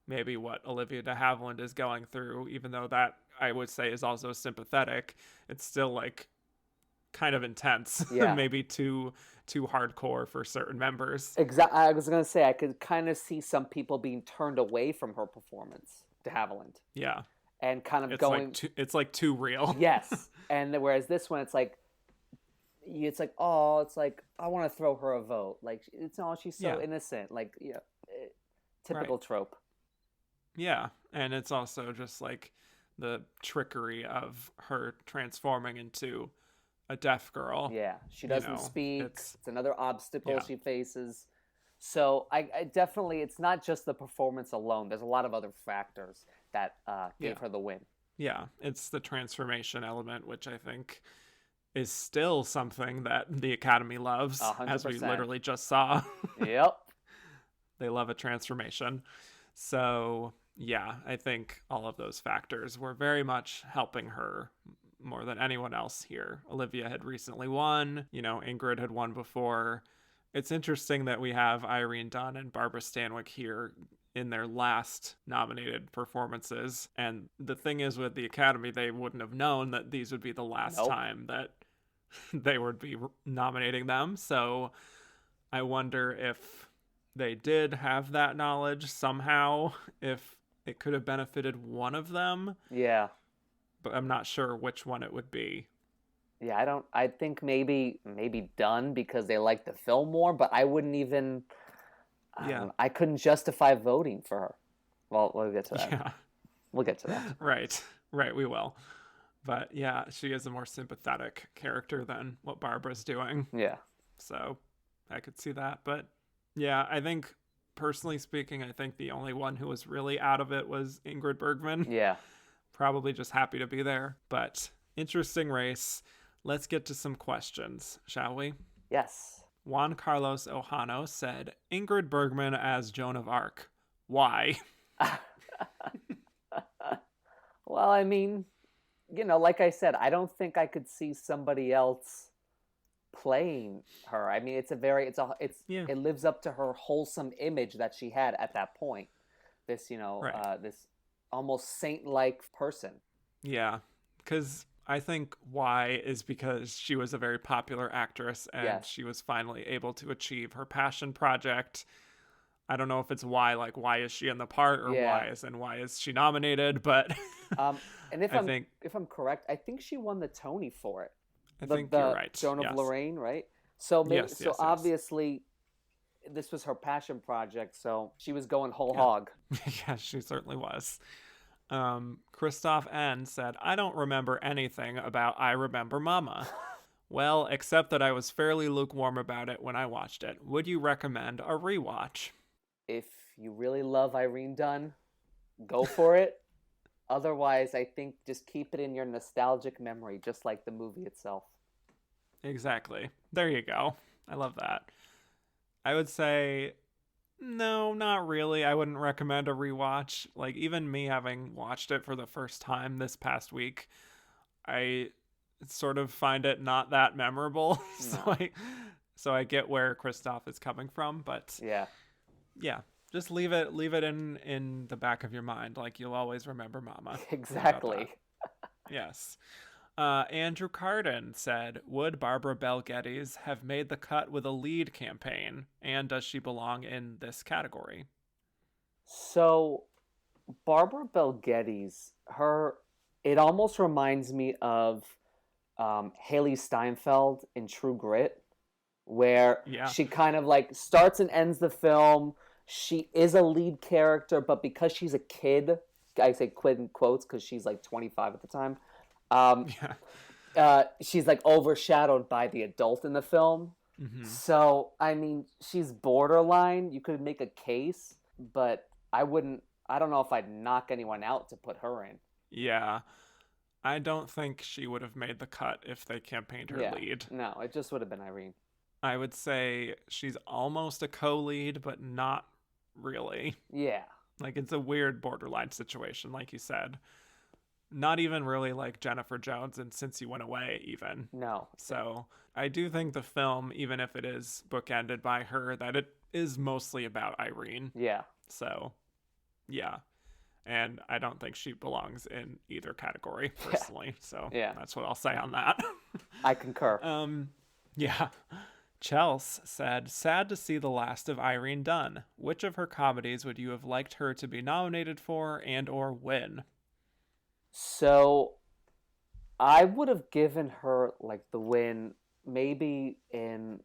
maybe what Olivia de Havilland is going through, even though that I would say is also sympathetic, it's still like kind of intense. Maybe too hardcore for certain members. Exactly. I was going to say, I could kind of see some people being turned away from her performance, de Havilland. Yeah. And kind of it's like too real. Yes. And whereas this one, it's like, I want to throw her a vote. Like, she's so innocent. Like, typical trope. Yeah. And it's also just like the trickery of her transforming into a deaf girl. Yeah. She doesn't speak. It's another obstacle she faces. So I definitely, it's not just the performance alone. There's a lot of other factors that gave her the win. Yeah. It's the transformation element, which I think is still something that the Academy loves, 100%. As we literally just saw. Yep. They love a transformation. So, yeah, I think all of those factors were very much helping her more than anyone else here. Olivia had recently won. Ingrid had won before. It's interesting that we have Irene Dunne and Barbara Stanwyck here in their last nominated performances. And the thing is, with the Academy, they wouldn't have known that these would be the last time that they would be nominating them. So I wonder if they did have that knowledge somehow, if it could have benefited one of them. Yeah. But I'm not sure which one it would be. Yeah, I think maybe Dunne, because they like the film more, but I wouldn't even, I couldn't justify voting for her. Well, we'll get to that. Yeah. We'll get to that. Right. Right, we will. But yeah, she is a more sympathetic character than what Barbara's doing. Yeah. So I could see that. But yeah, I think, personally speaking, I think the only one who was really out of it was Ingrid Bergman. Yeah. Probably just happy to be there. But interesting race. Let's get to some questions, shall we? Yes. Juan Carlos Ojano said, Ingrid Bergman as Joan of Arc. Why? Well, I mean, like I said, I don't think I could see somebody else playing her. I mean, it lives up to her wholesome image that she had at that point. This, Right. This almost saint-like person. Yeah, because I think why is because she was a very popular actress and Yes. she was finally able to achieve her passion project. I don't know if it's why is she in the part, or Yeah. why is she nominated, but And if I I'm think if I'm correct, I think she won the Tony for it. I think you're right. Joan of Yes. Lorraine, right? So maybe Yes, yes, yes. obviously this was her passion project, so she was going whole Yeah. hog. Yeah, she certainly was. Christoph N said, I don't remember anything about I Remember Mama. Well, except that I was fairly lukewarm about it when I watched it. Would you recommend a rewatch? If you really love Irene Dunne, go for it. Otherwise, I think just keep it in your nostalgic memory, just like the movie itself. Exactly. There you go. I love that. I would say, no, not really. I wouldn't recommend a rewatch. Like, even me having watched it for the first time this past week, I sort of find it not that memorable. No. So I get where Christoph is coming from, but Yeah. just leave it in the back of your mind. Like, you'll always remember Mama. How about Exactly. that? Yes. Andrew Carden said, would Barbara Bel Geddes have made the cut with a lead campaign? And does she belong in this category? So, Barbara Bel Geddes, it almost reminds me of Haley Steinfeld in True Grit, where Yeah. she kind of like starts and ends the film. She is a lead character, but because she's a kid, I say quid in quotes because she's like 25 at the time, Yeah. she's like overshadowed by the adult in the film. Mm-hmm. So, I mean, she's borderline. You could make a case, but I don't know if I'd knock anyone out to put her in. Yeah. I don't think she would have made the cut if they campaigned her lead. No, it just would have been Irene. I would say she's almost a co-lead, but not really. Yeah. Like, it's a weird borderline situation, like you said. Not even really like Jennifer Jones and Since You Went Away, even. No. So I do think the film, even if it is bookended by her, that it is mostly about Irene. Yeah. So, yeah. And I don't think she belongs in either category, personally. So that's what I'll say on that. I concur. Yeah. Chels said, sad to see the last of Irene Dunne. Which of her comedies would you have liked her to be nominated for and or win? So I would have given her like the win maybe in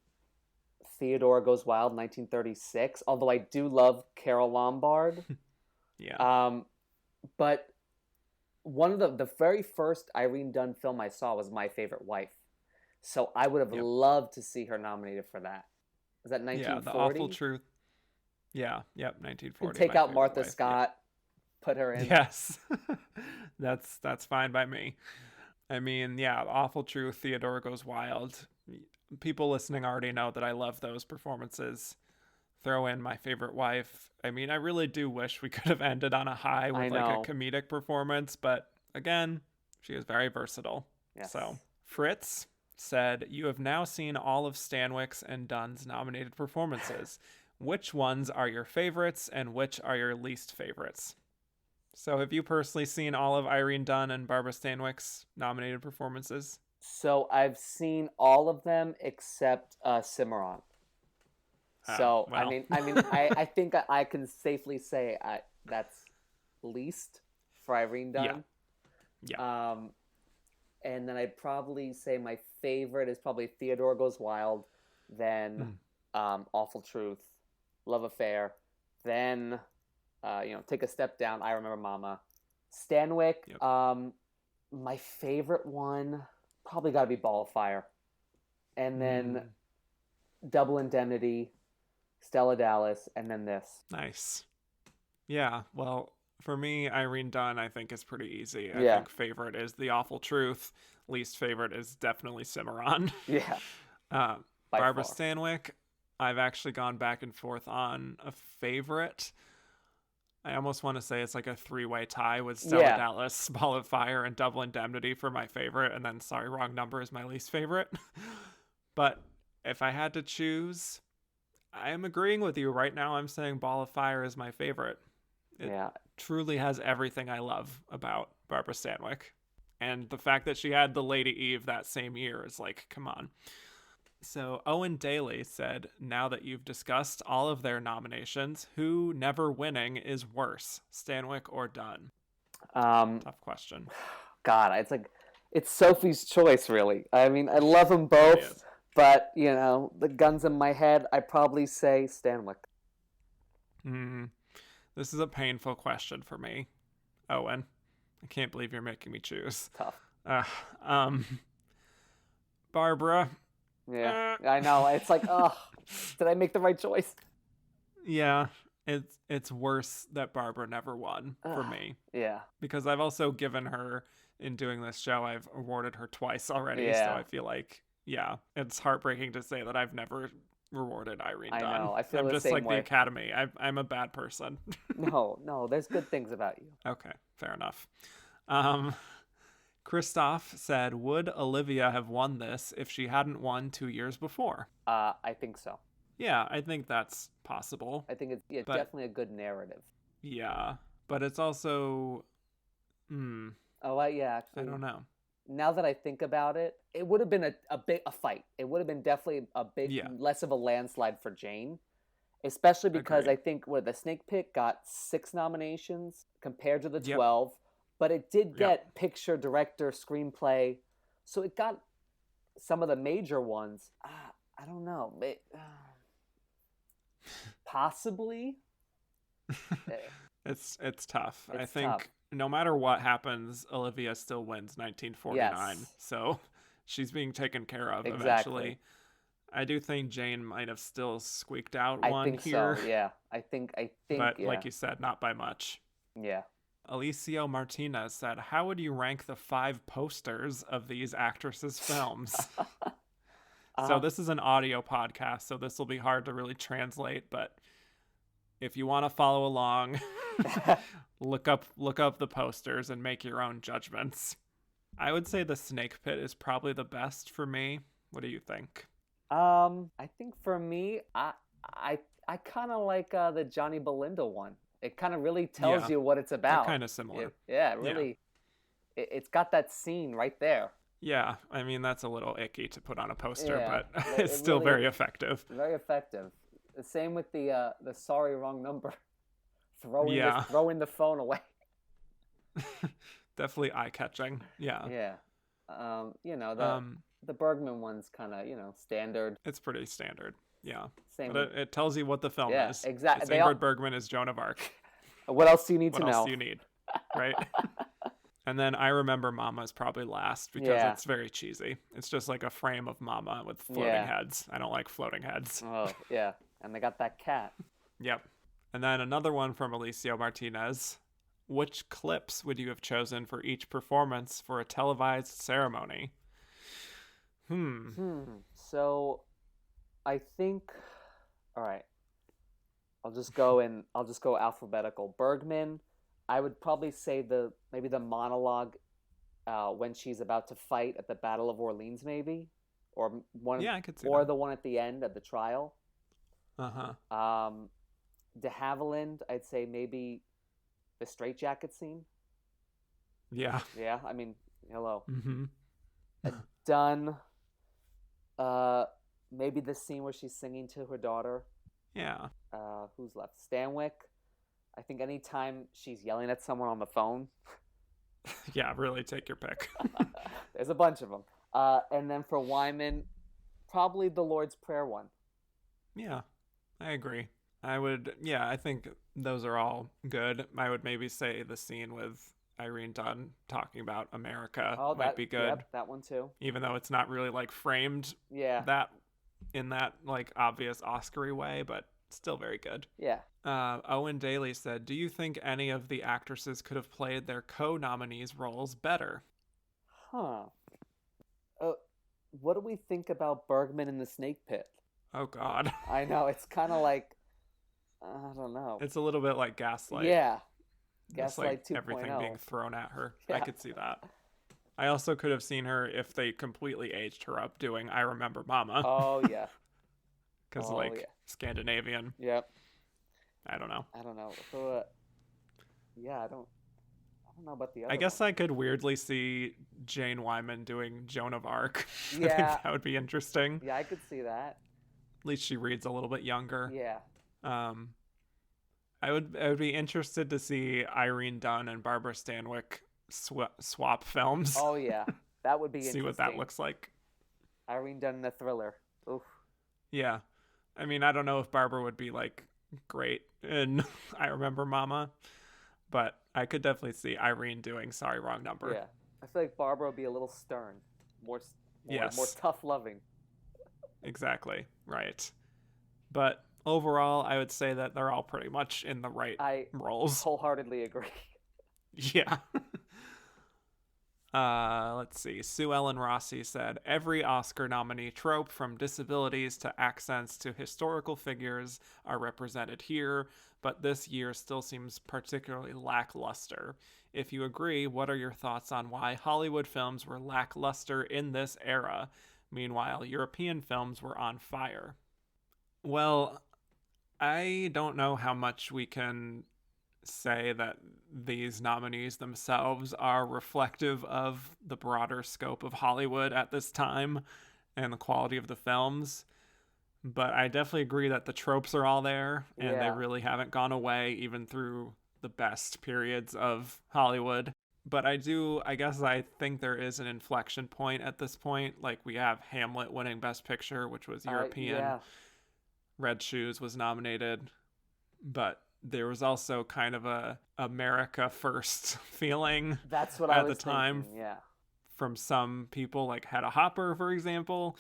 Theodore Goes Wild 1936, although I do love Carol Lombard. Yeah. But one of the very first Irene Dunne film I saw was My Favorite Wife. So I would have loved to see her nominated for that. Is that 1940? Yeah, The Awful Truth. Yeah, 1940. Take out Martha Scott, put her in. Yes. That's fine by me. I mean, yeah, Awful Truth, Theodore Goes Wild. People listening already know that I love those performances. Throw in My Favorite Wife. I mean, I really do wish we could have ended on a high with like a comedic performance, but again, she is very versatile. Yes. So, Fritz said, you have now seen all of Stanwyck's and Dunne's nominated performances. Which ones are your favorites and which are your least favorites? So have you personally seen all of Irene Dunne and Barbara Stanwyck's nominated performances? So I've seen all of them except Cimarron. So well. I think I can safely say that's least for Irene Dunne. Yeah. And then I'd probably say my favorite is probably Theodore Goes Wild, then Awful Truth, Love Affair, then take a step down. I Remember Mama. Stanwyck. Yep. My favorite one probably got to be Ball of Fire, and then Double Indemnity, Stella Dallas, and then this. Nice. Yeah, well, for me, Irene Dunne, I think, is pretty easy. I Yeah. think favorite is The Awful Truth. Least favorite is definitely Cimarron. Yeah. Barbara far. Stanwyck, I've actually gone back and forth on a favorite. I almost want to say it's like a three-way tie with Stella Dallas, Ball of Fire, and Double Indemnity for my favorite, and then Sorry, Wrong Number is my least favorite. But if I had to choose, I am agreeing with you. Right now, I'm saying Ball of Fire is my favorite. It truly has everything I love about Barbara Stanwyck. And the fact that she had the Lady Eve that same year is like, come on. So Owen Daly said, now that you've discussed all of their nominations, who never winning is worse, Stanwyck or Dunne? Tough question. God, it's Sophie's choice, really. I mean, I love them both, but, the guns in my head, I probably say Stanwyck. This is a painful question for me, Owen. I can't believe you're making me choose. Tough. Barbara. Yeah, I know. It's like, did I make the right choice? Yeah, it's worse that Barbara never won for me. Yeah. Because I've also given her, in doing this show, I've awarded her twice already. So I feel like, it's heartbreaking to say that I've never rewarded Irene Dunne. I know. I feel I'm the just same like way. the Academy. I'm a bad person. No, there's good things about you. Okay, fair enough. Christoph said, would Olivia have won this if she hadn't won 2 years before? I think so. Yeah, I think that's possible. I think it's definitely a good narrative. Yeah, but it's also... Actually... I don't know. Now that I think about it, it would have been a fight. It would have been definitely a big, less of a landslide for Jane. Especially because I think the Snake Pit got 6 nominations compared to the 12. But it did get picture, director, screenplay. So it got some of the major ones. I don't know. Possibly. It's tough. I think no matter what happens, Olivia still wins 1949. Yes. So she's being taken care of eventually. I do think Jane might have still squeaked out one here. So, yeah. I think. But like you said, not by much. Yeah. Alicio Martinez said, how would you rank the 5 posters of these actresses' films? So this is an audio podcast, so this will be hard to really translate, but if you want to follow along, look up the posters and make your own judgments. I would say the Snake Pit is probably the best for me. What do you think? I think for me, I kind of like the Johnny Belinda one. It kind of really tells you what it's about. They're kind of similar. Really. Yeah. It's got that scene right there. Yeah, I mean, that's a little icky to put on a poster, but it's still really very effective. Very effective. The same with the Sorry, Wrong Number. Throwing the phone away. Definitely eye-catching. Yeah. Yeah. The Bergman one's kind of, standard. It's pretty standard. Yeah. Same. But it tells you what the film is. Exactly. It's Ingrid Bergman as Joan of Arc. What else do you need to know? What else do you need? Right? And then I Remember Mama is probably last because it's very cheesy. It's just like a frame of Mama with floating heads. I don't like floating heads. Oh, yeah. And they got that cat. Yep. And then another one from Alicio Martinez. Which clips would you have chosen for each performance for a televised ceremony? So I think, all right, I'll just go alphabetical. Bergman, I would probably say maybe the monologue when she's about to fight at the Battle of Orleans, maybe, or I could see or that. The one at the end of the trial. De Havilland, I'd say maybe the straitjacket scene. Yeah. Yeah, I mean, hello. Mm-hmm. Dunne. Maybe the scene where she's singing to her daughter. Yeah. Who's left? Stanwyck. I think anytime she's yelling at someone on the phone. Yeah, really take your pick. There's a bunch of them. And then for Wyman, probably the Lord's Prayer one. Yeah, I agree. I think those are all good. I would maybe say the scene with Irene Dunne talking about America might be good. Yep, that one too. Even though it's not really like framed Yeah. that in that like obvious Oscar-y way, but still very good. Yeah. Owen Daly said, "Do you think any of the actresses could have played their co-nominees' roles better?" Huh. What do we think about Bergman in the Snake Pit? Oh God. I know, it's kind of like, I don't know. It's a little bit like Gaslight. Yeah. Just Gaslight like 2.0. everything being thrown at her. Yeah. I could see that. I also could have seen her if they completely aged her up doing I Remember Mama. Oh, yeah. Because Scandinavian. Yep. I don't know. I don't know. Yeah, I don't know about the other I guess I could weirdly see Jane Wyman doing Joan of Arc. Yeah. I think that would be interesting. Yeah, I could see that. At least she reads a little bit younger. Yeah. I would be interested to see Irene Dunne and Barbara Stanwyck swap films. Oh yeah, that would be see what that looks like. Irene Dunne in a thriller. Oof. Yeah, I mean, I don't know if Barbara would be like great in I Remember Mama, but I could definitely see Irene doing Sorry Wrong Number. Yeah, I feel like Barbara would be a little stern, more tough loving. Exactly, right. But overall, I would say that they're all pretty much in the right roles. I wholeheartedly agree. Yeah. Let's see. Sue Ellen Rossi said, "Every Oscar nominee trope, from disabilities to accents to historical figures, are represented here, but this year still seems particularly lackluster. If you agree, what are your thoughts on why Hollywood films were lackluster in this era? Meanwhile, European films were on fire." Well, I don't know how much we can say that these nominees themselves are reflective of the broader scope of Hollywood at this time and the quality of the films. But I definitely agree that the tropes are all there and they really haven't gone away even through the best periods of Hollywood. But I think there is an inflection point at this point. Like we have Hamlet winning Best Picture, which was European. Yeah. Red Shoes was nominated, but there was also kind of a America first feeling. That's what at I was the time. Thinking, yeah. From some people, like Hedda Hopper, for example.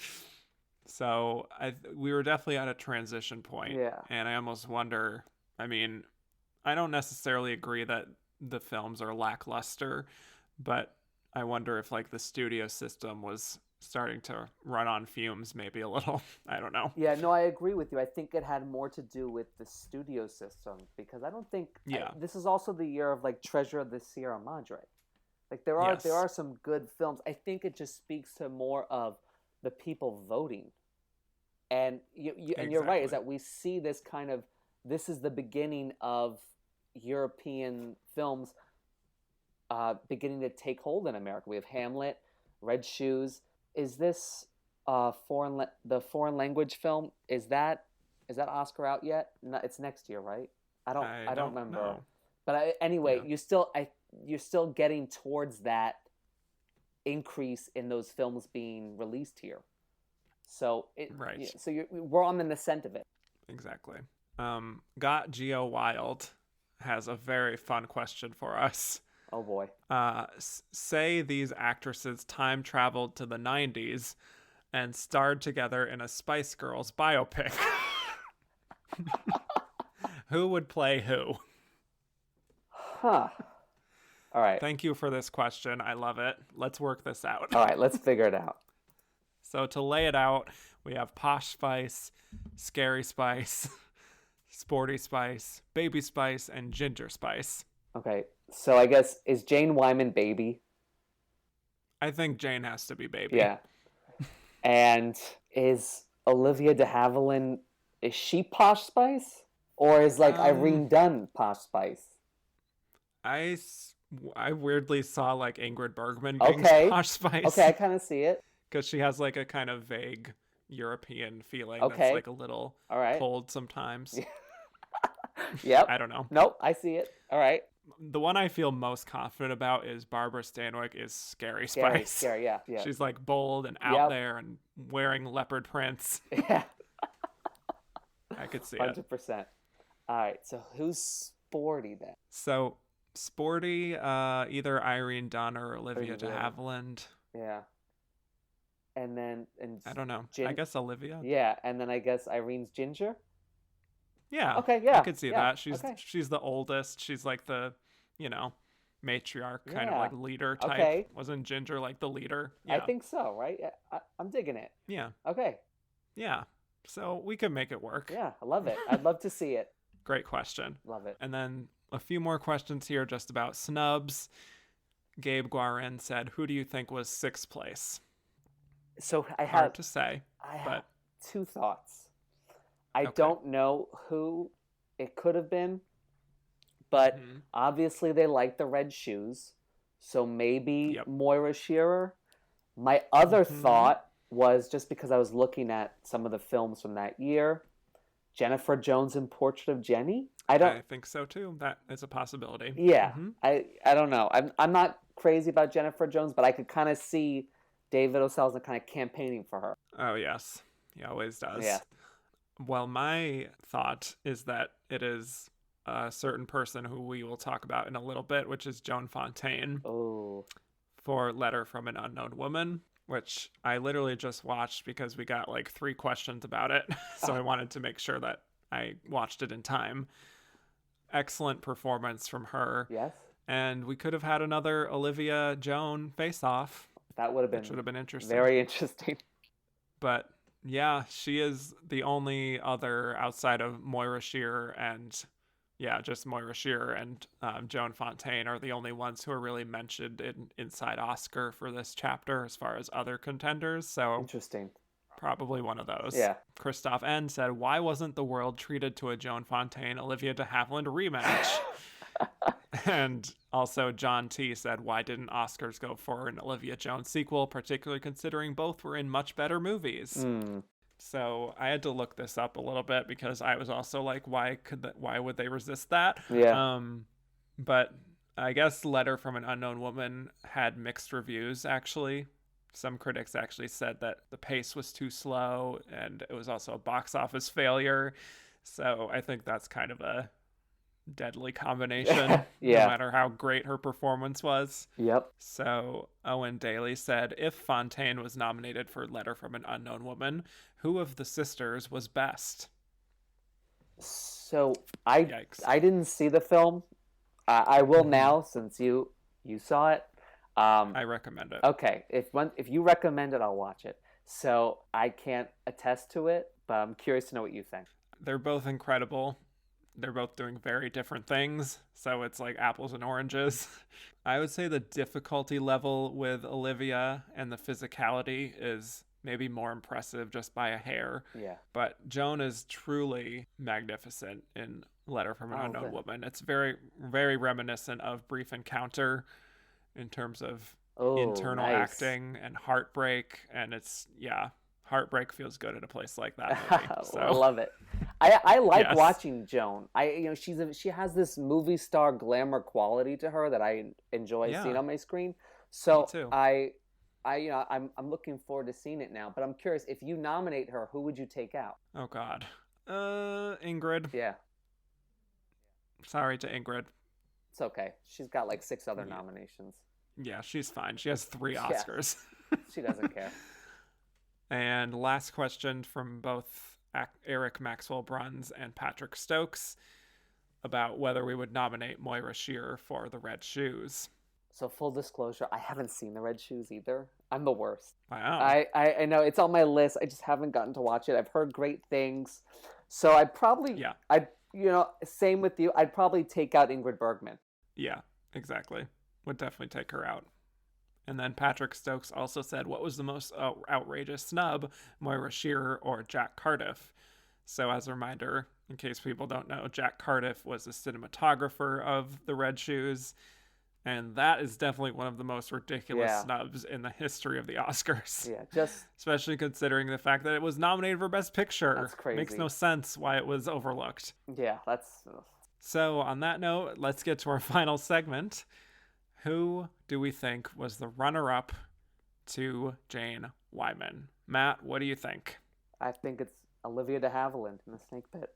So we were definitely at a transition point. Yeah. And I almost wonder. I mean, I don't necessarily agree that the films are lackluster, but I wonder if like the studio system was starting to run on fumes maybe a little. I don't know. Yeah, no, I agree with you. I think it had more to do with the studio system because I don't think this is also the year of like Treasure of the Sierra Madre. Like there are some good films. I think it just speaks to more of the people voting. And and you're right, is that we see this is the beginning of European films beginning to take hold in America. We have Hamlet, Red Shoes. Is this the foreign language film? Is that Oscar out yet? No, it's next year, right? I don't remember. Know. But anyway, you're still getting towards that increase in those films being released here. So we're on the ascent of it. Exactly. Got Geo Wild has a very fun question for us. Oh boy. Say these actresses time traveled to the 90s and starred together in a Spice Girls biopic. Who would play who? Huh. All right. Thank you for this question. I love it. Let's work this out. All right, let's figure it out. So to lay it out, we have Posh Spice, Scary Spice, Sporty Spice, Baby Spice, and Ginger Spice. Okay, so I guess, is Jane Wyman Baby? I think Jane has to be Baby. Yeah. And is Olivia de Havilland, is she Posh Spice? Or is like Irene Dunne Posh Spice? I weirdly saw like Ingrid Bergman being Posh Spice. Okay, I kind of see it. Because she has like a kind of vague European feeling that's like a little cold sometimes. Yep. I don't know. Nope, I see it. All right. The one I feel most confident about is Barbara Stanwyck is Scary Spice. Scary, yeah. She's like bold and out there and wearing leopard prints. Yeah. I could see 100%. All right, so who's sporty then? So sporty, either Irene Dunne or Olivia de Olivia. Havilland. Yeah. And I don't know. I Gin. guess Olivia. Yeah, and then I guess Irene's Ginger. Yeah, Okay, I yeah, could see yeah. that. She's Okay. she's the oldest. She's like the, you know, matriarch kind of Yeah. like leader type. Okay. Wasn't Ginger like the leader? I Yeah. think so, right? I'm digging it. Yeah. Okay. Yeah. So we could make it work. Yeah, I love it. I'd love to see it. Great question. Love it. And then a few more questions here just about snubs. Gabe Guarin said, "Who do you think was sixth place?" So Hard to say, I have but two thoughts. I okay. don't know who it could have been, but obviously they like the red shoes. So maybe Yep. Moira Shearer. My other thought was, just because I was looking at some of the films from that year, Jennifer Jones in Portrait of Jenny. I think so too. That is a possibility. Yeah, I don't know. I'm not crazy about Jennifer Jones, but I could kind of see David O. Selznick kind of campaigning for her. Oh yes, he always does. Yeah. Well, my thought is that it is a certain person who we will talk about in a little bit, which is Joan Fontaine. Oh. For Letter from an Unknown Woman, which I literally just watched because we got like 3 questions about it. So I wanted to make sure that I watched it in time. Excellent performance from her. Yes. And we could have had another Olivia Joan face-off. That would have been, which would have been interesting. Very interesting. But yeah, she is the only other outside of Moira Shearer and just Moira Shearer and Joan Fontaine are the only ones who are really mentioned in Inside Oscar for this chapter as far as other contenders. So interesting. Probably one of those. Yeah. Christoph N. said, "Why wasn't the world treated to a Joan Fontaine, Olivia de Havilland rematch?" And also John T. said, "Why didn't Oscars go for an Olivia Jones sequel, particularly considering both were in much better movies?" So I had to look this up a little bit because I was also like, why would they resist that? Yeah. But I guess Letter from an Unknown Woman had mixed reviews, actually. Some critics actually said that the pace was too slow and it was also a box office failure. So I think that's kind of a deadly combination, yeah. No matter how great her performance was. Yep. So Owen Daly said, if Fontaine was nominated for Letter from an Unknown Woman, who of the sisters was best? So I didn't see the film. I will now, since you saw it. I recommend it. Okay, if you recommend it, I'll watch it. So I can't attest to it, but I'm curious to know what you think. They're both incredible. They're both doing very different things, so it's like apples and oranges. I would say the difficulty level with Olivia and the physicality is maybe more impressive just by a hair. Yeah. But Joan is truly magnificent in Letter from an Unknown Woman. It's very, very reminiscent of Brief Encounter in terms of internal acting and heartbreak, and it's heartbreak feels good at a place like that movie. So. I love it. I like watching Joan. She has this movie star glamour quality to her that I enjoy seeing on my screen. So Me too. I'm looking forward to seeing it now. But I'm curious, if you nominate her, who would you take out? Oh God, Ingrid. Yeah. Sorry to Ingrid. It's okay. She's got like 6 other nominations. Yeah, she's fine. She has 3 Oscars. She doesn't care. And last question from both Eric Maxwell Bruns and Patrick Stokes about whether we would nominate Moira Shearer for The Red Shoes. So full disclosure, I haven't seen The Red Shoes either. I'm the worst. Wow. I know it's on my list. I just haven't gotten to watch it. I've heard great things. So I'd probably, same with you. I'd probably take out Ingrid Bergman. Yeah, exactly. Would definitely take her out. And then Patrick Stokes also said, what was the most outrageous snub, Moira Shearer or Jack Cardiff? So as a reminder, in case people don't know, Jack Cardiff was the cinematographer of The Red Shoes. And that is definitely one of the most ridiculous snubs in the history of the Oscars. Yeah, especially considering the fact that it was nominated for Best Picture. That's crazy. Makes no sense why it was overlooked. Yeah, that's... So on that note, let's get to our final segment. Who do we think was the runner-up to Jane Wyman? Matt, what do you think? I think it's Olivia de Havilland in The Snake Pit.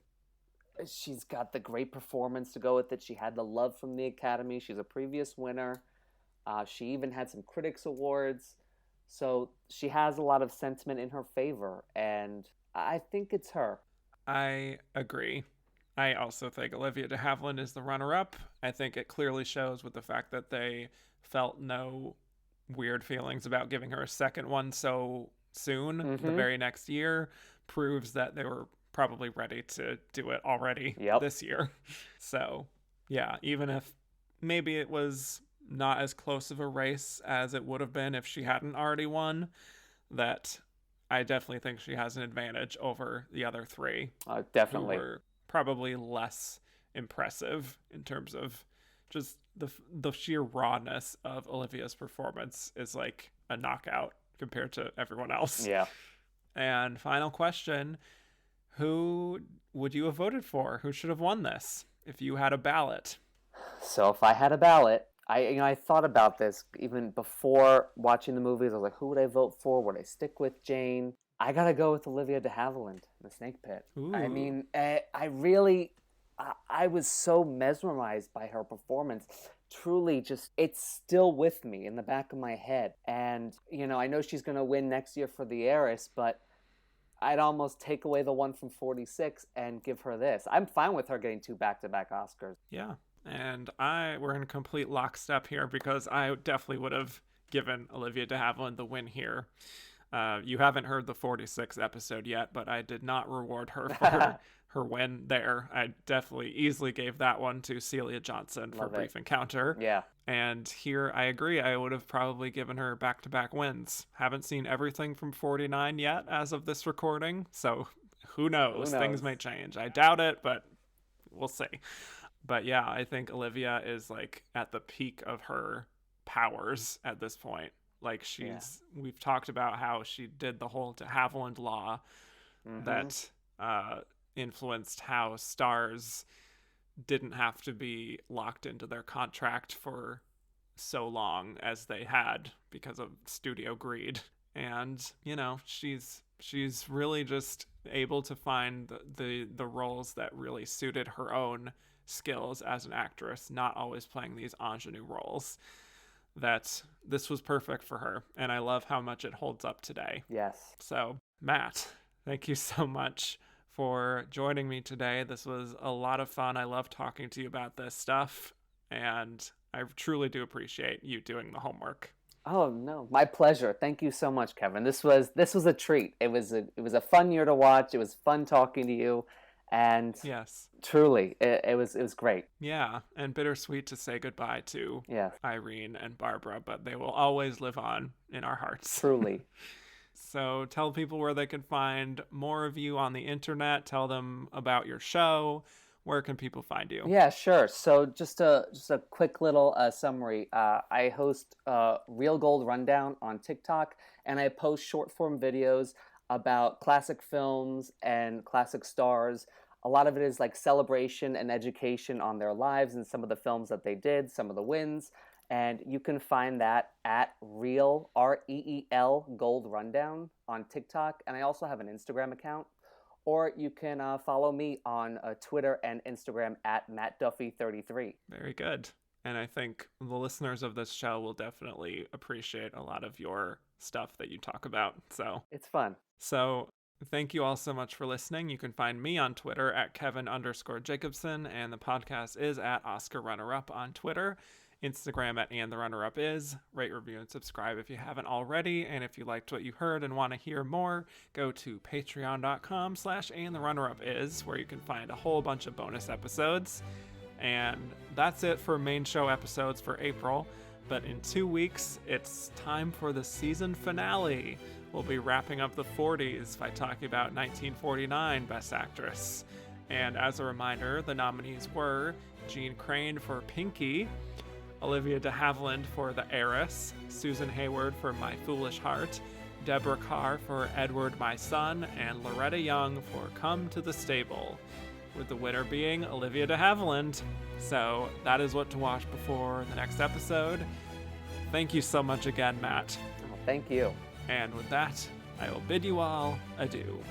she's got the great performance to go with it. She had the love from the Academy. She's a previous winner. She even had some critics awards. So she has a lot of sentiment in her favor, and I think it's her. I agree. I also think Olivia de Havilland is the runner-up. I think it clearly shows with the fact that they felt no weird feelings about giving her a second one so soon. The very next year proves that they were probably ready to do it already this year. So, yeah, even if maybe it was not as close of a race as it would have been if she hadn't already won, that I definitely think she has an advantage over the other three. Definitely. Who were probably less impressive in terms of just the sheer rawness of Olivia's performance is like a knockout compared to everyone else. Yeah. And final question, who would you have voted for? Who should have won this if you had a ballot? So if I had a ballot, I thought about this even before watching the movies. I was like, who would I vote for? Would I stick with Jane? I gotta go with Olivia de Havilland, The Snake Pit. Ooh. I mean, I was so mesmerized by her performance. Truly, just, it's still with me in the back of my head. And, I know she's gonna win next year for The Heiress, but I'd almost take away the one from 46 and give her this. I'm fine with her getting 2 back-to-back Oscars. Yeah. And we're in complete lockstep here because I definitely would have given Olivia de Havilland the win here. You haven't heard the 46 episode yet, but I did not reward her for her win there. I definitely easily gave that one to Celia Johnson for Brief Encounter. Yeah. And here I agree. I would have probably given her back-to-back wins. Haven't seen everything from 49 yet as of this recording, so who knows? Things may change. I doubt it, but we'll see. But yeah, I think Olivia is like at the peak of her powers at this point. Like we've talked about how she did the whole de Havilland law that influenced how stars didn't have to be locked into their contract for so long as they had because of studio greed. And, she's really just able to find the roles that really suited her own skills as an actress, not always playing these ingenue roles. That this was perfect for her, and I love how much it holds up today. Yes. So, Matt, thank you so much for joining me today. This was a lot of fun. I love talking to you about this stuff, and I truly do appreciate you doing the homework. Oh no, my pleasure. Thank you so much, Kevin. This was a treat. It was a fun year to watch. It was fun talking to you. And yes, truly, it was great. Yeah, and bittersweet to say goodbye to Irene and Barbara, but they will always live on in our hearts. Truly. So tell people where they can find more of you on the internet. Tell them about your show. Where can people find you? Yeah, sure. So just a quick little summary. I host Real Gold Rundown on TikTok, and I post short form videos about classic films and classic stars. A lot of it is like celebration and education on their lives and some of the films that they did, some of the wins. And you can find that at Reel, REEL Gold Rundown on TikTok. And I also have an Instagram account. Or you can follow me on Twitter and Instagram at Matt Duffy 33. Very good. And I think the listeners of this show will definitely appreciate a lot of your stuff that you talk about. So it's fun. So thank you all so much for listening. You can find me on Twitter at Kevin_Jacobson, and the podcast is at Oscar Runner-Up on Twitter, Instagram at And the Runner-Up is. Rate, review, and subscribe if you haven't already. And if you liked what you heard and want to hear more, go to patreon.com/andtherunnerup is, where you can find a whole bunch of bonus episodes. And that's it for main show episodes for April. But in 2 weeks, it's time for the season finale. We'll be wrapping up the 40s by talking about 1949 Best Actress. And as a reminder, the nominees were Jean Crane for Pinky, Olivia de Havilland for The Heiress, Susan Hayward for My Foolish Heart, Deborah Carr for Edward, My Son, and Loretta Young for Come to the Stable, with the winner being Olivia de Havilland. So that is what to watch before the next episode. Thank you so much again, Matt. Thank you. And with that, I will bid you all adieu.